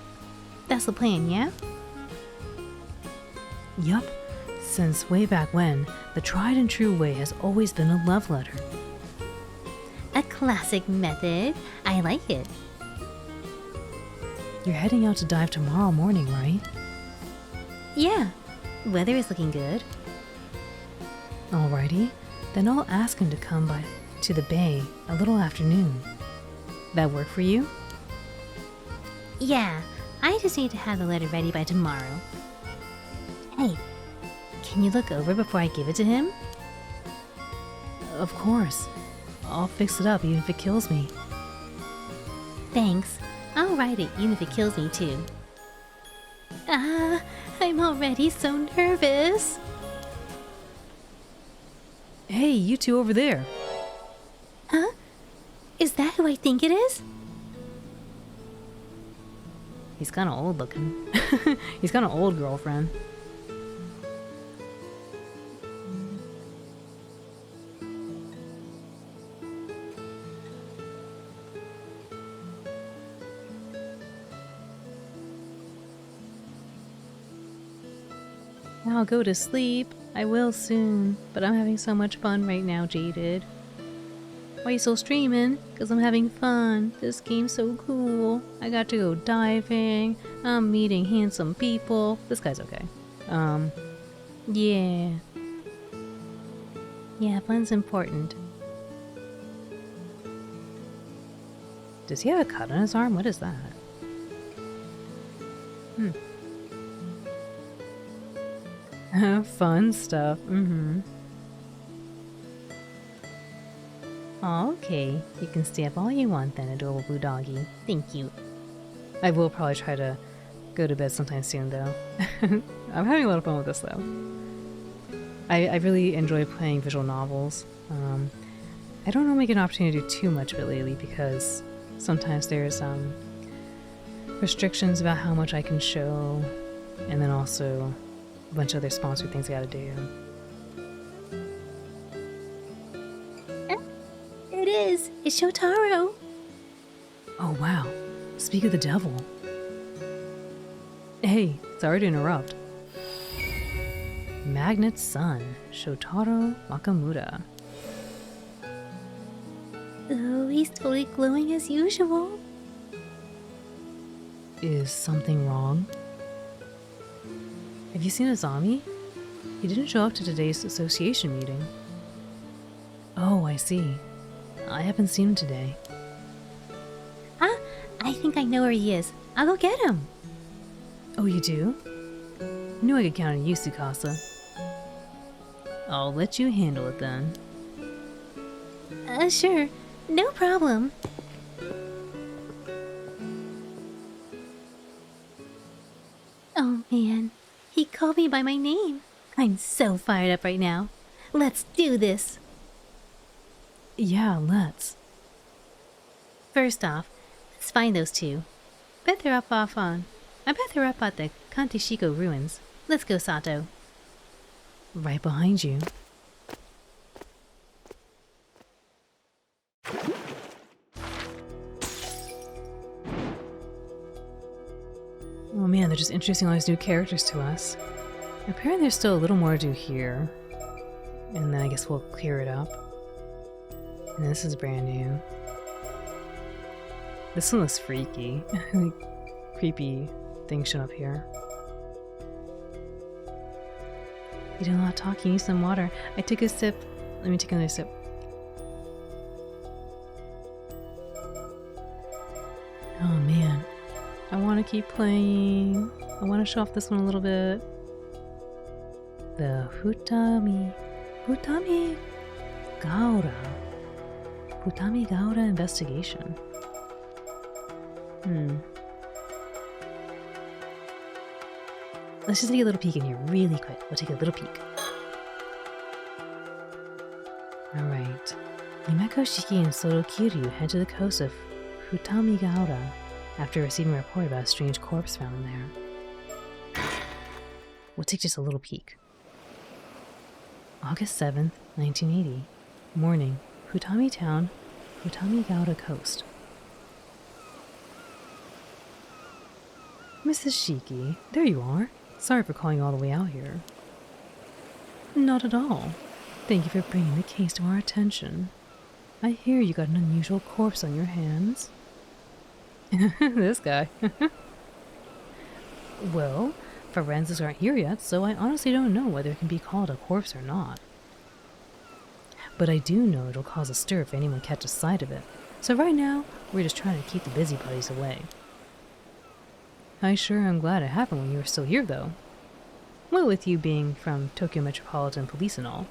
That's the plan, yeah? Yup. Since way back when, the tried and true way has always been a love letter. A classic method. I like it. You're heading out to dive tomorrow morning, right? Yeah, weather is looking good. Alrighty, then I'll ask him to come by to the bay a little afternoon. That work for you? Yeah, I just need to have the letter ready by tomorrow. Hey, can you look over before I give it to him? Of course. I'll fix it up even if it kills me. Thanks. I'll write it even if it kills me too. I'm already so nervous. Hey, you two over there. Huh? Is that who I think it is? He's kind of old looking. He's kind of old, girlfriend. I'll go to sleep. I will soon, but I'm having so much fun right now, Jaded. Why you still streaming? Because I'm having fun. This game's so cool. I got to go diving. I'm meeting handsome people. This guy's okay. Yeah. Yeah, fun's important. Does he have a cut on his arm? What is that? Fun stuff. Okay, you can stay up all you want then, adorable blue doggy. Thank you. I will probably try to go to bed sometime soon though. I'm having a lot of fun with this though. I really enjoy playing visual novels. I don't normally get an opportunity to do too much of it lately because sometimes there's restrictions about how much I can show, and then also a bunch of other sponsored things I gotta do. It is! It's Shotaro! Oh wow, speak of the devil. Hey, sorry to interrupt. Magnet's son, Shotaro Makamura. Oh, he's totally glowing as usual. Is something wrong? Have you seen Azami? He didn't show up to today's association meeting. Oh, I see. I haven't seen him today. Ah, I think I know where he is. I'll go get him. Oh, you do? Knew I could count on you, Tsukasa. I'll let you handle it then. Sure. No problem. Oh man, he called me by my name. I'm so fired up right now. Let's do this. Yeah, let's. First off, let's find those two. I bet they're up at the Kantishiko ruins. Let's go, Sato. Right behind you. Oh man, they're just introducing all these new characters to us. Apparently there's still a little more to do here. And then I guess we'll clear it up. And this is brand new. This one looks freaky. Like, creepy things show up here. You did a lot of talking, use some water. I took a sip. Let me take another sip. Oh man. I want to keep playing. I want to show off this one a little bit. The Futami Gaura investigation. Let's just take a little peek in here really quick. We'll take a little peek. Alright. Himeko Shiki and Soto Kiryu head to the coast of Futami Gaura after receiving a report about a strange corpse found there. We'll take just a little peek. August 7th, 1980. Morning. Futami Town, Futami Gaura Coast. Mrs. Shiki, there you are. Sorry for calling all the way out here. Not at all. Thank you for bringing the case to our attention. I hear you got an unusual corpse on your hands. This guy. Well, forensics aren't here yet, so I honestly don't know whether it can be called a corpse or not. But I do know it'll cause a stir if anyone catches sight of it. So right now, we're just trying to keep the busybodies away. I sure am glad it happened when you were still here, though. Well, with you being from Tokyo Metropolitan Police and all.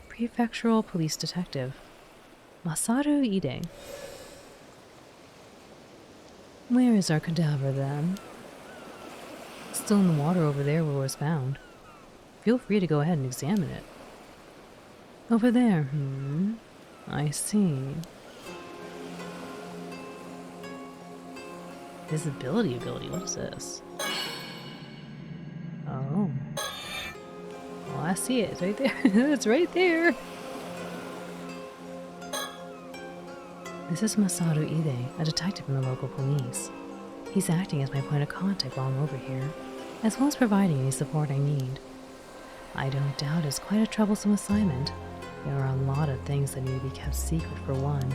Prefectural Police Detective Masaru Ide. Where is our cadaver, then? Still in the water over there where it was found. Feel free to go ahead and examine it. Over there, I see. Visibility ability, what is this? Oh. Oh, I see it. It's right there. It's right there. This is Masaru Ide, a detective in the local police. He's acting as my point of contact while I'm over here, as well as providing any support I need. I don't doubt it's quite a troublesome assignment. There are a lot of things that need to be kept secret for one.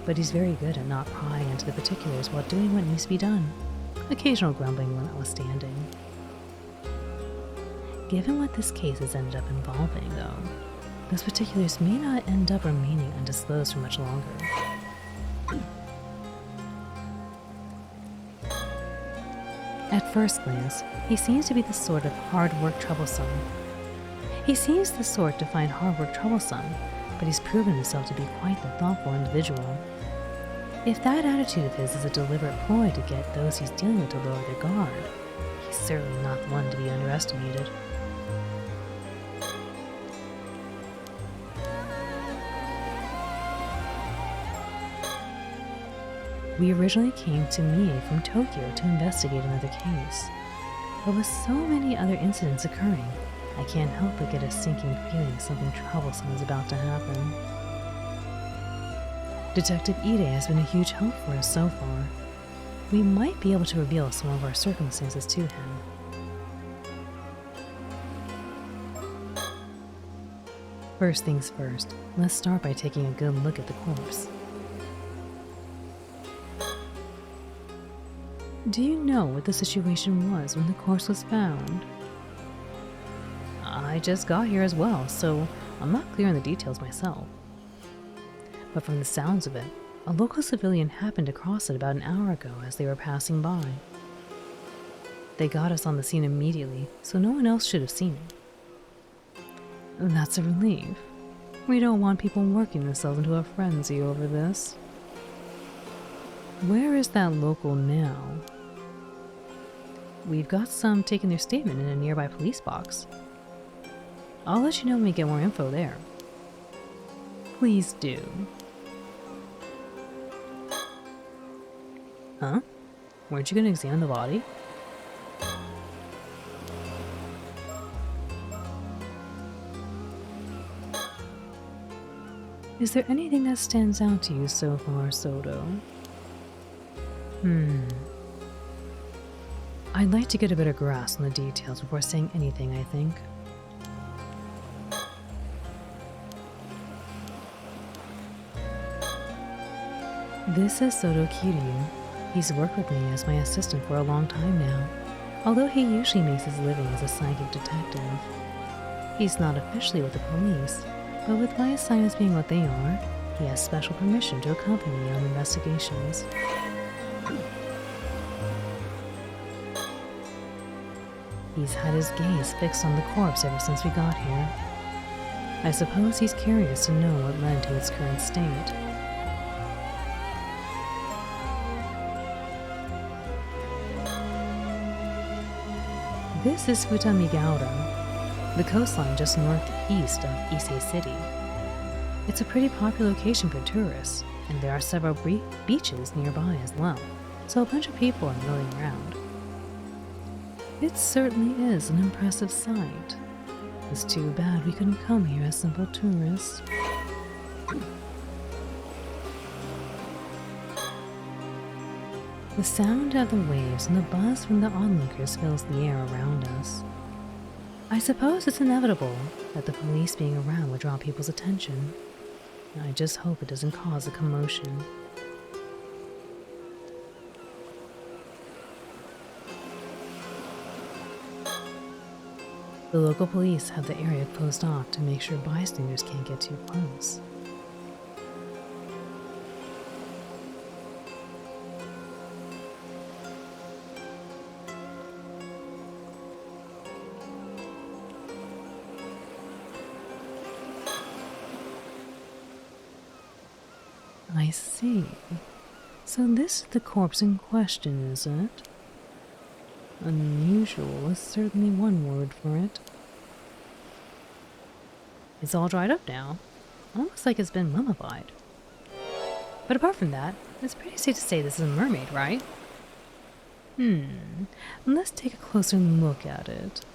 But he's very good at not prying into the particulars while doing what needs to be done. Occasional grumbling notwithstanding. Given what this case has ended up involving, though, those particulars may not end up remaining undisclosed for much longer. At first glance, he seems to be the sort of hard work troublesome. He seems the sort to find hard work troublesome, but he's proven himself to be quite the thoughtful individual. If that attitude of his is a deliberate ploy to get those he's dealing with to lower their guard, he's certainly not one to be underestimated. We originally came to Mie from Tokyo to investigate another case, but with so many other incidents occurring, I can't help but get a sinking feeling something troublesome is about to happen. Detective Ide has been a huge help for us so far. We might be able to reveal some of our circumstances to him. First things first, let's start by taking a good look at the corpse. Do you know what the situation was when the corpse was found? I just got here as well, so I'm not clear on the details myself. But from the sounds of it, a local civilian happened to cross it about an hour ago as they were passing by. They got us on the scene immediately, so no one else should have seen it. That's a relief. We don't want people working themselves into a frenzy over this. Where is that local now? We've got some taking their statement in a nearby police box. I'll let you know when we get more info there. Please do. Huh? Weren't you going to examine the body? Is there anything that stands out to you so far, Soto? I'd like to get a better grasp on the details before saying anything, I think. This is Soto Kiryu. He's worked with me as my assistant for a long time now, although he usually makes his living as a psychic detective. He's not officially with the police, but with my assignments being what they are, he has special permission to accompany me on investigations. He's had his gaze fixed on the corpse ever since we got here. I suppose he's curious to know what led to its current state. This is Futamigaura, the coastline just northeast of Ise City. It's a pretty popular location for tourists, and there are several beaches nearby as well, so a bunch of people are milling around. It certainly is an impressive sight. It's too bad we couldn't come here as simple tourists. The sound of the waves and the buzz from the onlookers fills the air around us. I suppose it's inevitable that the police being around would draw people's attention. I just hope it doesn't cause a commotion. The local police have the area closed off to make sure bystanders can't get too close. I see. So this is the corpse in question, is it? Unusual is certainly one word for it. It's all dried up now, almost like it's been mummified. But apart from that, it's pretty safe to say this is a mermaid, right? Let's take a closer look at it.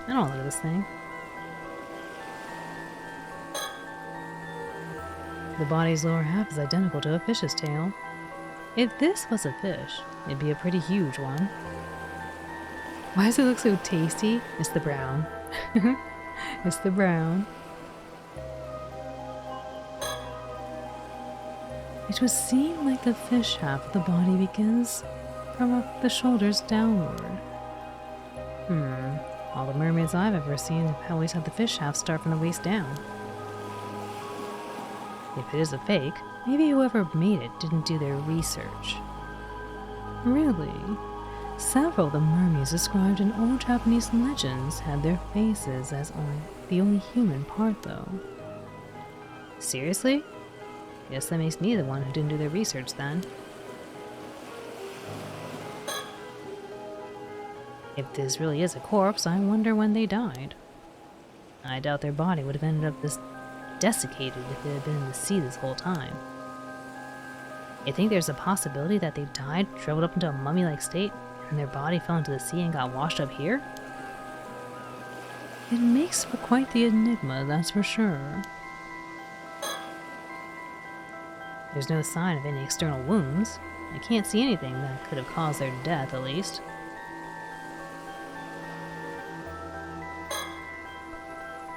I don't look at this thing. The body's lower half is identical to a fish's tail. If this was a fish, it'd be a pretty huge one. Why does it look so tasty? It's the brown. It's the brown. It would seem like the fish half of the body begins from the shoulders downward. All the mermaids I've ever seen have always had the fish half start from the waist down. If it is a fake, maybe whoever made it didn't do their research. Really? Several of the mermaids described in old Japanese legends had their faces as the only human part, though. Seriously? Guess that makes me the one who didn't do their research then. If this really is a corpse, I wonder when they died. I doubt their body would have ended up this desiccated if it had been in the sea this whole time. You think there's a possibility that they died, shriveled up into a mummy-like state, and their body fell into the sea and got washed up here? It makes for quite the enigma, that's for sure. There's no sign of any external wounds. I can't see anything that could have caused their death, at least.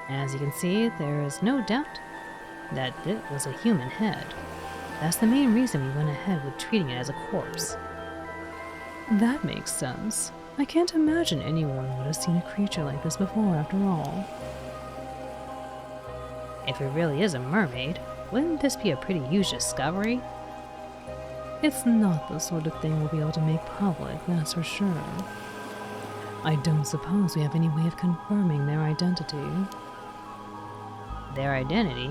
As you can see, there is no doubt that it was a human head. That's the main reason we went ahead with treating it as a corpse. That makes sense. I can't imagine anyone would have seen a creature like this before, after all. If it really is a mermaid, wouldn't this be a pretty huge discovery? It's not the sort of thing we'll be able to make public, that's for sure. I don't suppose we have any way of confirming their identity. Their identity?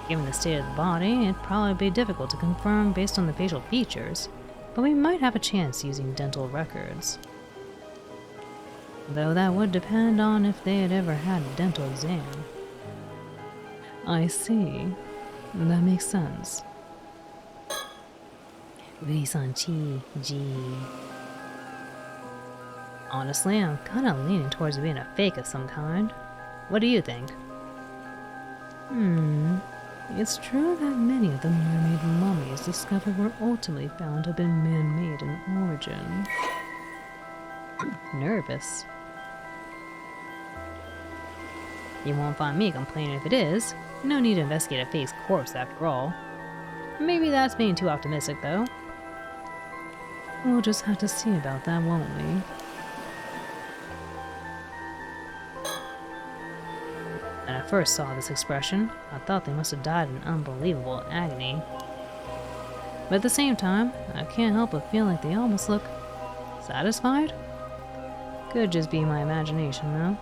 Given the state of the body, it'd probably be difficult to confirm based on the facial features, but we might have a chance using dental records. Though that would depend on if they had ever had a dental exam. I see. That makes sense. Uri-san-chi, ji. Honestly, I'm kinda leaning towards being a fake of some kind. What do you think? It's true that many of the mermaid mummies discovered were ultimately found to have been man-made in origin. Nervous. You won't find me complaining if it is. No need to investigate a fake corpse after all. Maybe that's being too optimistic, though. We'll just have to see about that, won't we? When I first saw this expression, I thought they must have died in unbelievable agony. But at the same time, I can't help but feel like they almost look satisfied? Could just be my imagination, though.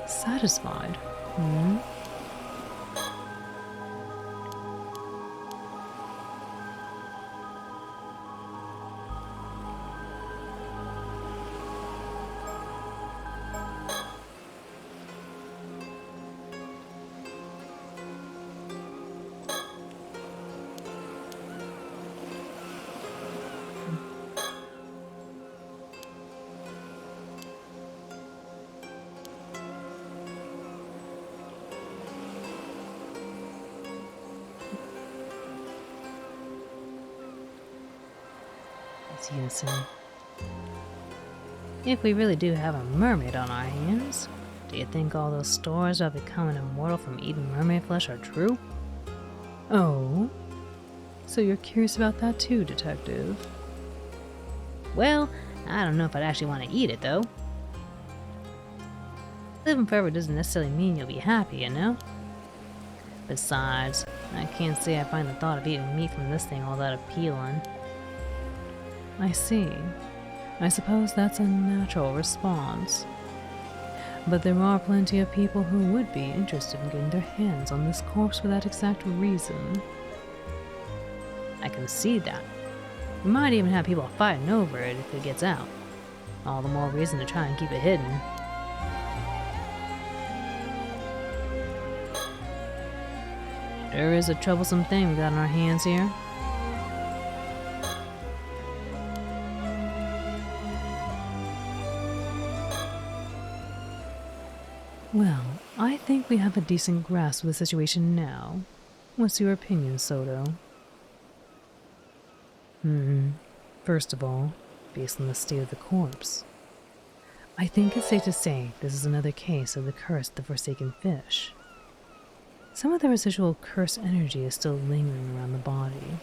Satisfied? Hmm? Yes, if we really do have a mermaid on our hands, do you think all those stories about becoming immortal from eating mermaid flesh are true? Oh, so you're curious about that too, Detective? Well, I don't know if I'd actually want to eat it, though. Living forever doesn't necessarily mean you'll be happy, you know? Besides, I can't say I find the thought of eating meat from this thing all that appealing. I see. I suppose that's a natural response. But there are plenty of people who would be interested in getting their hands on this corpse for that exact reason. I can see that. We might even have people fighting over it if it gets out. All the more reason to try and keep it hidden. There is a troublesome thing we got on our hands here. Well, I think we have a decent grasp of the situation now. What's your opinion, Soto? First of all, based on the state of the corpse, I think it's safe to say this is another case of the curse of the forsaken fish. Some of the residual curse energy is still lingering around the body.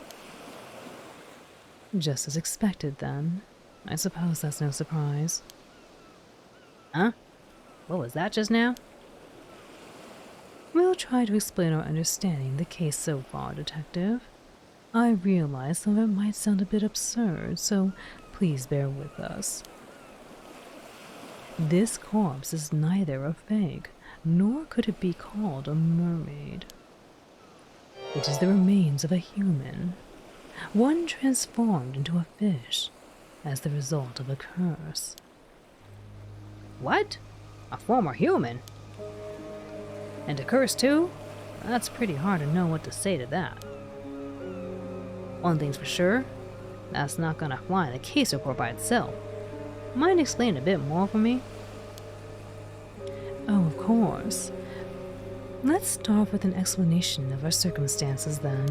Just as expected, then. I suppose that's no surprise. Huh? What was that just now? We'll try to explain our understanding of the case so far, Detective. I realize some of it might sound a bit absurd, so please bear with us. This corpse is neither a fake, nor could it be called a mermaid. It is the remains of a human, one transformed into a fish as the result of a curse. What? A former human? And a curse too? That's pretty hard to know what to say to that. One thing's for sure, that's not gonna fly in the case report by itself. Mind explaining a bit more for me? Oh, of course. Let's start with an explanation of our circumstances then.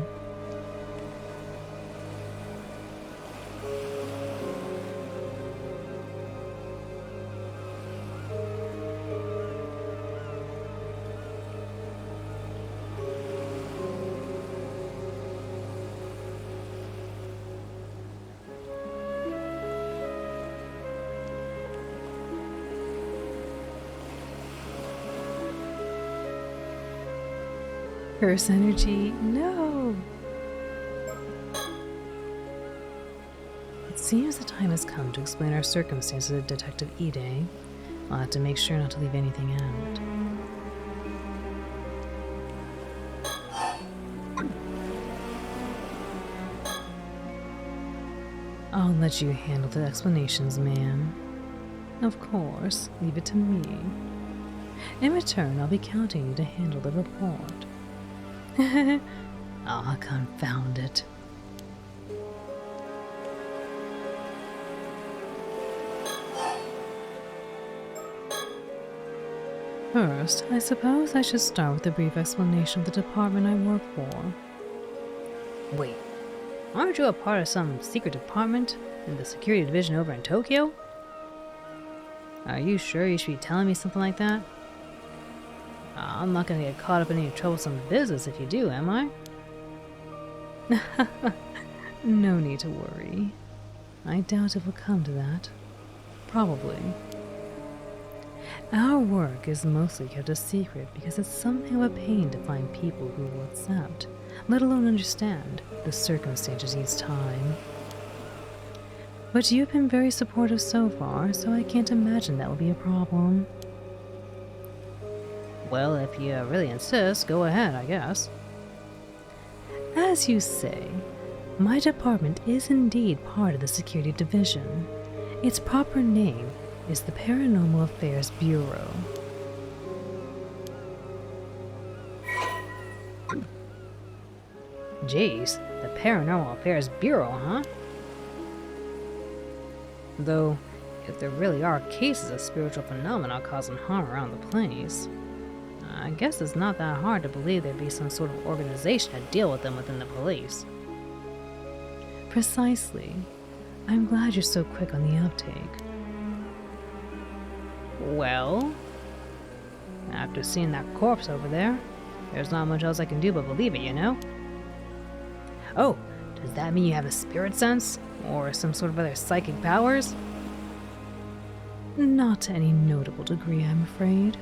Curse energy, no! It seems the time has come to explain our circumstances to Detective Ide. I'll have to make sure not to leave anything out. I'll let you handle the explanations, ma'am. Of course, leave it to me. In return, I'll be counting you to handle the report. Ah, confound it. First, I suppose I should start with a brief explanation of the department I work for. Wait, aren't you a part of some secret department in the security division over in Tokyo? Are you sure you should be telling me something like that? I'm not gonna get caught up in any troublesome business if you do, am I? No need to worry. I doubt it will come to that. Probably. Our work is mostly kept a secret because it's something of a pain to find people who will accept, let alone understand, the circumstances each time. But you've been very supportive so far, so I can't imagine that will be a problem. Well, if you really insist, go ahead, I guess. As you say, my department is indeed part of the security division. Its proper name is the Paranormal Affairs Bureau. Jeez, the Paranormal Affairs Bureau, huh? Though, if there really are cases of spiritual phenomena causing harm around the place, I guess it's not that hard to believe there'd be some sort of organization to deal with them within the police. Precisely. I'm glad you're so quick on the uptake. Well, after seeing that corpse over there, there's not much else I can do but believe it, you know? Oh, does that mean you have a spirit sense? Or some sort of other psychic powers? Not to any notable degree, I'm afraid.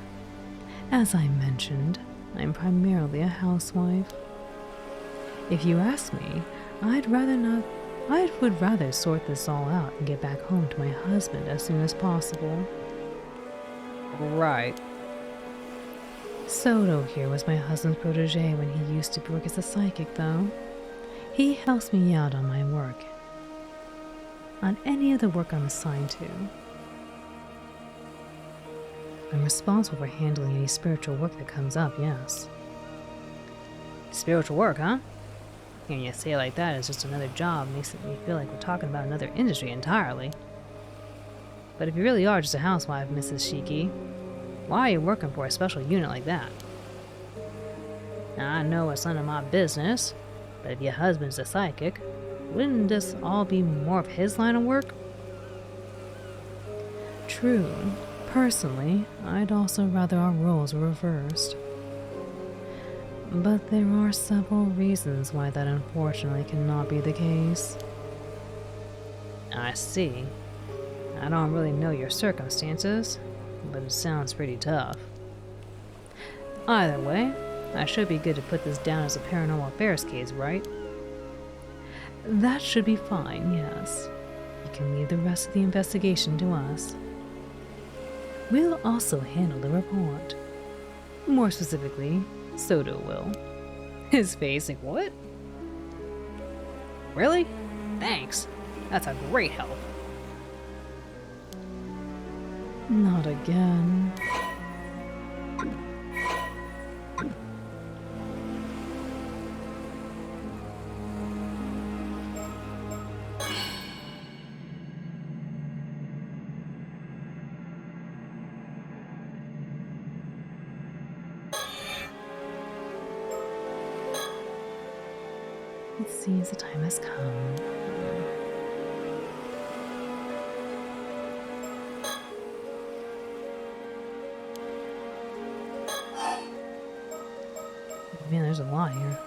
As I mentioned, I'm primarily a housewife. If you ask me, I would rather sort this all out and get back home to my husband as soon as possible. Right. Soto here was my husband's protege when he used to work as a psychic, though. He helps me out on my work. On any of the work I'm assigned to. I'm responsible for handling any spiritual work that comes up, yes. Spiritual work, huh? Hearing you say it like that is just another job makes me feel like we're talking about another industry entirely. But if you really are just a housewife, Mrs. Shiki, why are you working for a special unit like that? Now, I know it's none of my business, but if your husband's a psychic, wouldn't this all be more of his line of work? True. Personally, I'd also rather our roles were reversed. But there are several reasons why that unfortunately cannot be the case. I see. I don't really know your circumstances, but it sounds pretty tough. Either way, I should be good to put this down as a paranormal affairs case, right? That should be fine, yes. You can leave the rest of the investigation to us. We'll also handle the report. More specifically, Soto will. His face like, what? Really? Thanks. That's a great help. Not again. It seems the time has come. Man, there's a lot here.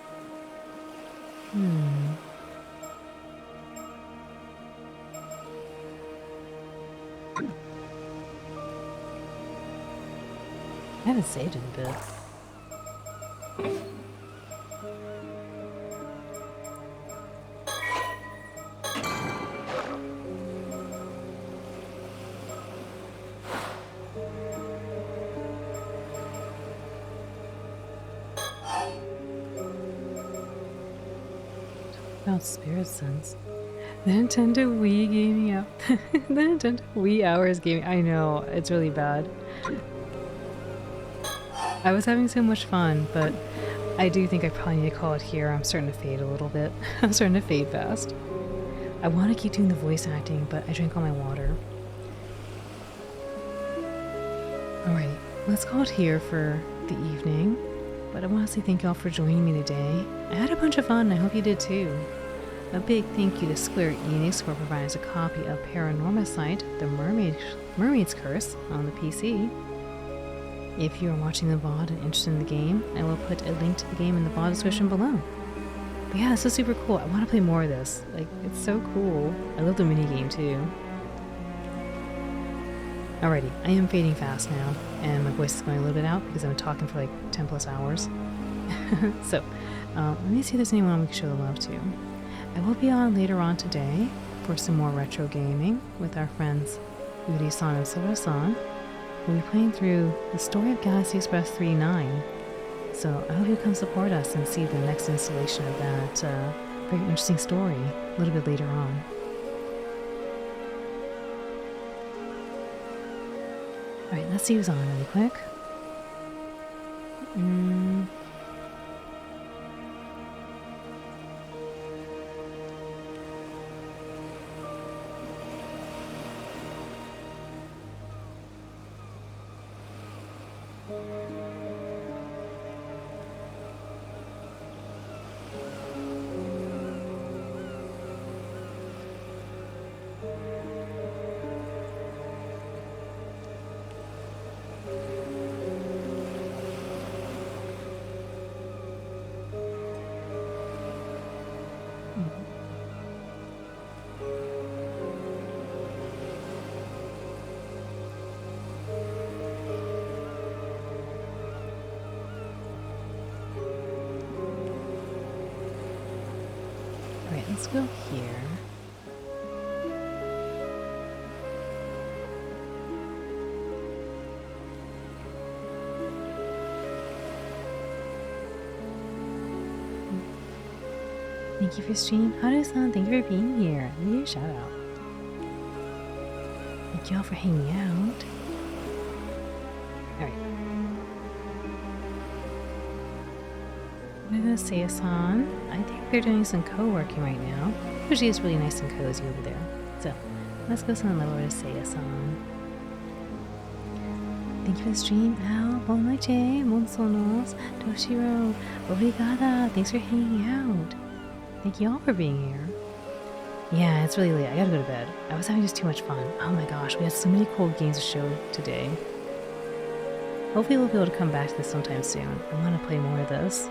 I haven't saved in a bit. About spirit sense. The Nintendo Wii gaming app. The Nintendo Wii hours gaming. I know, it's really bad. I was having so much fun, but I do think I probably need to call it here. I'm starting to fade a little bit. I'm starting to fade fast. I want to keep doing the voice acting, but I drank all my water. Alright, let's call it here for the evening. But I want to say thank you all for joining me today. I had a bunch of fun, and I hope you did too. A big thank you to Square Enix for providing us a copy of PARANORMASIGHT, the Mermaid's Curse on the PC. If you are watching the VOD and interested in the game, I will put a link to the game in the VOD description below. But yeah, this is super cool. I want to play more of this. Like, it's so cool. I love the minigame too. Alrighty, I am fading fast now, and my voice is going a little bit out because I've been talking for like 10 plus hours. So, let me see if there's anyone we can show the love to. I will be on later on today for some more retro gaming with our friends Uri-san and Sora-san. We'll be playing through the story of Galaxy Express 3.9. So I hope you'll come support us and see the next installation of that very interesting story a little bit later on. Alright, let's see who's on really quick. Alright, let's go here. Thank you for streaming. Haru-san, thank you for being here. Give you a shout out. Thank you all for hanging out. Alright. I'm gonna go to Seiya-san. I think they're doing some co-working right now. Usually it's really nice and cozy over there. So, let's go send a level to Seiya-san. Thank you for the stream, Al, Bonoiche, Monsonos, Toshiro, Obrigada. Thanks for hanging out. Thank you all for being here. Yeah, it's really late. I gotta go to bed. I was having just too much fun. Oh my gosh, we had so many cool games to show today. Hopefully we'll be able to come back to this sometime soon. I want to play more of this.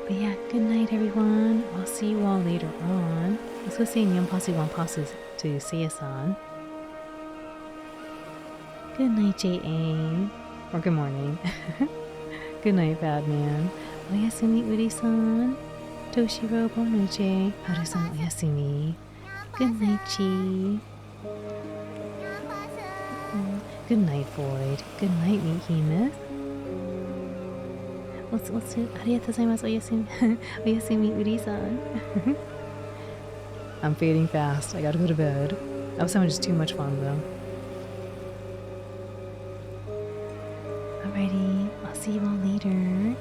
But yeah, good night everyone. I'll see you all later on. Let's go say Nyanpasu Wanpasu to Seiya-san. Good night, J.A. Or good morning. Good night, Badman. Oyasumi Uri-san. Toshiro Bonoiche. Haru-san oyasumi. Good night, Chi. Good night, Void. Good night, Behemoth. Let's do arigatou gozaimasu. Oyasumi Uri-san. I'm fading fast. I gotta go to bed. I was having just too much fun though. Alrighty, I'll see you all later.